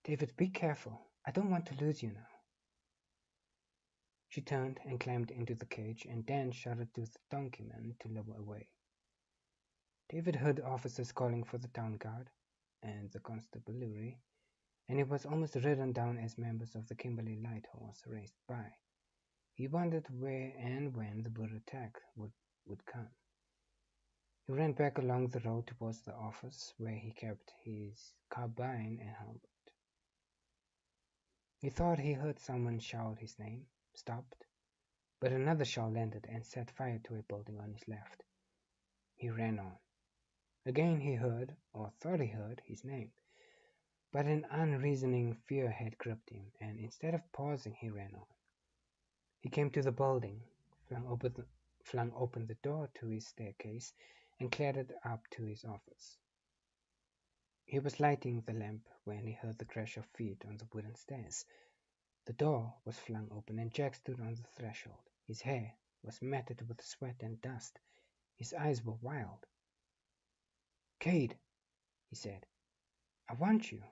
"David, be careful. I don't want to lose you now." She turned and climbed into the cage, and Dan shouted to the donkeyman to lower away. David heard officers calling for the town guard and the constabulary, and he was almost ridden down as members of the Kimberley Light Horse raced by. He wondered where and when the Boer attack would come. He ran back along the road towards the office, where he kept his carbine and helmet. He thought he heard someone shout his name, stopped, but another shell landed and set fire to a building on his left. He ran on. Again he heard, or thought he heard, his name, but an unreasoning fear had gripped him, and instead of pausing, he ran on. He came to the building, flung open the door to his staircase, and clattered up to his office. He was lighting the lamp when he heard the crash of feet on the wooden stairs. The door was flung open, and Jack stood on the threshold. His hair was matted with sweat and dust. His eyes were wild. "Cade," he said, "I want you."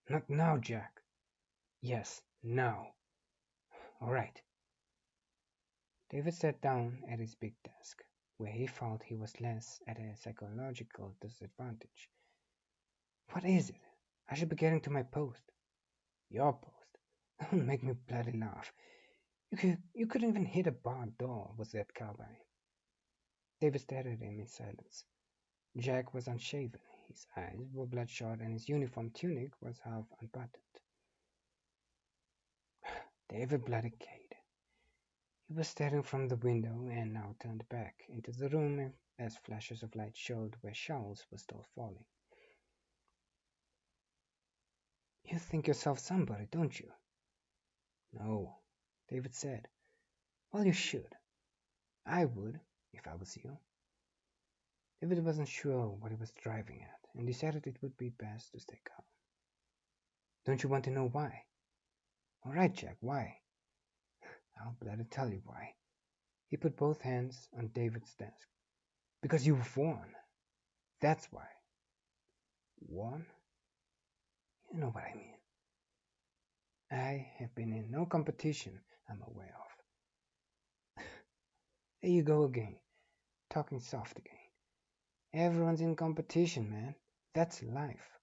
"Not now, Jack." "Yes, now." "All right." David sat down at his big desk, where he felt he was less at a psychological disadvantage. "What is it? I should be getting to my post." "Your post? Don't make me bloody laugh. You couldn't even hit a barred door with that carbine." David stared at him in silence. Jack was unshaven, his eyes were bloodshot, and his uniform tunic was half unbuttoned. David bloody Cade. He was staring from the window and now turned back into the room as flashes of light showed where shells were still falling. "You think yourself somebody, don't you?" "No," David said. "Well, you should. I would, if I was you." David wasn't sure what he was driving at, and decided it would be best to stay calm. "Don't you want to know why?" "All right, Jack, why?" "I'll bloody tell you why." He put both hands on David's desk. "Because you've won. That's why." "Won?" "You know what I mean." "I have been in no competition I'm aware of." "There you go again. talking soft again. Everyone's in competition, man. That's life.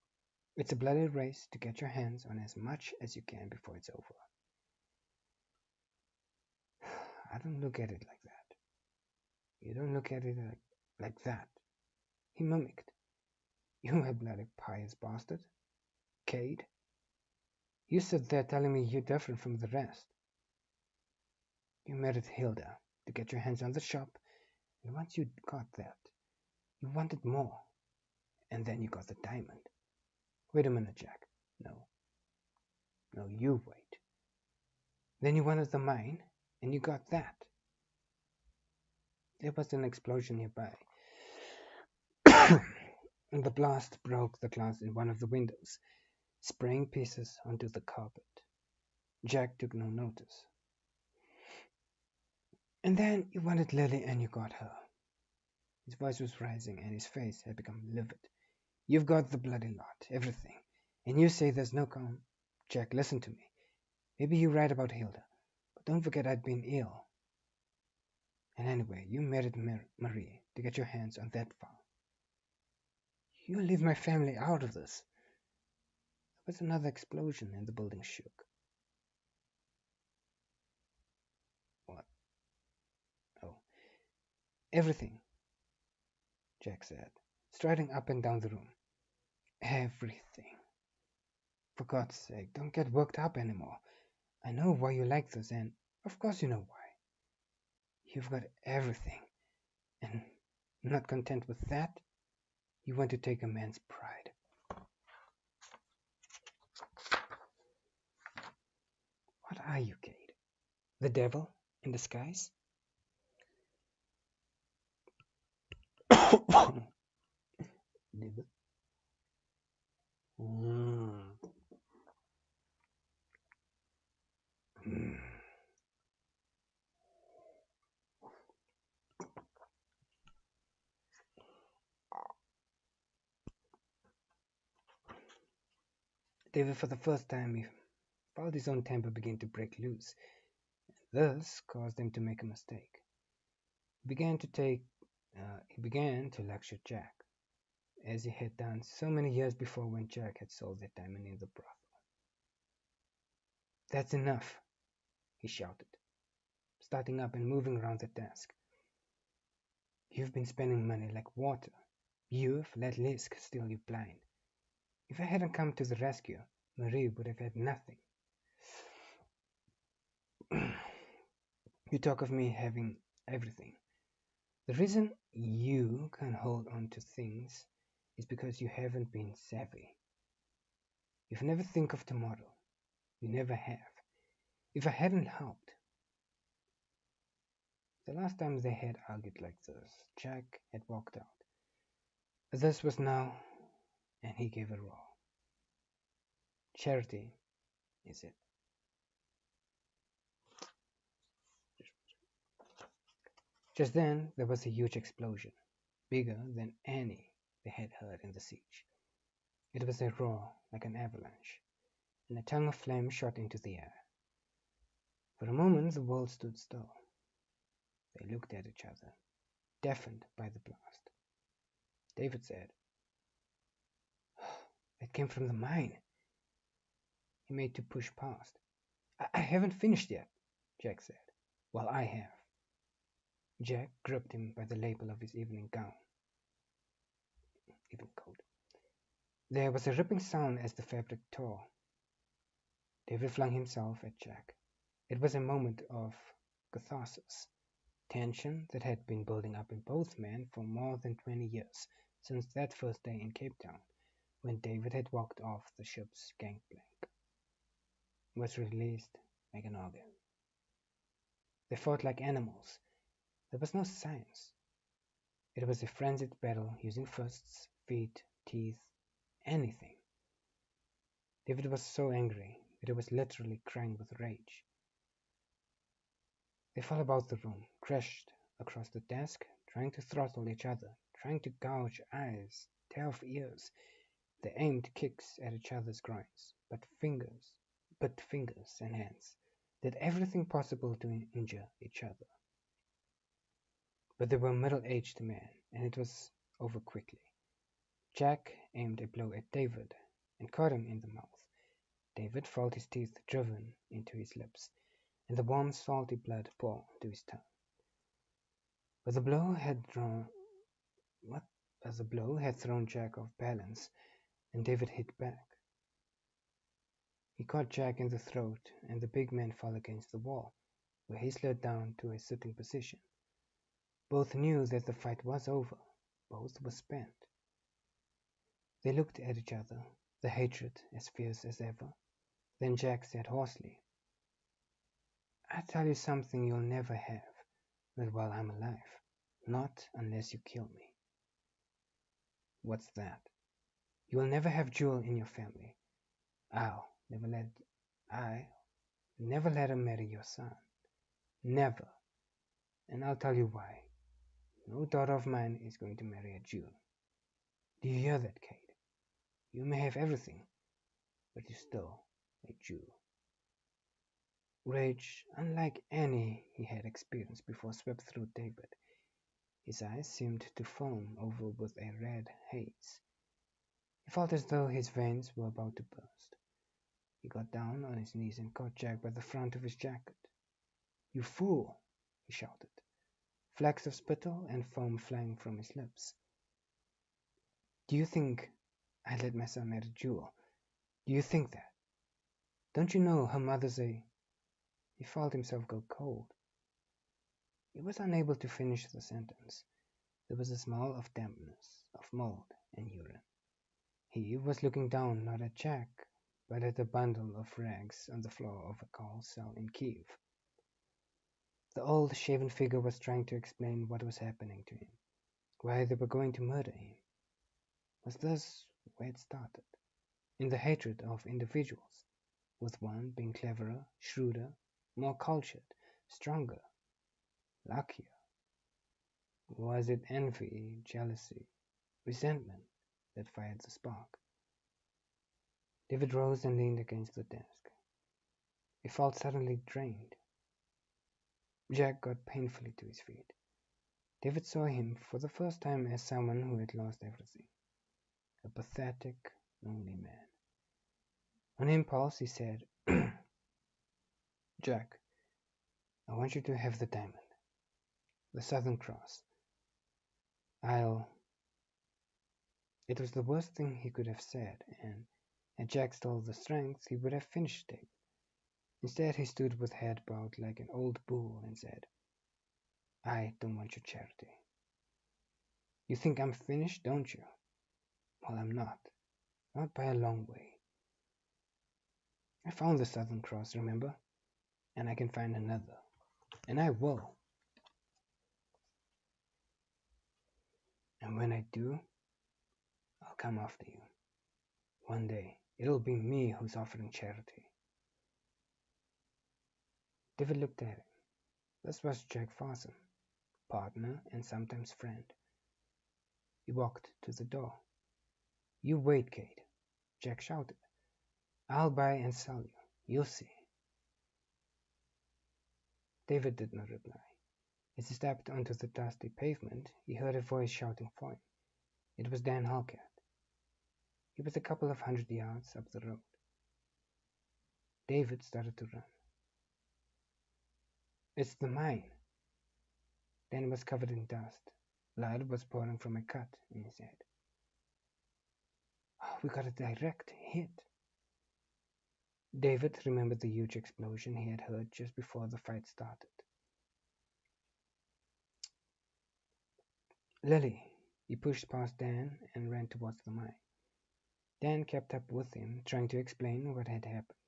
It's a bloody race to get your hands on as much as you can before it's over. I don't look at it like that. You don't look at it like that, he mimicked. You a bloody pious bastard. Cade, you sit there telling me you're different from the rest. You married Hilda to get your hands on the shop, and once you got that, you wanted more, and then you got the diamond. Wait a minute, Jack. No, no, you wait. Then you wanted the mine, and you got that. There was an explosion nearby, and the blast broke the glass in one of the windows, spraying pieces onto the carpet. Jack took no notice. And then you wanted Lily and you got her. His voice was rising and his face had become livid. You've got the bloody lot, everything. And you say there's no calm. Jack, listen to me. Maybe you're right about Hilda, but don't forget I'd been ill. And anyway, you married Marie to get your hands on that farm. You leave my family out of this. There was another explosion and the building shook. What? Oh, everything, Jack said, striding up and down the room. Everything. For God's sake, don't get worked up anymore. I know why you like this, and of course you know why. You've got everything, and not content with that, you want to take a man's pride. What are you, Kate? The devil in disguise? Devil? Mm. Mm. David, for the first time, he felt his own temper begin to break loose. This caused him to make a mistake. He began to lecture Jack, as he had done so many years before when Jack had sold that diamond in the brothel. That's enough, he shouted, starting up and moving around the desk. You've been spending money like water. You've let Lisk steal you blind. If I hadn't come to the rescue, Marie would have had nothing. You talk of me having everything. The reason you can hold on to things is because you haven't been savvy. You've never think of tomorrow. You never have. If I hadn't helped. The last time they had argued like this, Jack had walked out. This was now, and he gave a roar. Charity, is it? Just then there was a huge explosion, bigger than any they had heard in the siege. It was a roar like an avalanche, and a tongue of flame shot into the air. For a moment the world stood still. They looked at each other, deafened by the blast. David said, "That came from the mine." He made to push past. I haven't finished yet," Jack said. "Well, I have." Jack gripped him by the lapel of his evening coat. There was a ripping sound as the fabric tore. David flung himself at Jack. It was a moment of catharsis, tension that had been building up in both men for more than 20 years, since that first day in Cape Town, when David had walked off the ship's gangplank, was released like an organ. They fought like animals. There was no science. It was a frenzied battle using fists, feet, teeth, anything. David was so angry that he was literally crying with rage. They fell about the room, crashed across the desk, trying to throttle each other, trying to gouge eyes, tear off ears. They aimed kicks at each other's groins, but fingers and hands did everything possible to injure each other. But they were middle-aged men, and it was over quickly. Jack aimed a blow at David and caught him in the mouth. David felt his teeth driven into his lips, and the warm, salty blood pour to his tongue. But the blow had thrown Jack off balance, and David hit back. He caught Jack in the throat, and the big man fell against the wall, where he slid down to a sitting position. Both knew that the fight was over. Both were spent. They looked at each other, the hatred as fierce as ever. Then Jack said hoarsely, "I'll tell you something you'll never have, not while I'm alive. Not unless you kill me." "What's that?" "You'll never have Jewel in your family. I'll never let I never let her marry your son. Never. And I'll tell you why. No daughter of mine is going to marry a Jew. Do you hear that, Kate? You may have everything, but you're still a Jew." Rage, unlike any he had experienced before, swept through David. His eyes seemed to foam over with a red haze. He felt as though his veins were about to burst. He got down on his knees and caught Jack by the front of his jacket. "You fool!" he shouted, flecks of spittle and foam flying from his lips. "Do you think I'd let my son marry Jewel? Do you think that? Don't you know her mother's a—" He felt himself go cold. He was unable to finish the sentence. There was a smell of dampness, of mold and urine. He was looking down not at Jack, but at a bundle of rags on the floor of a coal cell in Kiev. The old shaven figure was trying to explain what was happening to him, why they were going to murder him. Was this where it started? In the hatred of individuals, with one being cleverer, shrewder, more cultured, stronger, luckier? Was it envy, jealousy, resentment that fired the spark? David rose and leaned against the desk. He felt suddenly drained. Jack got painfully to his feet. David saw him for the first time as someone who had lost everything. A pathetic, lonely man. On impulse, he said, "Jack, I want you to have the diamond. The Southern Cross. I'll—" It was the worst thing he could have said, and had Jack still the strength, he would have finished David. Instead, he stood with head bowed like an old bull and said, "I don't want your charity. You think I'm finished, don't you? Well, I'm not. Not by a long way. I found the Southern Cross, remember? And I can find another. And I will. And when I do, I'll come after you. One day, it'll be me who's offering charity." David looked at him. This was Jack Farson, partner and sometimes friend. He walked to the door. "You wait, Kate," Jack shouted. "I'll buy and sell you. You'll see." David did not reply. As he stepped onto the dusty pavement, he heard a voice shouting for him. It was Dan Halkett. He was a couple of 100 yards up the road. David started to run. "It's the mine." Dan was covered in dust. Blood was pouring from a cut in his head. "Oh, we got a direct hit." David remembered the huge explosion he had heard just before the fight started. "Lily!" He pushed past Dan and ran towards the mine. Dan kept up with him, trying to explain what had happened.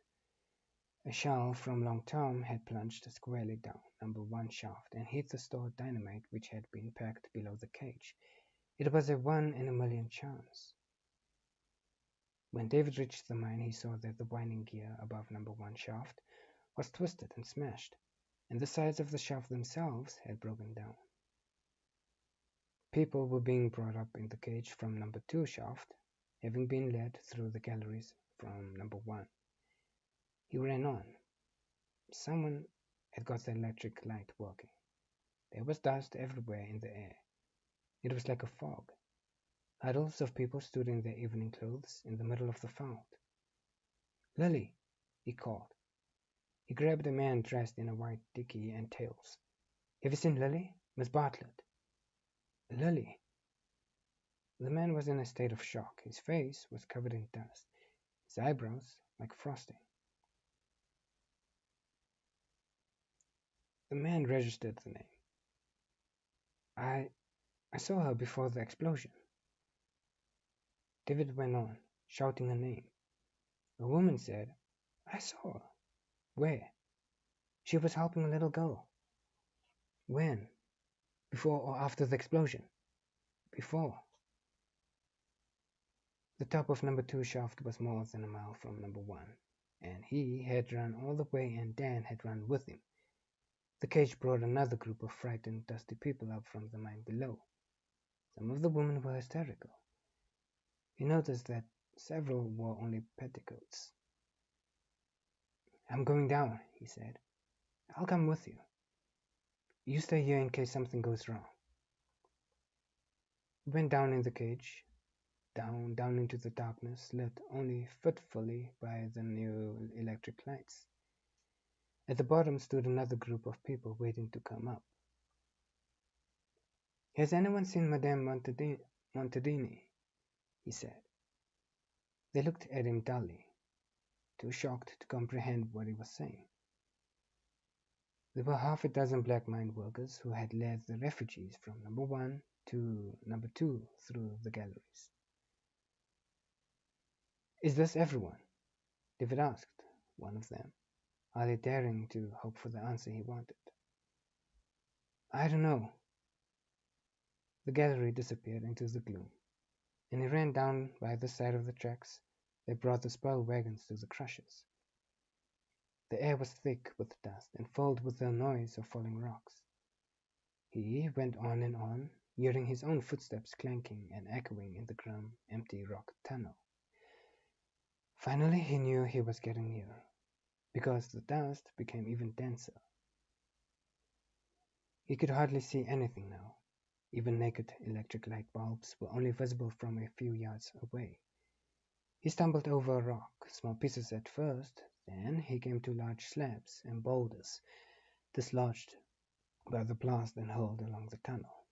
A shell from Long Tom had plunged squarely down number 1 shaft and hit the stored dynamite which had been packed below the cage. It was a 1 in a million chance. When David reached the mine, he saw that the winding gear above number 1 shaft was twisted and smashed, and the sides of the shaft themselves had broken down. People were being brought up in the cage from number 2 shaft, having been led through the galleries from number 1. He ran on. Someone had got the electric light working. There was dust everywhere in the air. It was like a fog. Huddles of people stood in their evening clothes in the middle of the fount. "Lily!" he called. He grabbed a man dressed in a white dicky and tails. "Have you seen Lily? Miss Bartlett?" "Lily?" The man was in a state of shock. His face was covered in dust, his eyebrows like frosting. The man registered the name. I I saw her before the explosion." David went on, shouting her name. A woman said, "I saw her." "Where?" "She was helping a little girl." "When? Before or after the explosion?" "Before." The top of number 2 shaft was more than a mile from number 1, and he had run all the way and Dan had run with him. The cage brought another group of frightened, dusty people up from the mine below. Some of the women were hysterical. He noticed that several wore only petticoats. "I'm going down," he said. "I'll come with you. You stay here in case something goes wrong." He went down in the cage, down into the darkness, lit only fitfully by the new electric lights. At the bottom stood another group of people waiting to come up. "Has anyone seen Madame Montedini?" he said. They looked at him dully, too shocked to comprehend what he was saying. There were half a dozen black mine workers who had led the refugees from number 1 to number 2 through the galleries. "Is this everyone?" David asked one of them, hardly daring to hope for the answer he wanted. "I don't know." The gallery disappeared into the gloom, and he ran down by the side of the tracks that brought the spoil wagons to the crushers. The air was thick with dust and filled with the noise of falling rocks. He went on and on, hearing his own footsteps clanking and echoing in the grim, empty rock tunnel. Finally he knew he was getting near, because the dust became even denser. He could hardly see anything now. Even naked electric light bulbs were only visible from a few yards away. He stumbled over a rock, small pieces at first, then he came to large slabs and boulders, dislodged by the blast and hurled along the tunnel.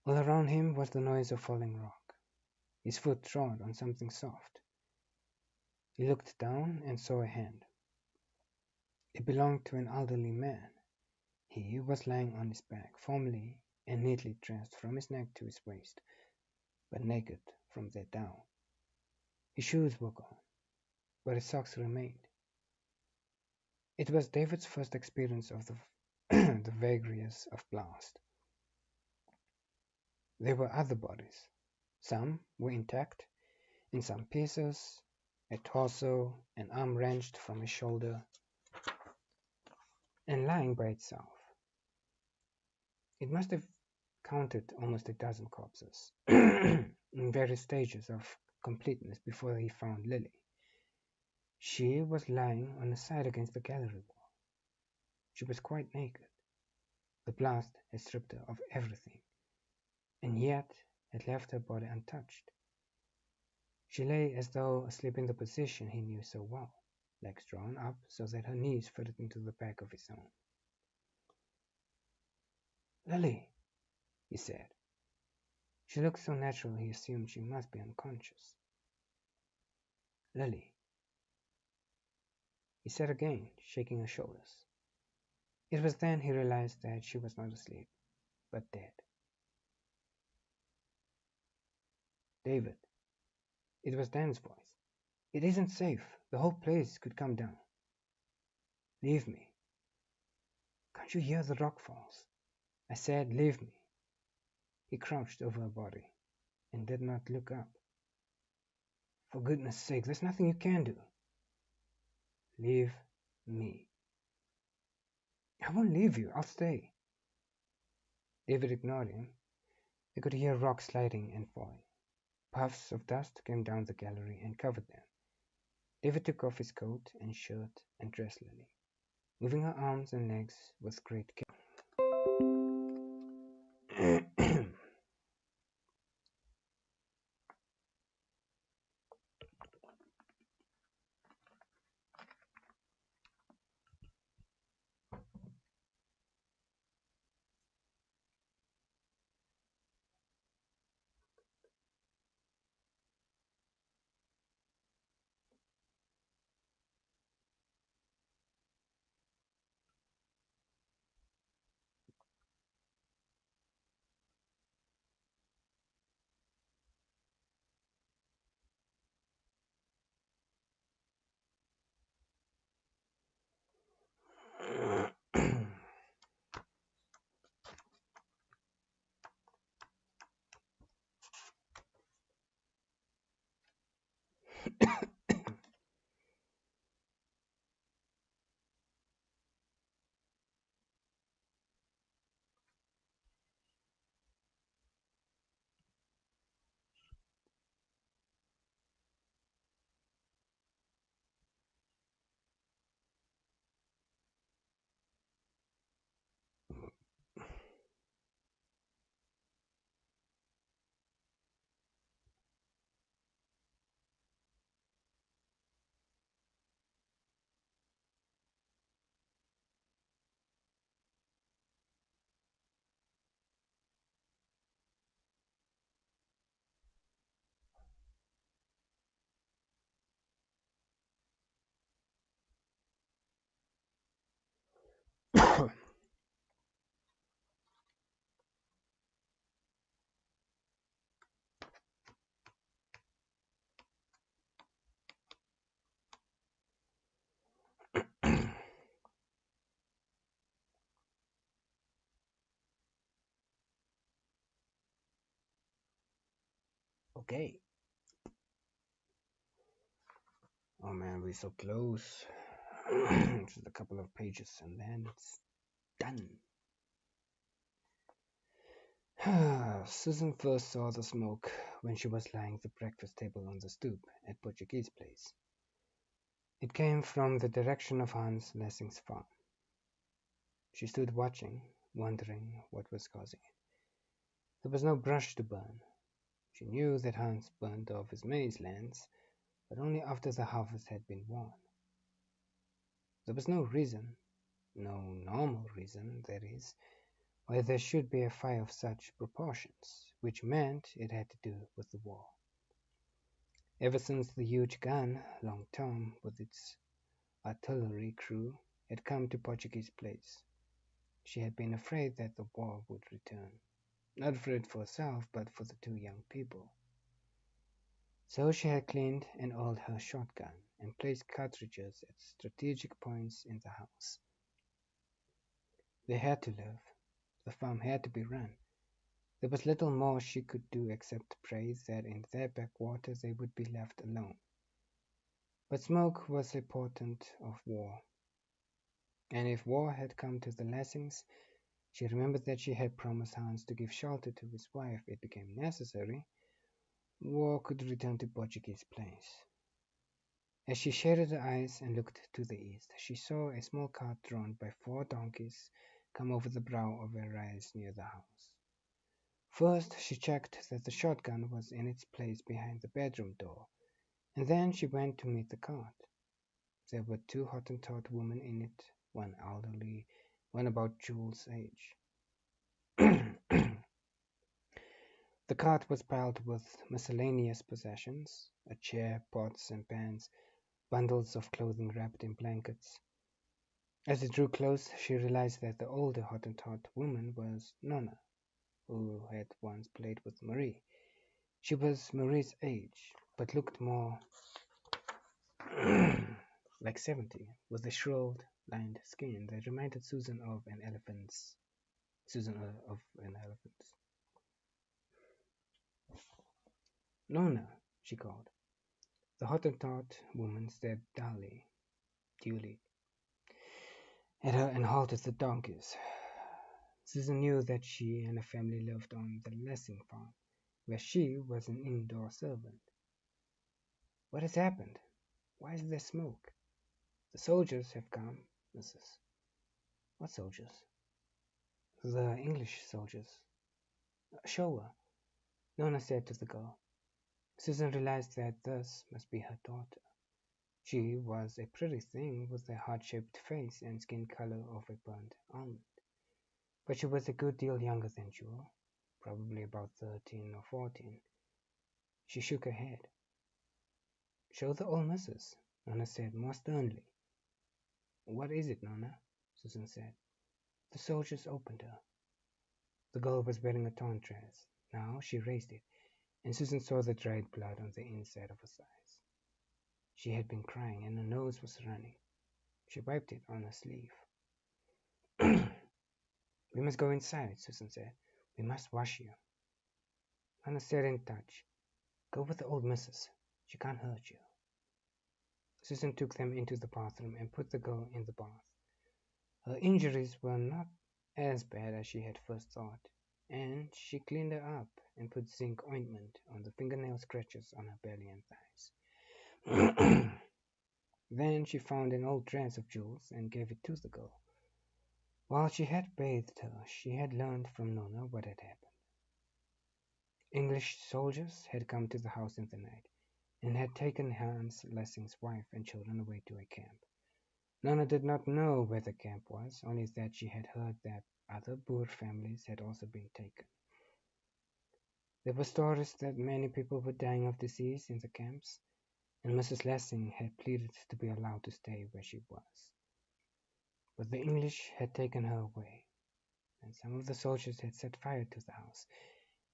All around him was the noise of falling rock. His foot trod on something soft. He looked down and saw a hand. It belonged to an elderly man. He was lying on his back, formally and neatly dressed from his neck to his waist, but naked from there down. His shoes were gone, but his socks remained. It was David's first experience of the, the vagaries of blast. There were other bodies. Some were intact, in some pieces, a torso, an arm wrenched from his shoulder, and lying by itself. It must have counted almost a dozen corpses, in various stages of completeness before he found Lily. She was lying on the side against the gallery wall. She was quite naked. The blast had stripped her of everything, and yet had left her body untouched. She lay as though asleep in the position he knew so well, legs drawn up so that her knees fitted into the back of his own. "Lily," he said. She looked so natural he assumed she must be unconscious. "Lily," he said again, shaking her shoulders. It was then he realized that she was not asleep, but dead. "David." It was Dan's voice. "It isn't safe. The whole place could come down." "Leave me." "Can't you hear the rock falls?" "I said leave me." He crouched over her body and did not look up. "For goodness sake, there's nothing you can do." "Leave me." "I won't leave you. I'll stay." David ignored him. They could hear rocks sliding and falling. Puffs of dust came down the gallery and covered them. David took off his coat and shirt and dressed Lily, moving her arms and legs with great care. Okay. Oh man, we're so close. Just a couple of pages and then it's done. Susan first saw the smoke when she was lying at the breakfast table on the stoop at Portuguese Place. It came from the direction of Hans Lessing's farm. She stood watching, wondering what was causing it. There was no brush to burn. She knew that Hans burned off his maize lands, but only after the harvest had been won. There was no reason, no normal reason, that is, why there should be a fire of such proportions, which meant it had to do with the war. Ever since the huge gun, Long Tom, with its artillery crew, had come to Portuguese Place, she had been afraid that the war would return. Not afraid for herself, but for the two young people. So she had cleaned and oiled her shotgun and placed cartridges at strategic points in the house. They had to live. The farm had to be run. There was little more she could do except pray that in their backwater they would be left alone. But Smoke was a portent of war. And if war had come to the Lessings, she remembered that she had promised Hans to give shelter to his wife if it became necessary. War could return to Portuguese Place. As she shaded her eyes and looked to the east, she saw a small cart drawn by 4 donkeys come over the brow of a rise near the house. First, she checked that the shotgun was in its place behind the bedroom door, and then she went to meet the cart. There were 2 Hottentot women in it, one elderly, one about Jules's age. The cart was piled with miscellaneous possessions, a chair, pots and pans, bundles of clothing wrapped in blankets. As it drew close, she realized that the older Hottentot woman was Nonna, who had once played with Marie. She was Marie's age, but looked more like 70, with a shriveled-lined skin that reminded Susan of an elephant's. Nonna, she called. The Hottentot woman stared dully at her and halted the donkeys. Susan knew that she and her family lived on the Lessing farm, where she was an indoor servant. What has happened? Why is there smoke? The soldiers have come, Mrs. What soldiers? The English soldiers. Show her, Nona said to the girl. Susan realized that this must be her daughter. She was a pretty thing with a heart-shaped face and skin color of a burnt almond. But she was a good deal younger than Jewel, probably about 13 or 14. She shook her head. Show the old missus, Nona said more sternly. What is it, Nona? Susan said. The soldiers opened her. The girl was wearing a torn dress. Now she raised it, and Susan saw the dried blood on the inside of her thighs. She had been crying, and her nose was running. She wiped it on her sleeve. We must go inside, Susan said. We must wash you. Nona said in Dutch, Go with the old missus. She can't hurt you. Susan took them into the bathroom and put the girl in the bath. Her injuries were not as bad as she had first thought, and she cleaned her up and put zinc ointment on the fingernail scratches on her belly and thighs. Then she found an old dress of Jewel's and gave it to the girl. While she had bathed her, she had learned from Nona what had happened. English soldiers had come to the house in the night and had taken Hans Lessing's wife and children away to a camp. Nona did not know where the camp was, only that she had heard that other Boer families had also been taken. There were stories that many people were dying of disease in the camps, and Mrs. Lessing had pleaded to be allowed to stay where she was. But the English had taken her away, and some of the soldiers had set fire to the house,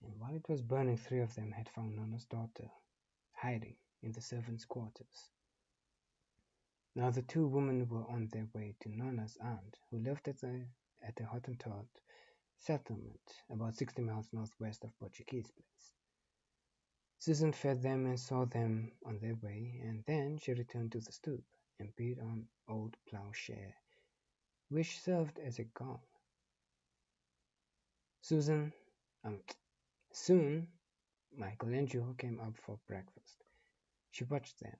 and while it was burning, 3 of them had found Nona's daughter hiding in the servants' quarters. Now the 2 women were on their way to Nona's aunt, who lived at the Hottentot settlement about 60 miles northwest of Portuguese Place. Susan fed them and saw them on their way, and then she returned to the stoop and beat on old plowshare, which served as a gong. Soon, Michael and Jewel came up for breakfast. She watched them.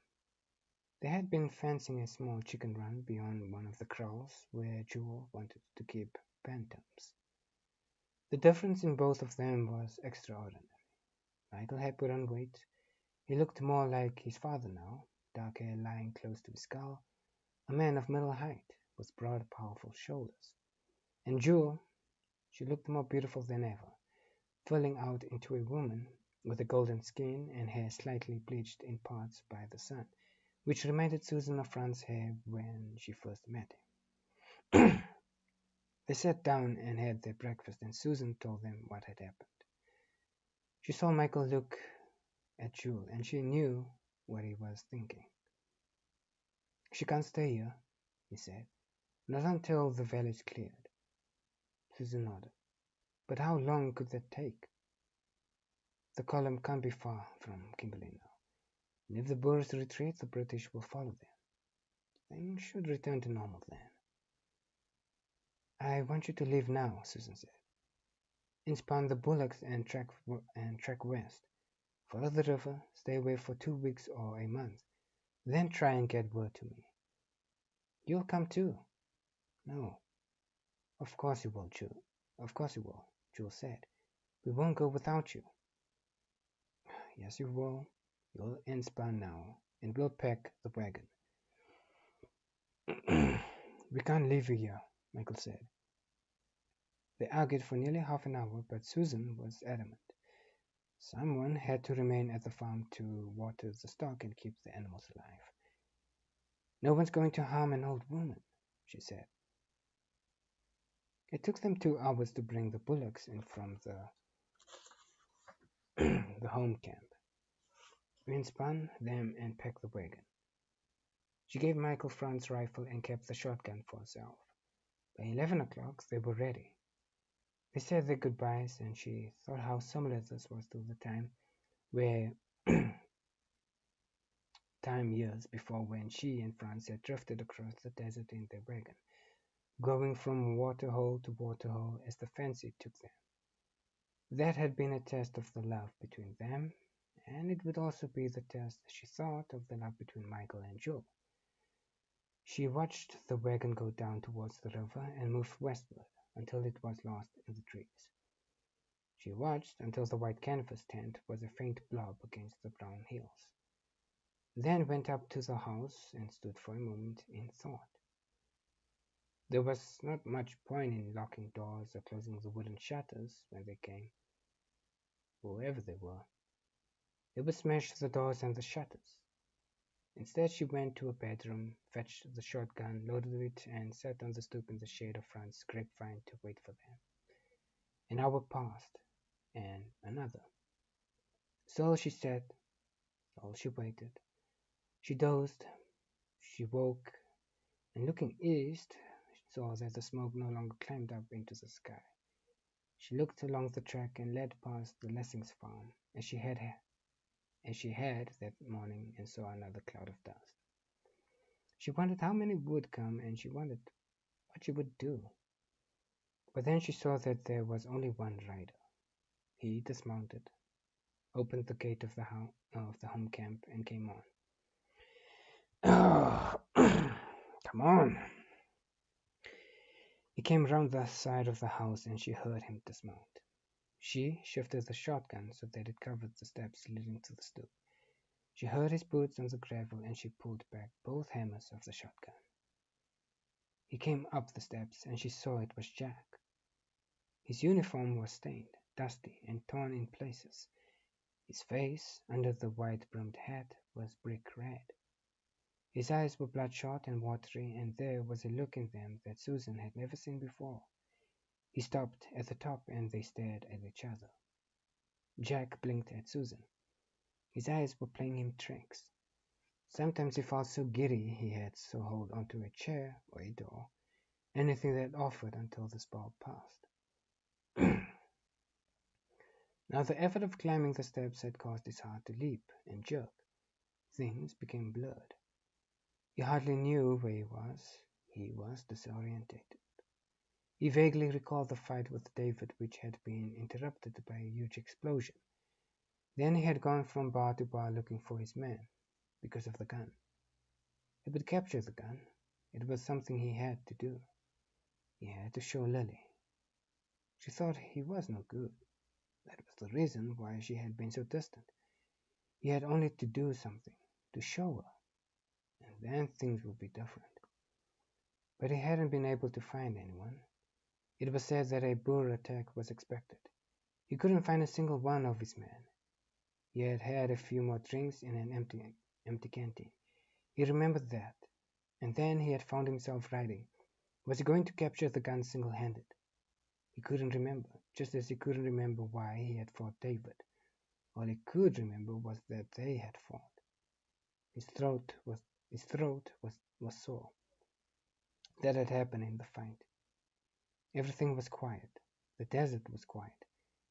They had been fencing a small chicken run beyond one of the kraals where Jewel wanted to keep bantams. The difference in both of them was extraordinary. Michael had put on weight. He looked more like his father now, dark hair lying close to his skull, a man of middle height, with broad, powerful shoulders. And Jewel, she looked more beautiful than ever, filling out into a woman with a golden skin and hair slightly bleached in parts by the sun, which reminded Susan of Fran's hair when she first met him. They sat down and had their breakfast, and Susan told them what had happened. She saw Michael look at Jewel, and she knew what he was thinking. She can't stay here, he said. Not until the valley's cleared. Susan nodded. But how long could that take? The column can't be far from Kimberley now, and if the Boers retreat, the British will follow them. Things should return to normal then. I want you to leave now, Susan said. Inspan the bullocks and track west. Follow the river, stay away for 2 weeks or a month, then try and get word to me. You'll come too. No. Of course you will, Jewel. Of course you will, Jewel said. We won't go without you. Yes, you will. You'll inspan now, and we'll pack the wagon. We can't leave you here, Michael said. They argued for nearly half an hour, but Susan was adamant. Someone had to remain at the farm to water the stock and keep the animals alive. No one's going to harm an old woman, she said. It took them 2 hours to bring the bullocks in from the home camp. We unspun them and packed the wagon. She gave Michael Fran's rifle and kept the shotgun for herself. By 11 o'clock, they were ready. They said their goodbyes, and she thought how similar this was to the time where years before, when she and Franz had drifted across the desert in their wagon, going from waterhole to waterhole as the fancy took them. That had been a test of the love between them, and it would also be the test, she thought, of the love between Michael and Jewel. She watched the wagon go down towards the river and move westward, until it was lost in the trees. She watched until the white canvas tent was a faint blob against the brown hills, then went up to the house and stood for a moment in thought. There was not much point in locking doors or closing the wooden shutters when they came, whoever they were. They would smash the doors and the shutters. Instead, she went to her bedroom, fetched the shotgun, loaded it, and sat on the stoop in the shade of Fran's grapevine to wait for them. An hour passed, and another. So she sat, while she waited. She dozed. She woke, and looking east, she saw that the smoke no longer climbed up into the sky. She looked along the track and led past the Lessings farm, as she had that morning, and saw another cloud of dust. She wondered how many would come, and she wondered what she would do. But then she saw that there was only one rider. He dismounted, opened the gate of the home camp, and came on. Oh, come on! He came round the side of the house, and she heard him dismount. She shifted the shotgun so that it covered the steps leading to the stoop. She heard his boots on the gravel, and she pulled back both hammers of the shotgun. He came up the steps, and she saw it was Jack. His uniform was stained, dusty, and torn in places. His face, under the wide-brimmed hat, was brick red. His eyes were bloodshot and watery, and there was a look in them that Susan had never seen before. He stopped at the top, and they stared at each other. Jack blinked at Susan. His eyes were playing him tricks. Sometimes he felt so giddy he had to hold onto a chair or a door, anything that offered until the spell passed. Now the effort of climbing the steps had caused his heart to leap and jerk. Things became blurred. He hardly knew where he was. He was disorientated. He vaguely recalled the fight with David, which had been interrupted by a huge explosion. Then he had gone from bar to bar looking for his man, because of the gun. He would capture the gun. It was something he had to do. He had to show Lily. She thought he was no good. That was the reason why she had been so distant. He had only to do something, to show her, and then things would be different. But he hadn't been able to find anyone. It was said that a Boer attack was expected. He couldn't find a single one of his men. He had had a few more drinks in an empty canteen. He remembered that. And then he had found himself riding. Was he going to capture the gun single-handed? He couldn't remember, just as he couldn't remember why he had fought David. All he could remember was that they had fought. His throat was sore. That had happened in the fight. Everything was quiet. The desert was quiet.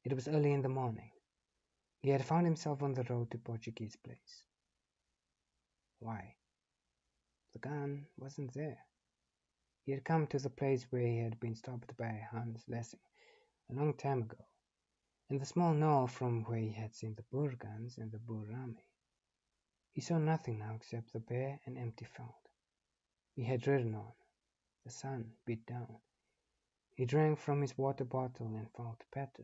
It was early in the morning. He had found himself on the road to Portuguese Place. Why? The gun wasn't there. He had come to the place where he had been stopped by Hans Lessing a long time ago, in the small knoll from where he had seen the Boer guns and the Boer army. He saw nothing now except the bare and empty field. He had ridden on. The sun beat down. He drank from his water bottle and felt better.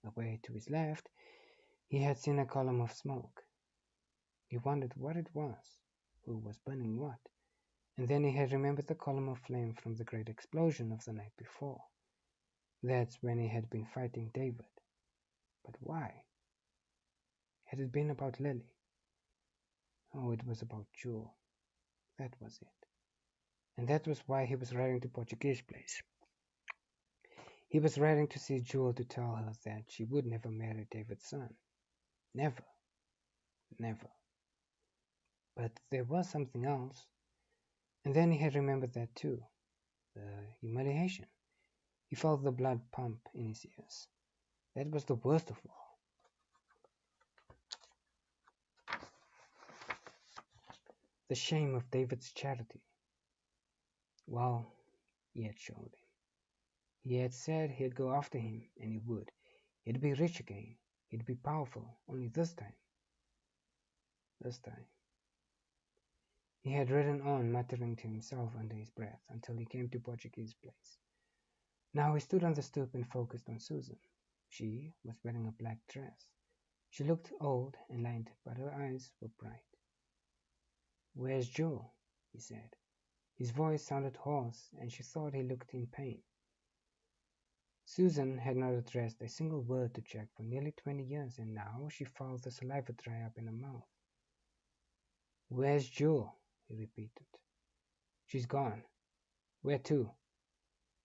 Away to his left, he had seen a column of smoke. He wondered what it was, who was burning what, and then he had remembered the column of flame from the great explosion of the night before. That's when he had been fighting David. But why? Had it been about Lily? Oh, it was about Jewel. That was it. And that was why he was riding to Portuguese Place. He was riding to see Jewel to tell her that she would never marry David's son. Never. Never. But there was something else. And then he had remembered that too. The humiliation. He felt the blood pump in his ears. That was the worst of all. The shame of David's charity. Well, he had showed him. He had said he'd go after him, and he would. He'd be rich again. He'd be powerful, only this time. This time. He had ridden on, muttering to himself under his breath, until he came to Portuguese Place. Now he stood on the stoop and focused on Susan. She was wearing a black dress. She looked old and lined, but her eyes were bright. "Where's Joe?" he said. His voice sounded hoarse, and she thought he looked in pain. Susan had not addressed a single word to Jack for nearly 20 years, and now she felt the saliva dry up in her mouth. "Where's Joe?" he repeated. "She's gone." "Where to?"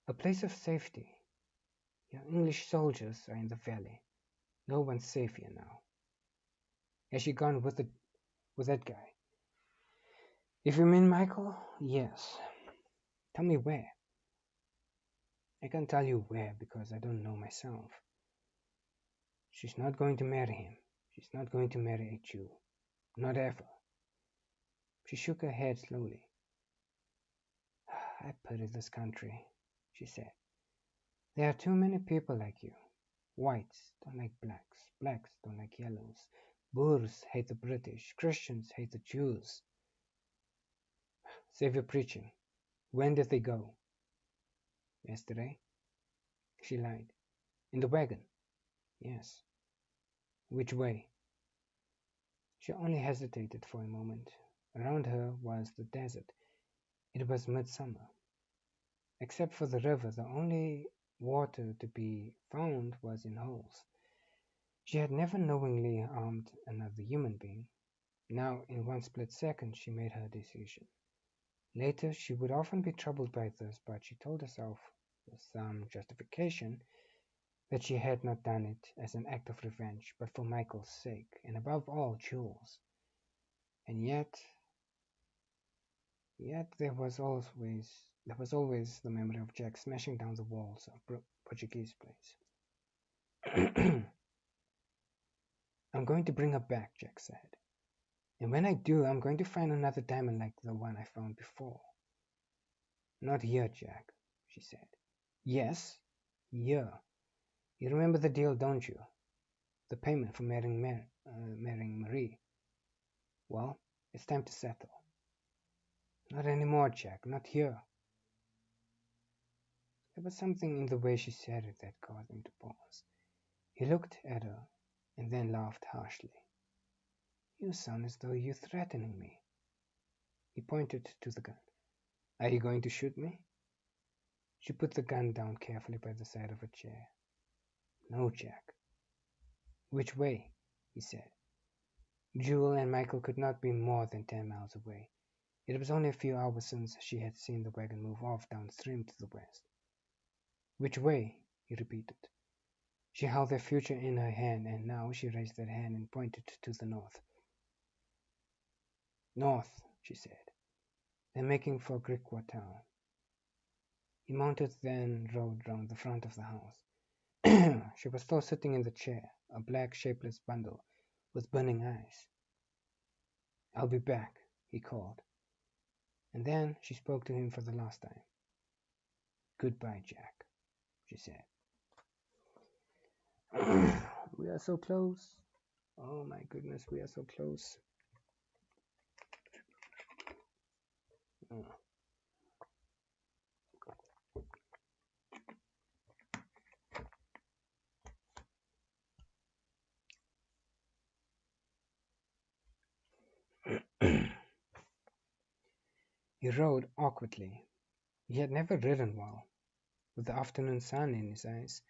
"A place of safety. Your English soldiers are in the valley. No one's safe here now." "Has she gone with that guy?" "If you mean Michael, yes." "Tell me where." "I can't tell you where because I don't know myself." "She's not going to marry him. She's not going to marry a Jew. Not ever." She shook her head slowly. "I pity this country," she said. "There are too many people like you. Whites don't like blacks. Blacks don't like yellows. Boers hate the British. Christians hate the Jews." "Save your preaching. When did they go?" "Yesterday." She lied. "In the wagon?" "Yes." "Which way?" She only hesitated for a moment. Around her was the desert. It was midsummer. Except for the river, the only water to be found was in holes. She had never knowingly harmed another human being. Now, in one split second, she made her decision. Later, she would often be troubled by this, but she told herself, with some justification, that she had not done it as an act of revenge, but for Michael's sake, and above all, Jules. And yet there was always the memory of Jack smashing down the walls of Portuguese place. "I'm going to bring her back," Jack said. "And when I do, I'm going to find another diamond like the one I found before." "Not here, Jack," she said. "Yes, here. You remember the deal, don't you? The payment for marrying Marie. Well, it's time to settle." "Not anymore, Jack. Not here." There was something in the way she said it that caused him to pause. He looked at her and then laughed harshly. "You sound as though you're threatening me." He pointed to the gun. "Are you going to shoot me?" She put the gun down carefully by the side of a chair. "No, Jack." "Which way?" he said. Jewel and Michael could not be more than 10 miles away. It was only a few hours since she had seen the wagon move off downstream to the west. "Which way?" he repeated. She held their future in her hand, and now she raised that hand and pointed to the north. "North," she said. "They're making for Griquas town." He mounted, then rode round the front of the house. She was still sitting in the chair, a black, shapeless bundle with burning eyes. "I'll be back," he called. And then she spoke to him for the last time. "Goodbye, Jack," she said. We are so close. Oh my goodness, we are so close. Oh. He rode awkwardly. He had never ridden well. With the afternoon sun in his eyes,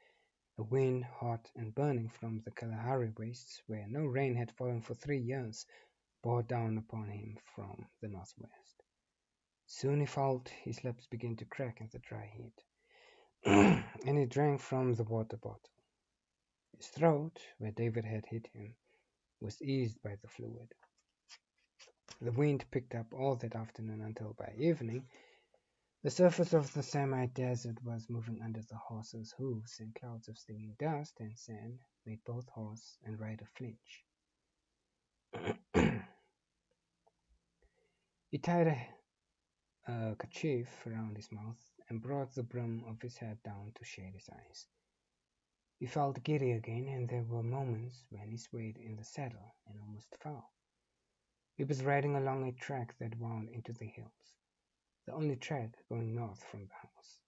a wind hot and burning from the Kalahari wastes, where no rain had fallen for 3 years, bore down upon him from the northwest. Soon he felt his lips begin to crack in the dry heat, and he drank from the water bottle. His throat, where David had hit him, was eased by the fluid. The wind picked up all that afternoon until by evening the surface of the semi-desert was moving under the horses' hooves, and clouds of stinging dust and sand made both horse and rider flinch. He tied a kerchief around his mouth and brought the brim of his hat down to shade his eyes. He felt giddy again, and there were moments when he swayed in the saddle and almost fell. He was riding along a track that wound into the hills, the only track going north from the house.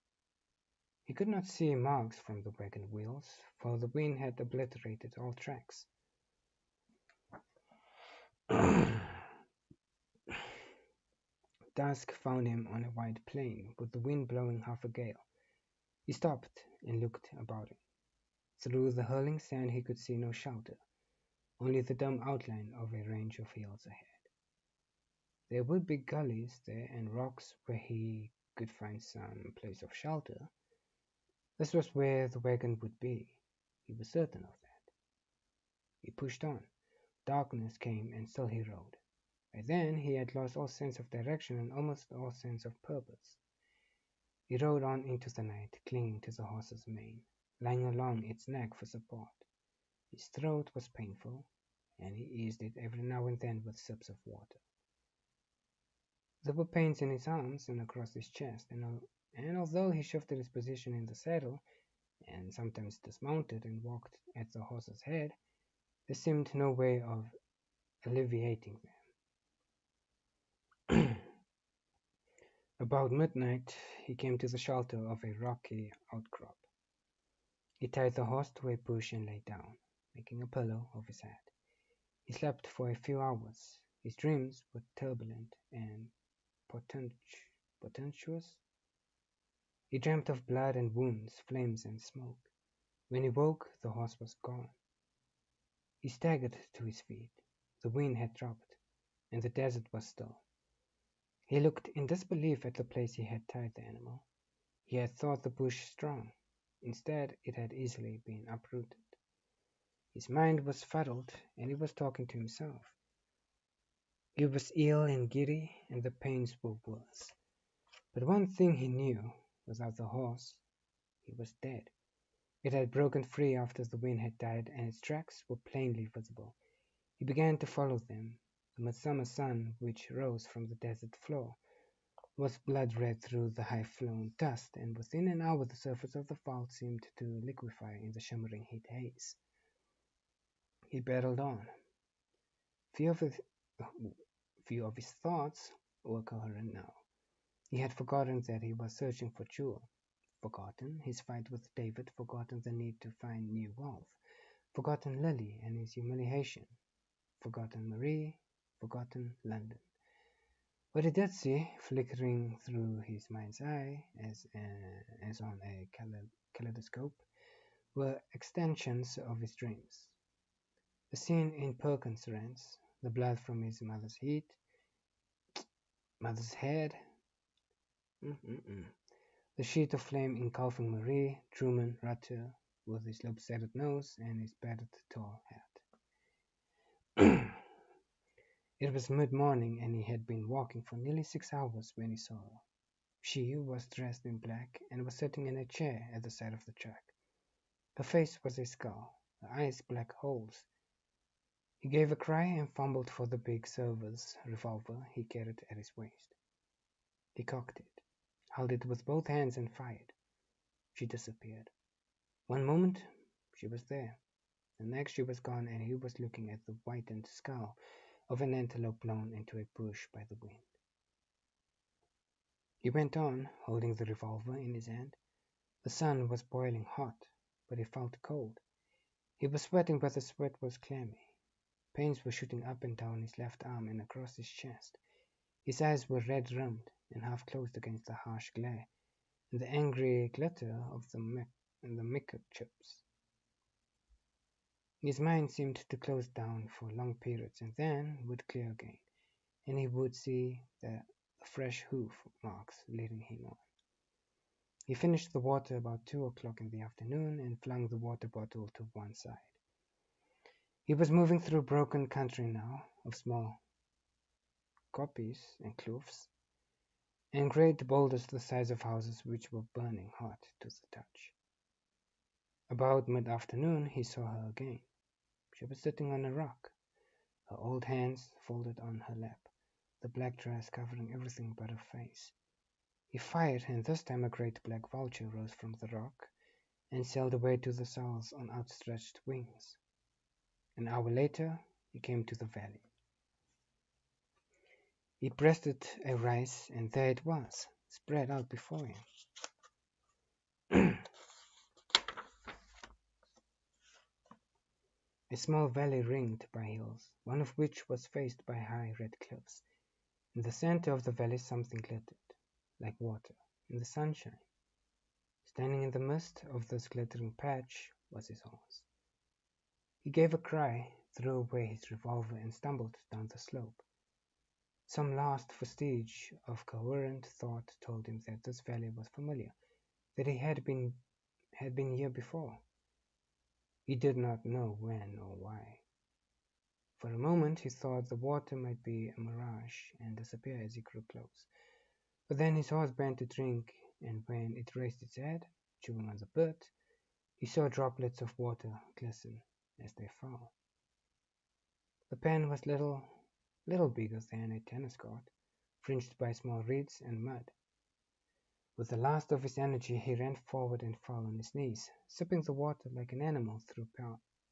He could not see marks from the wagon wheels, for the wind had obliterated all tracks. Dusk found him on a wide plain, with the wind blowing half a gale. He stopped and looked about him. Through the hurling sand he could see no shelter, only the dim outline of a range of hills ahead. There would be gullies there and rocks where he could find some place of shelter. This was where the wagon would be. He was certain of that. He pushed on. Darkness came and still he rode. By then he had lost all sense of direction and almost all sense of purpose. He rode on into the night, clinging to the horse's mane, lying along its neck for support. His throat was painful, and he eased it every now and then with sips of water. There were pains in his arms and across his chest, and although he shifted his position in the saddle, and sometimes dismounted and walked at the horse's head, there seemed no way of alleviating them. About midnight he came to the shelter of a rocky outcrop. He tied the horse to a bush and lay down, making a pillow of his head. He slept for a few hours. His dreams were turbulent and portentous. He dreamt of blood and wounds, flames and smoke. When he woke, the horse was gone. He staggered to his feet. The wind had dropped, and the desert was still. He looked in disbelief at the place he had tied the animal. He had thought the bush strong. Instead, it had easily been uprooted. His mind was fuddled, and he was talking to himself. He was ill and giddy, and the pains were worse. But one thing he knew: without the horse, he was dead. It had broken free after the wind had died, and its tracks were plainly visible. He began to follow them. The midsummer sun, which rose from the desert floor, was blood-red through the high-flown dust, and within an hour the surface of the vault seemed to liquefy in the shimmering heat haze. He battled on. Few of his thoughts were coherent now. He had forgotten that he was searching for Jewel, forgotten his fight with David, forgotten the need to find new wealth, forgotten Lily and his humiliation, forgotten Marie, forgotten London. What he did see, flickering through his mind's eye as on a kaleidoscope, were extensions of his dreams. The scene in Perkins' Rents, the blood from his mother's head, the sheet of flame engulfing Marie, Truman Rutter, with his lopsided nose and his battered tall hat. It was mid-morning, and he had been walking for nearly 6 hours when he saw her. She was dressed in black and was sitting in a chair at the side of the track. Her face was a skull, her eyes black holes. He gave a cry and fumbled for the big server's revolver he carried at his waist. He cocked it, held it with both hands, and fired. She disappeared. One moment she was there, the next she was gone, and he was looking at the whitened skull of an antelope blown into a bush by the wind. He went on, holding the revolver in his hand. The sun was boiling hot, but he felt cold. He was sweating, but the sweat was clammy. Pains were shooting up and down his left arm and across his chest. His eyes were red-rimmed and half closed against the harsh glare and the angry glitter of the microchips. His mind seemed to close down for long periods and then would clear again, and he would see the fresh hoof marks leading him on. He finished the water about 2 o'clock in the afternoon and flung the water bottle to one side. He was moving through broken country now, of small kopjes and kloofs, and great boulders the size of houses which were burning hot to the touch. About mid-afternoon he saw her again. She was sitting on a rock, her old hands folded on her lap, the black dress covering everything but her face. He fired, and this time a great black vulture rose from the rock and sailed away to the south on outstretched wings. An hour later he came to the valley. He breasted a rise, and there it was, spread out before him. A small valley ringed by hills, one of which was faced by high red cliffs. In the center of the valley something glittered, like water, in the sunshine. Standing in the midst of this glittering patch was his horse. He gave a cry, threw away his revolver, and stumbled down the slope. Some last vestige of coherent thought told him that this valley was familiar, that he had been here before. He did not know when or why. For a moment he thought the water might be a mirage and disappear as he grew close. But then his horse bent to drink, and when it raised its head, chewing on the bit, he saw droplets of water glisten as they fell. The pen was little bigger than a tennis court, fringed by small reeds and mud. With the last of his energy he ran forward and fell on his knees, sipping the water like an animal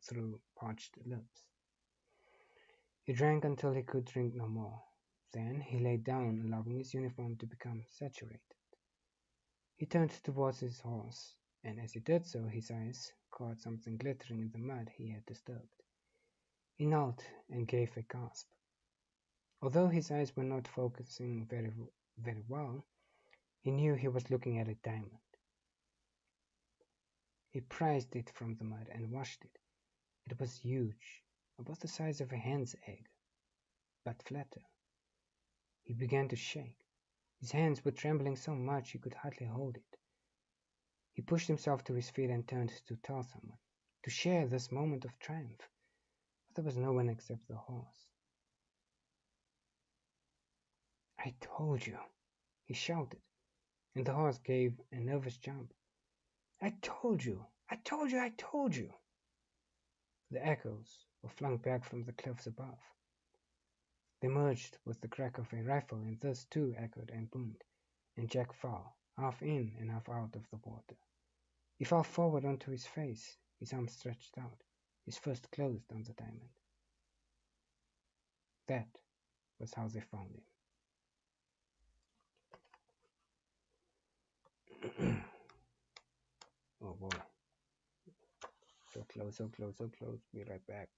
through parched lips. He drank until he could drink no more. Then he lay down, allowing his uniform to become saturated. He turned towards his horse, and as he did so his eyes caught something glittering in the mud he had disturbed. He knelt and gave a gasp. Although his eyes were not focusing very well, he knew he was looking at a diamond. He prized it from the mud and washed it. It was huge, about the size of a hen's egg, but flatter. He began to shake. His hands were trembling so much he could hardly hold it. He pushed himself to his feet and turned to tell someone, to share this moment of triumph, but there was no one except the horse. "I told you," he shouted, and the horse gave a nervous jump. "I told you! I told you! I told you!" The echoes were flung back from the cliffs above. They merged with the crack of a rifle, and this too echoed and boomed, and Jack fell, half in and half out of the water. He fell forward onto his face, his arms stretched out, his fist closed on the diamond. That was how they found him. Oh boy. So close, so close, so close. Be right back.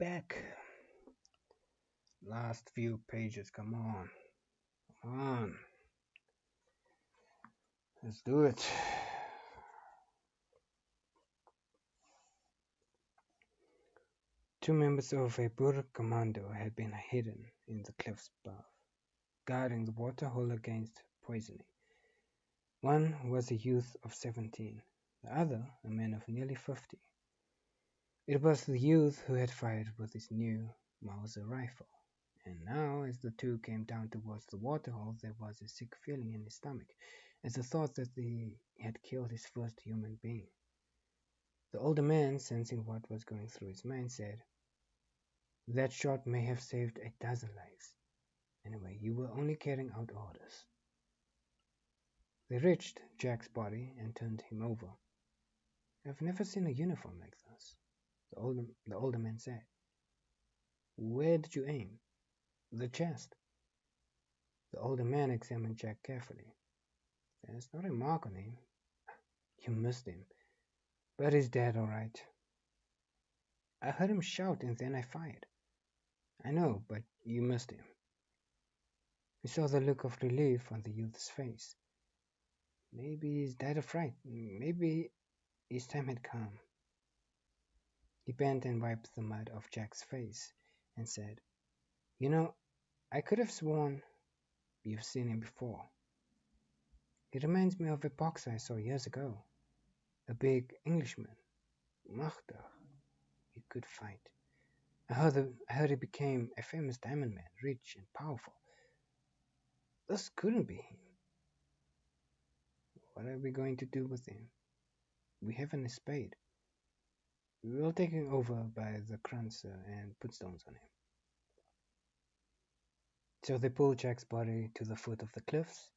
back. Last few pages, come on. Come on. Let's do it. Two members of a Boer commando had been hidden in the cliffs above, guarding the waterhole against poisoning. One was a youth of 17, the other a man of nearly 50. It was the youth who had fired with his new Mauser rifle, and now as the two came down towards the waterhole there was a sick feeling in his stomach as the thought that he had killed his first human being. The older man, sensing what was going through his mind, said, "That shot may have saved a dozen lives. Anyway, you were only carrying out orders." They reached Jack's body and turned him over. "I've never seen a uniform like this," the older man said. "Where did you aim?" "The chest." The older man examined Jack carefully. "There's not a mark on him." "You missed him. But he's dead, all right." "I heard him shout and then I fired." "I know, but you missed him." He saw the look of relief on the youth's face. Maybe he's died of fright. Maybe his time had come. He bent and wiped the mud off Jack's face and said, "You know, I could have sworn you've seen him before. He reminds me of a boxer I saw years ago. A big Englishman. Machtig. He could fight. I heard he became a famous diamond man, rich and powerful. This couldn't be him. What are we going to do with him? We haven't a spade. We'll take him over by the Kranzer and put stones on him." So they pulled Jack's body to the foot of the cliffs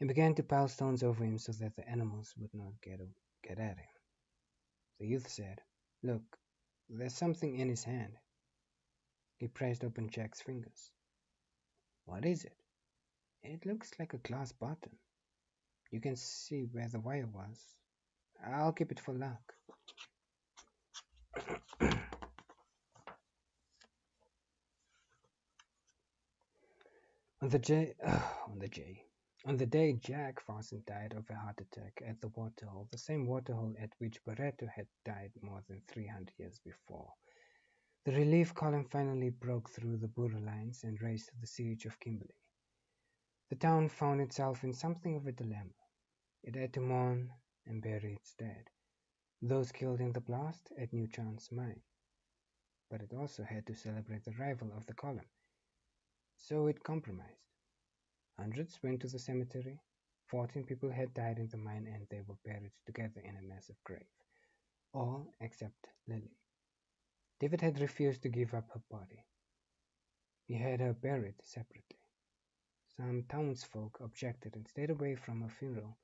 and began to pile stones over him so that the animals would not get at him. The youth said, "Look, there's something in his hand." He pressed open Jack's fingers. "What is it?" "It looks like a glass button. You can see where the wire was. I'll keep it for luck." On the day, on the day Jack Farson died of a heart attack at the waterhole, the same waterhole at which Barreto had died more than 300 years before, the relief column finally broke through the Boer lines and raised the siege of Kimberley. The town found itself in something of a dilemma. It had to mourn and bury its dead, those killed in the blast at New Chance Mine. But it also had to celebrate the arrival of the column. So it compromised. Hundreds went to the cemetery. 14 people had died in the mine and they were buried together in a massive grave. All except Lily. David had refused to give up her body. He had her buried separately. Some townsfolk objected and stayed away from her funeral,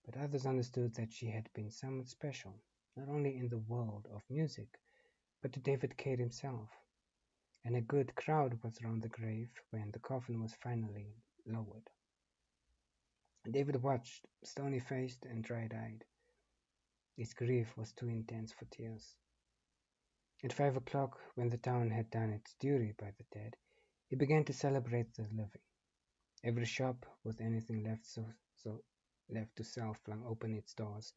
but others understood that she had been someone special, not only in the world of music, but to David Cade himself. And a good crowd was around the grave when the coffin was finally lowered. David watched, stony-faced and dry-eyed. His grief was too intense for tears. At 5 o'clock, when the town had done its duty by the dead, he began to celebrate the living. Every shop with anything left to sell flung open its doors.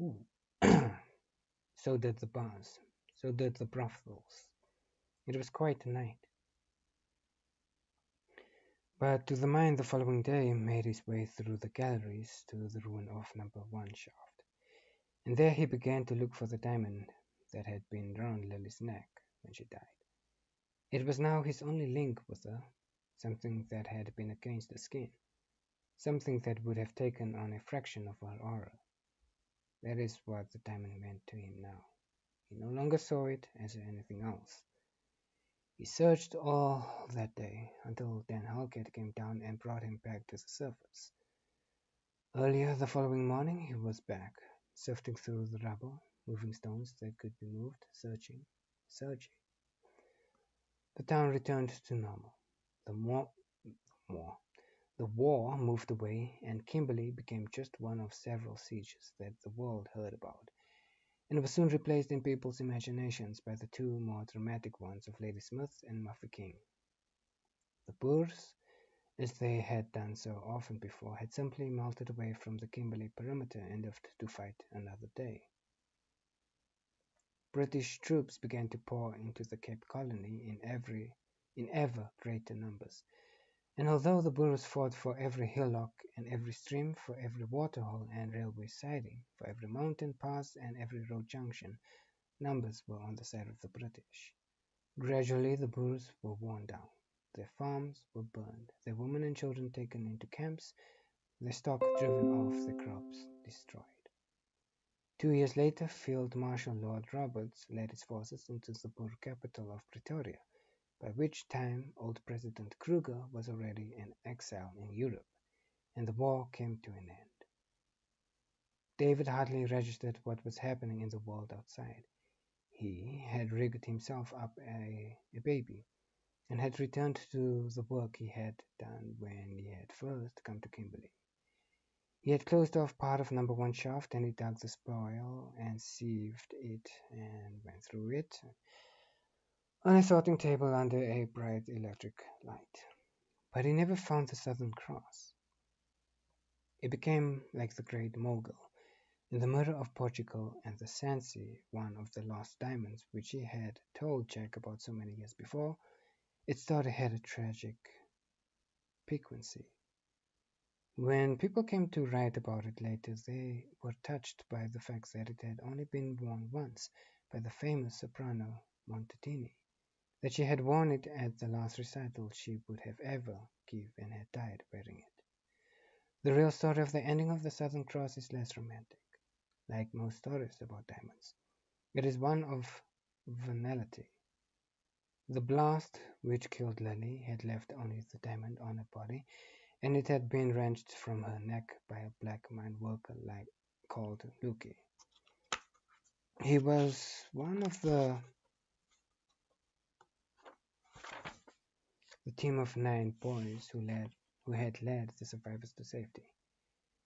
Ooh. So did the bars. So did the brothels. It was quite a night. But to the mine the following day made his way through the galleries to the ruin of number 1 shaft, and there he began to look for the diamond that had been round Lily's neck when she died. It was now his only link with her, something that had been against the skin, something that would have taken on a fraction of her aura. That is what the diamond meant to him now. He no longer saw it as anything else. He searched all that day until Dan Halkett came down and brought him back to the surface. Earlier the following morning he was back, sifting through the rubble, moving stones that could be moved, searching. The town returned to normal. The war moved away, and Kimberley became just one of several sieges that the world heard about. and was soon replaced in people's imaginations by the two more dramatic ones of Lady Smith and Muffy King. The Boers, as they had done so often before, had simply melted away from the Kimberley perimeter and left to fight another day. British troops began to pour into the Cape Colony in ever greater numbers, and although the Boers fought for every hillock and every stream, for every waterhole and railway siding, for every mountain pass and every road junction, numbers were on the side of the British. Gradually the Boers were worn down. Their farms were burned, their women and children taken into camps, their stock driven off, their crops destroyed. 2 years later, Field Marshal Lord Roberts led his forces into the Boer capital of Pretoria, by which time old President Kruger was already in exile in Europe, and the war came to an end. David hardly registered what was happening in the world outside. He had rigged himself up a baby, and had returned to the work he had done when he had first come to Kimberley. He had closed off part of number 1 shaft, and he dug the spoil and sieved it and went through it on a sorting table under a bright electric light. But he never found the Southern Cross. It became like the Great Mogul in the murder of Portugal and the Sancy, one of the lost diamonds which he had told Jack about so many years before. Its story had a tragic piquancy. When people came to write about it later, they were touched by the fact that it had only been worn once by the famous soprano Montettini, that she had worn it at the last recital she would have ever give and had died wearing it. The real story of the ending of the Southern Cross is less romantic. Like most stories about diamonds, it is one of venality. The blast which killed Lily had left only the diamond on her body, and it had been wrenched from her neck by a black mine worker called Luki. He was one of the team of 9 boys who had led the survivors to safety.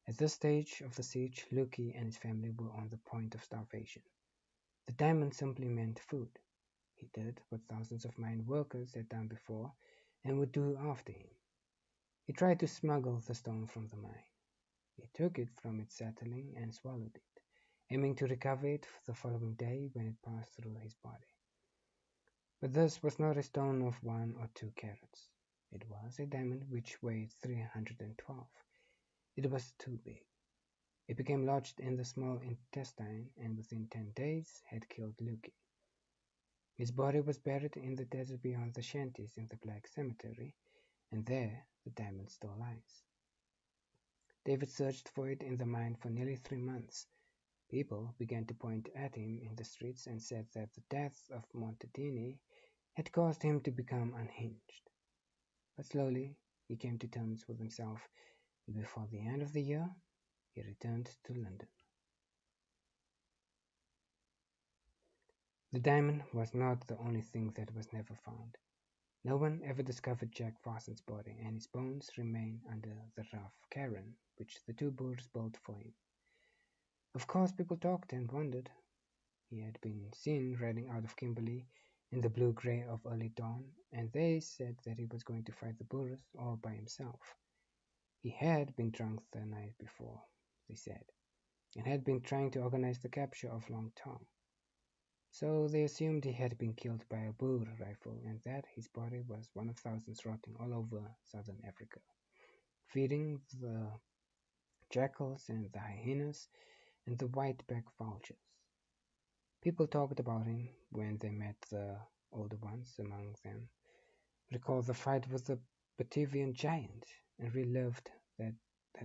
At this stage of the siege, Luki and his family were on the point of starvation. The diamond simply meant food. He did what thousands of mine workers had done before and would do after him. He tried to smuggle the stone from the mine. He took it from its settling and swallowed it, aiming to recover it the following day when it passed through his body. But this was not a stone of 1 or 2 carats. It was a diamond which weighed 312. It was too big. It became lodged in the small intestine, and within 10 days had killed Luki. His body was buried in the desert beyond the shanties in the Black Cemetery, and there the diamond still lies. David searched for it in the mine for nearly 3 months. People began to point at him in the streets and said that the death of Montettini had caused him to become unhinged. But slowly he came to terms with himself, and before the end of the year he returned to London. The diamond was not the only thing that was never found. No one ever discovered Jack Farson's body, and his bones remain under the rough cairn which the 2 Boers built for him. Of course, people talked and wondered. He had been seen riding out of Kimberley in the blue-grey of early dawn, and they said that he was going to fight the Boers all by himself. He had been drunk the night before, they said, and had been trying to organize the capture of Long Tom. So they assumed he had been killed by a Boer rifle, and that his body was one of thousands rotting all over southern Africa, feeding the jackals and the hyenas and the white-backed vultures. People talked about him when they met the older ones among them, recalled the fight with the Batavian giant, and relived that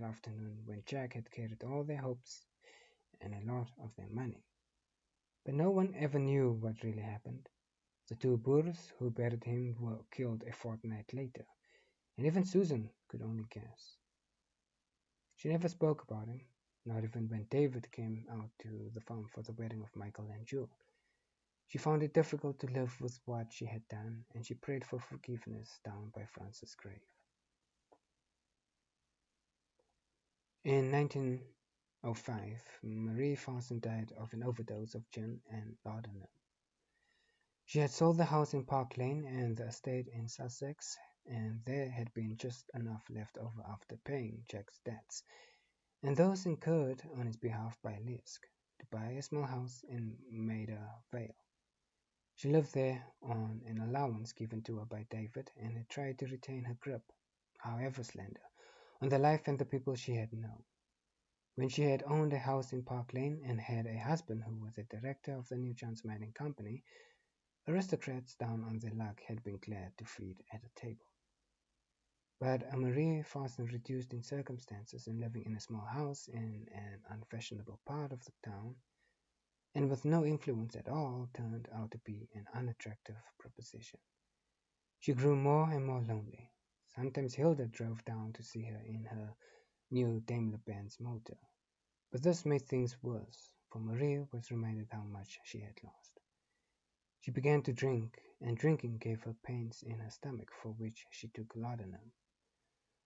afternoon when Jack had carried all their hopes and a lot of their money. But no one ever knew what really happened. The 2 Boers who buried him were killed a fortnight later, and even Susan could only guess. She never spoke about him, not even when David came out to the farm for the wedding of Michael and Jewel. She found it difficult to live with what she had done, and she prayed for forgiveness down by Francis' grave. In 19 1805, Marie Farson died of an overdose of gin and laudanum. She had sold the house in Park Lane and the estate in Sussex, and there had been just enough left over after paying Jack's debts, and those incurred on his behalf by Lisk, to buy a small house in Maida Vale. She lived there on an allowance given to her by David, and had tried to retain her grip, however slender, on the life and the people she had known. When she had owned a house in Park Lane and had a husband who was a director of the New Chance Mining Company, aristocrats down on their luck had been glad to feed at a table. But a Marie Farson reduced in circumstances and living in a small house in an unfashionable part of the town, and with no influence at all, turned out to be an unattractive proposition. She grew more and more lonely. Sometimes Hilda drove down to see her in her new Daimler-Benz motor. But this made things worse, for Marie was reminded how much she had lost. She began to drink, and drinking gave her pains in her stomach for which she took laudanum.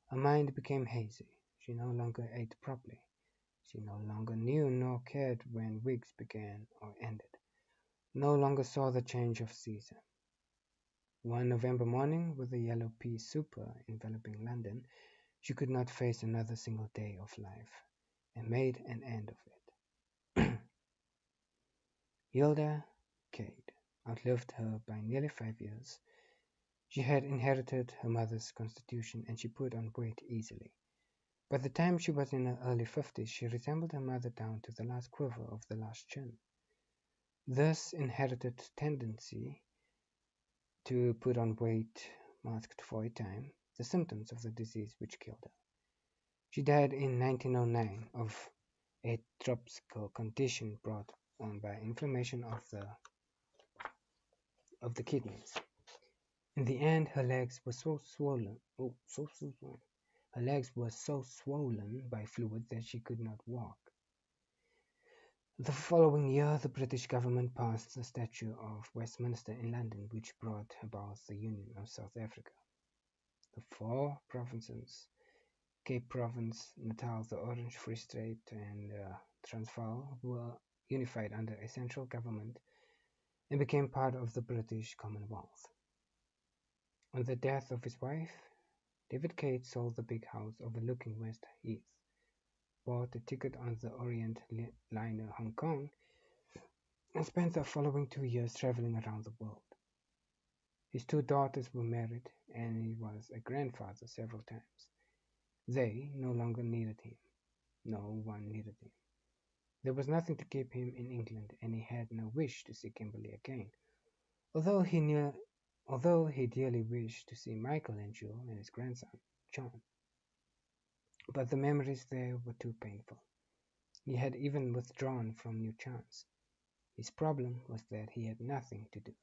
Her mind became hazy. She no longer ate properly. She no longer knew nor cared when weeks began or ended, no longer saw the change of season. One November morning, with the yellow pea super enveloping London, she could not face another single day of life, and made an end of it. Hilda Cade outlived her by nearly 5 years. She had inherited her mother's constitution, and she put on weight easily. By the time she was in her early 50s, she resembled her mother down to the last quiver of the last chin. This inherited tendency to put on weight masked for a time the symptoms of the disease which killed her. She died in 1909 of a dropsical condition brought on by inflammation of the kidneys. In the end, her legs were so swollen. Her legs were so swollen by fluid that she could not walk. The following year, the British government passed the Statute of Westminster in London, which brought about the Union of South Africa. The four provinces, Cape Province, Natal, the Orange Free State, and Transvaal, were unified under a central government and became part of the British Commonwealth. On the death of his wife, David Cade sold the big house overlooking West Heath, bought a ticket on the Orient liner Hong Kong, and spent the following 2 years traveling around the world. His two daughters were married, and he was a grandfather several times. They no longer needed him. No one needed him. There was nothing to keep him in England, and he had no wish to see Kimberley again, although he dearly wished to see Michael and Jewel and his grandson, John. But the memories there were too painful. He had even withdrawn from New Chance. His problem was that he had nothing to do.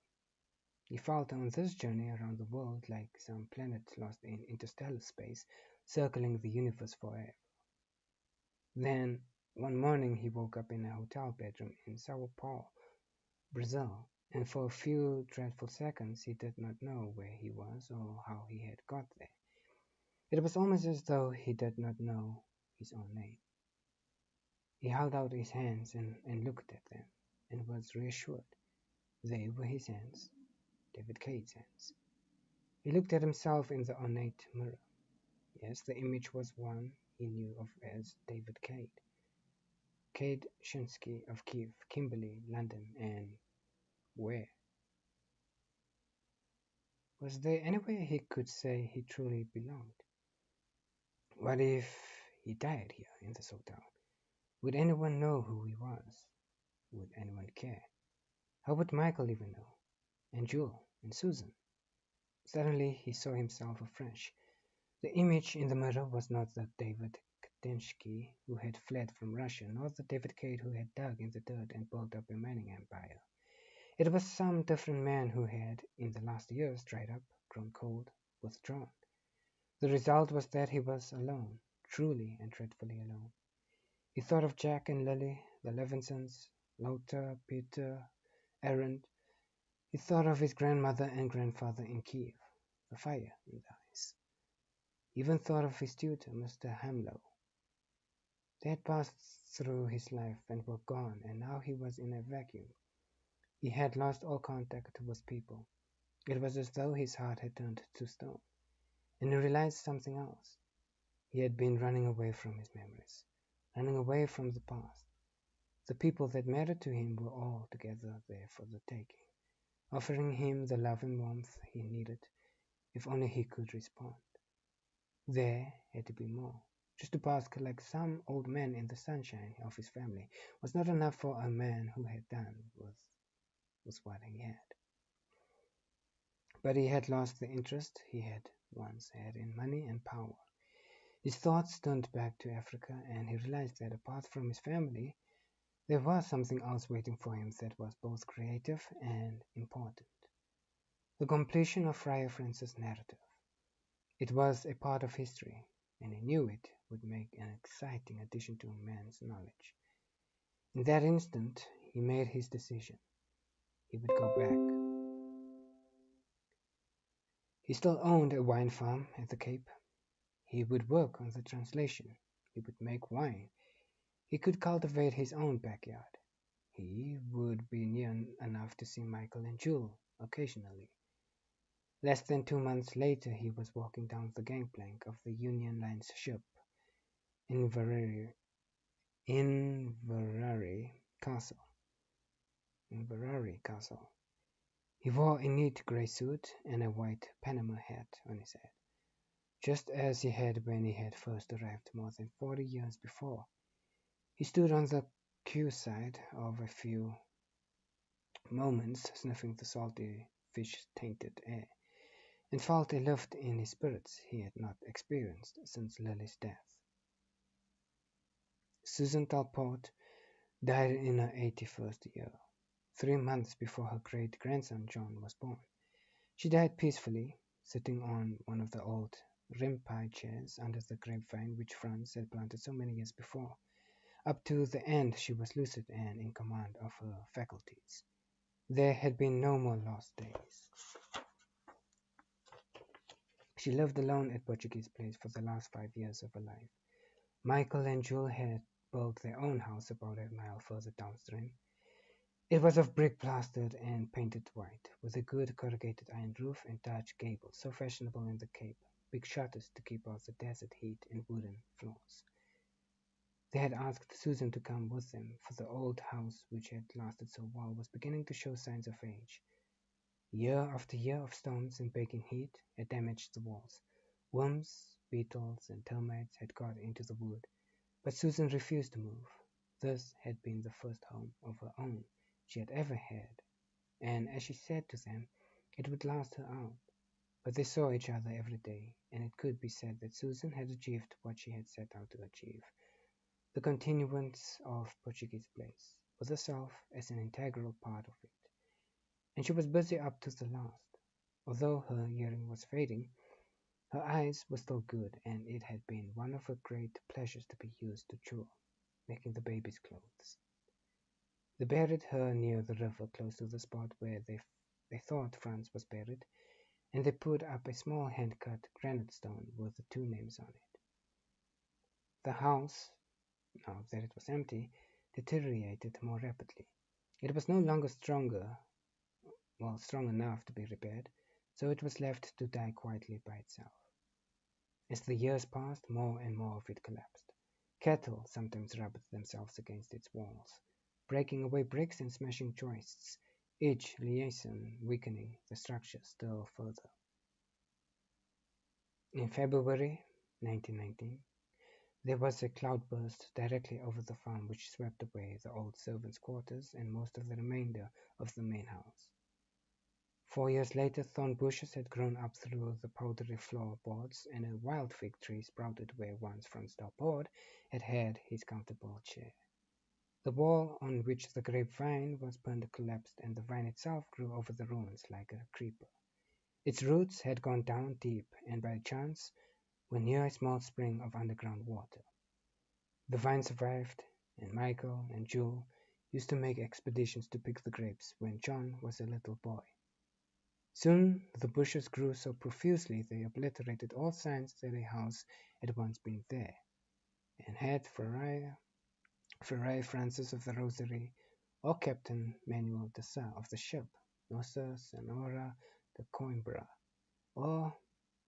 He felt on this journey around the world like some planet lost in interstellar space, circling the universe forever. Then, one morning he woke up in a hotel bedroom in Sao Paulo, Brazil, and for a few dreadful seconds he did not know where he was or how he had got there. It was almost as though he did not know his own name. He held out his hands and looked at them, and was reassured. They were his hands, David Cade's hands. He looked at himself in the ornate mirror. Yes, the image was one he knew of as David Cade. Cade Shinsky of Kiev, Kimberley, London, and where? Was there anywhere he could say he truly belonged? What if he died here in this hotel? Would anyone know who he was? Would anyone care? How would Michael even know? And Jewel? And Susan? Suddenly he saw himself afresh. The image in the mirror was not the David Kadensky who had fled from Russia, nor the David Cade who had dug in the dirt and built up a mining empire. It was some different man who had, in the last years, dried up, grown cold, withdrawn. The result was that he was alone, truly and dreadfully alone. He thought of Jack and Lily, the Levinsons, Lothar, Peter, Aaron. He thought of his grandmother and grandfather in Kiev, the fire in the eyes. He even thought of his tutor, Mr. Hamlow. They had passed through his life and were gone, and now he was in a vacuum. He had lost all contact with people. It was as though his heart had turned to stone. And he realized something else. He had been running away from his memories, running away from the past. The people that mattered to him were all together there for the taking, offering him the love and warmth he needed, if only he could respond. There had to be more. Just to bask like some old man in the sunshine of his family was not enough for a man who had done with what he had. But he had lost the interest he had once had in money and power. His thoughts turned back to Africa, and he realized that apart from his family, there was something else waiting for him that was both creative and important. The completion of Friar Francis' narrative. It was a part of history, and he knew it would make an exciting addition to man's knowledge. In that instant, he made his decision. He would go back. He still owned a wine farm at the Cape. He would work on the translation. He would make wine. He could cultivate his own backyard. He would be near enough to see Michael and Jewel occasionally. Less than 2 months later, he was walking down the gangplank of the Union Line's ship Inverary Castle. Inverary Castle. He wore a neat grey suit and a white Panama hat on his head, just as he had when he had first arrived more than 40 years before. He stood on the quayside of a few moments, sniffing the salty, fish-tainted air, and felt a lift in his spirits he had not experienced since Lily's death. Susan Talport died in her 81st year, 3 months before her great-grandson John was born. She died peacefully, sitting on one of the old rim-pie chairs under the grapevine which Franz had planted so many years before. Up to the end she was lucid and in command of her faculties. There had been no more lost days. She lived alone at Portuguese Place for the last 5 years of her life. Michael and Jewel had built their own house about a mile further downstream. It was of brick plastered and painted white, with a good corrugated iron roof and Dutch gables, so fashionable in the Cape, big shutters to keep out the desert heat, and wooden floors. They had asked Susan to come with them, for the old house, which had lasted so well, was beginning to show signs of age. Year after year of storms and baking heat had damaged the walls. Worms, beetles, and termites had got into the wood, but Susan refused to move. This had been the first home of her own she had ever had, and as she said to them, it would last her out. But they saw each other every day, and it could be said that Susan had achieved what she had set out to achieve, the continuance of Portuguese Place, with herself as an integral part of it. And she was busy up to the last. Although her hearing was fading, her eyes were still good, and it had been one of her great pleasures to be used to Jewel, making the baby's clothes. They buried her near the river, close to the spot where they thought Franz was buried, and they put up a small hand-cut granite stone with the two names on it. The house, now that it was empty, deteriorated more rapidly. It was no longer strong enough to be repaired, so it was left to die quietly by itself. As the years passed, more and more of it collapsed. Cattle sometimes rubbed themselves against its walls, breaking away bricks and smashing joists, each liaison weakening the structure still further. In February 1919, there was a cloudburst directly over the farm which swept away the old servants' quarters and most of the remainder of the main house. 4 years later, thorn bushes had grown up through the powdery floorboards, and a wild fig tree sprouted where once Franz Talport had had his comfortable chair. The wall on which the grapevine was burned collapsed, and the vine itself grew over the ruins like a creeper. Its roots had gone down deep, and by chance were near a small spring of underground water. The vine survived, and Michael and Jewel used to make expeditions to pick the grapes when John was a little boy. Soon the bushes grew so profusely they obliterated all signs that a house had once been there. and had Friar Francis of the Rosary, or Captain Manuel de Sa of the ship, Nossa Senhora de Coimbra, or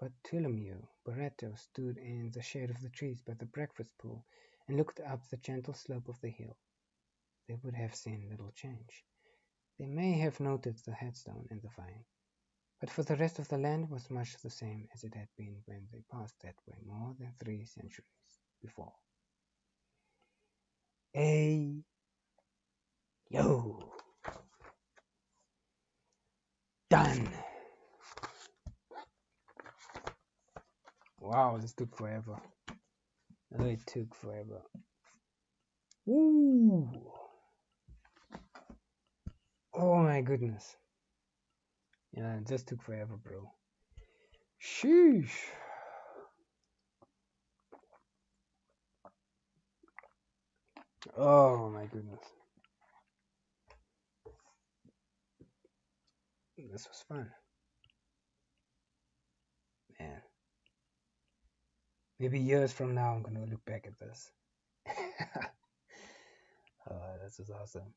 Bartolomeu Barreto stood in the shade of the trees by the breakfast pool and looked up the gentle slope of the hill, they would have seen little change. They may have noted the headstone and the vine, but for the rest of the land was much the same as it had been when they passed that way more than 3 centuries before. Hey, yo, done. Wow, this took forever. It took forever. Ooh. Oh my goodness. Yeah, it just took forever, bro. Sheesh. Oh my goodness. This was fun. Man. Maybe years from now I'm gonna look back at this. Oh, this was awesome.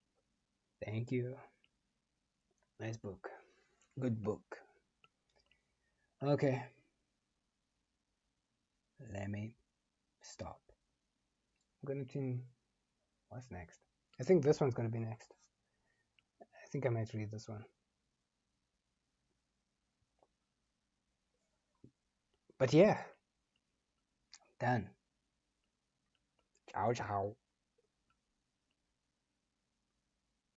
Thank you. Nice book. Good book. Okay. Let me stop. I'm gonna tune. What's next? I think this one's gonna be next. I think I might read this one. But yeah. Done. Ciao, ciao.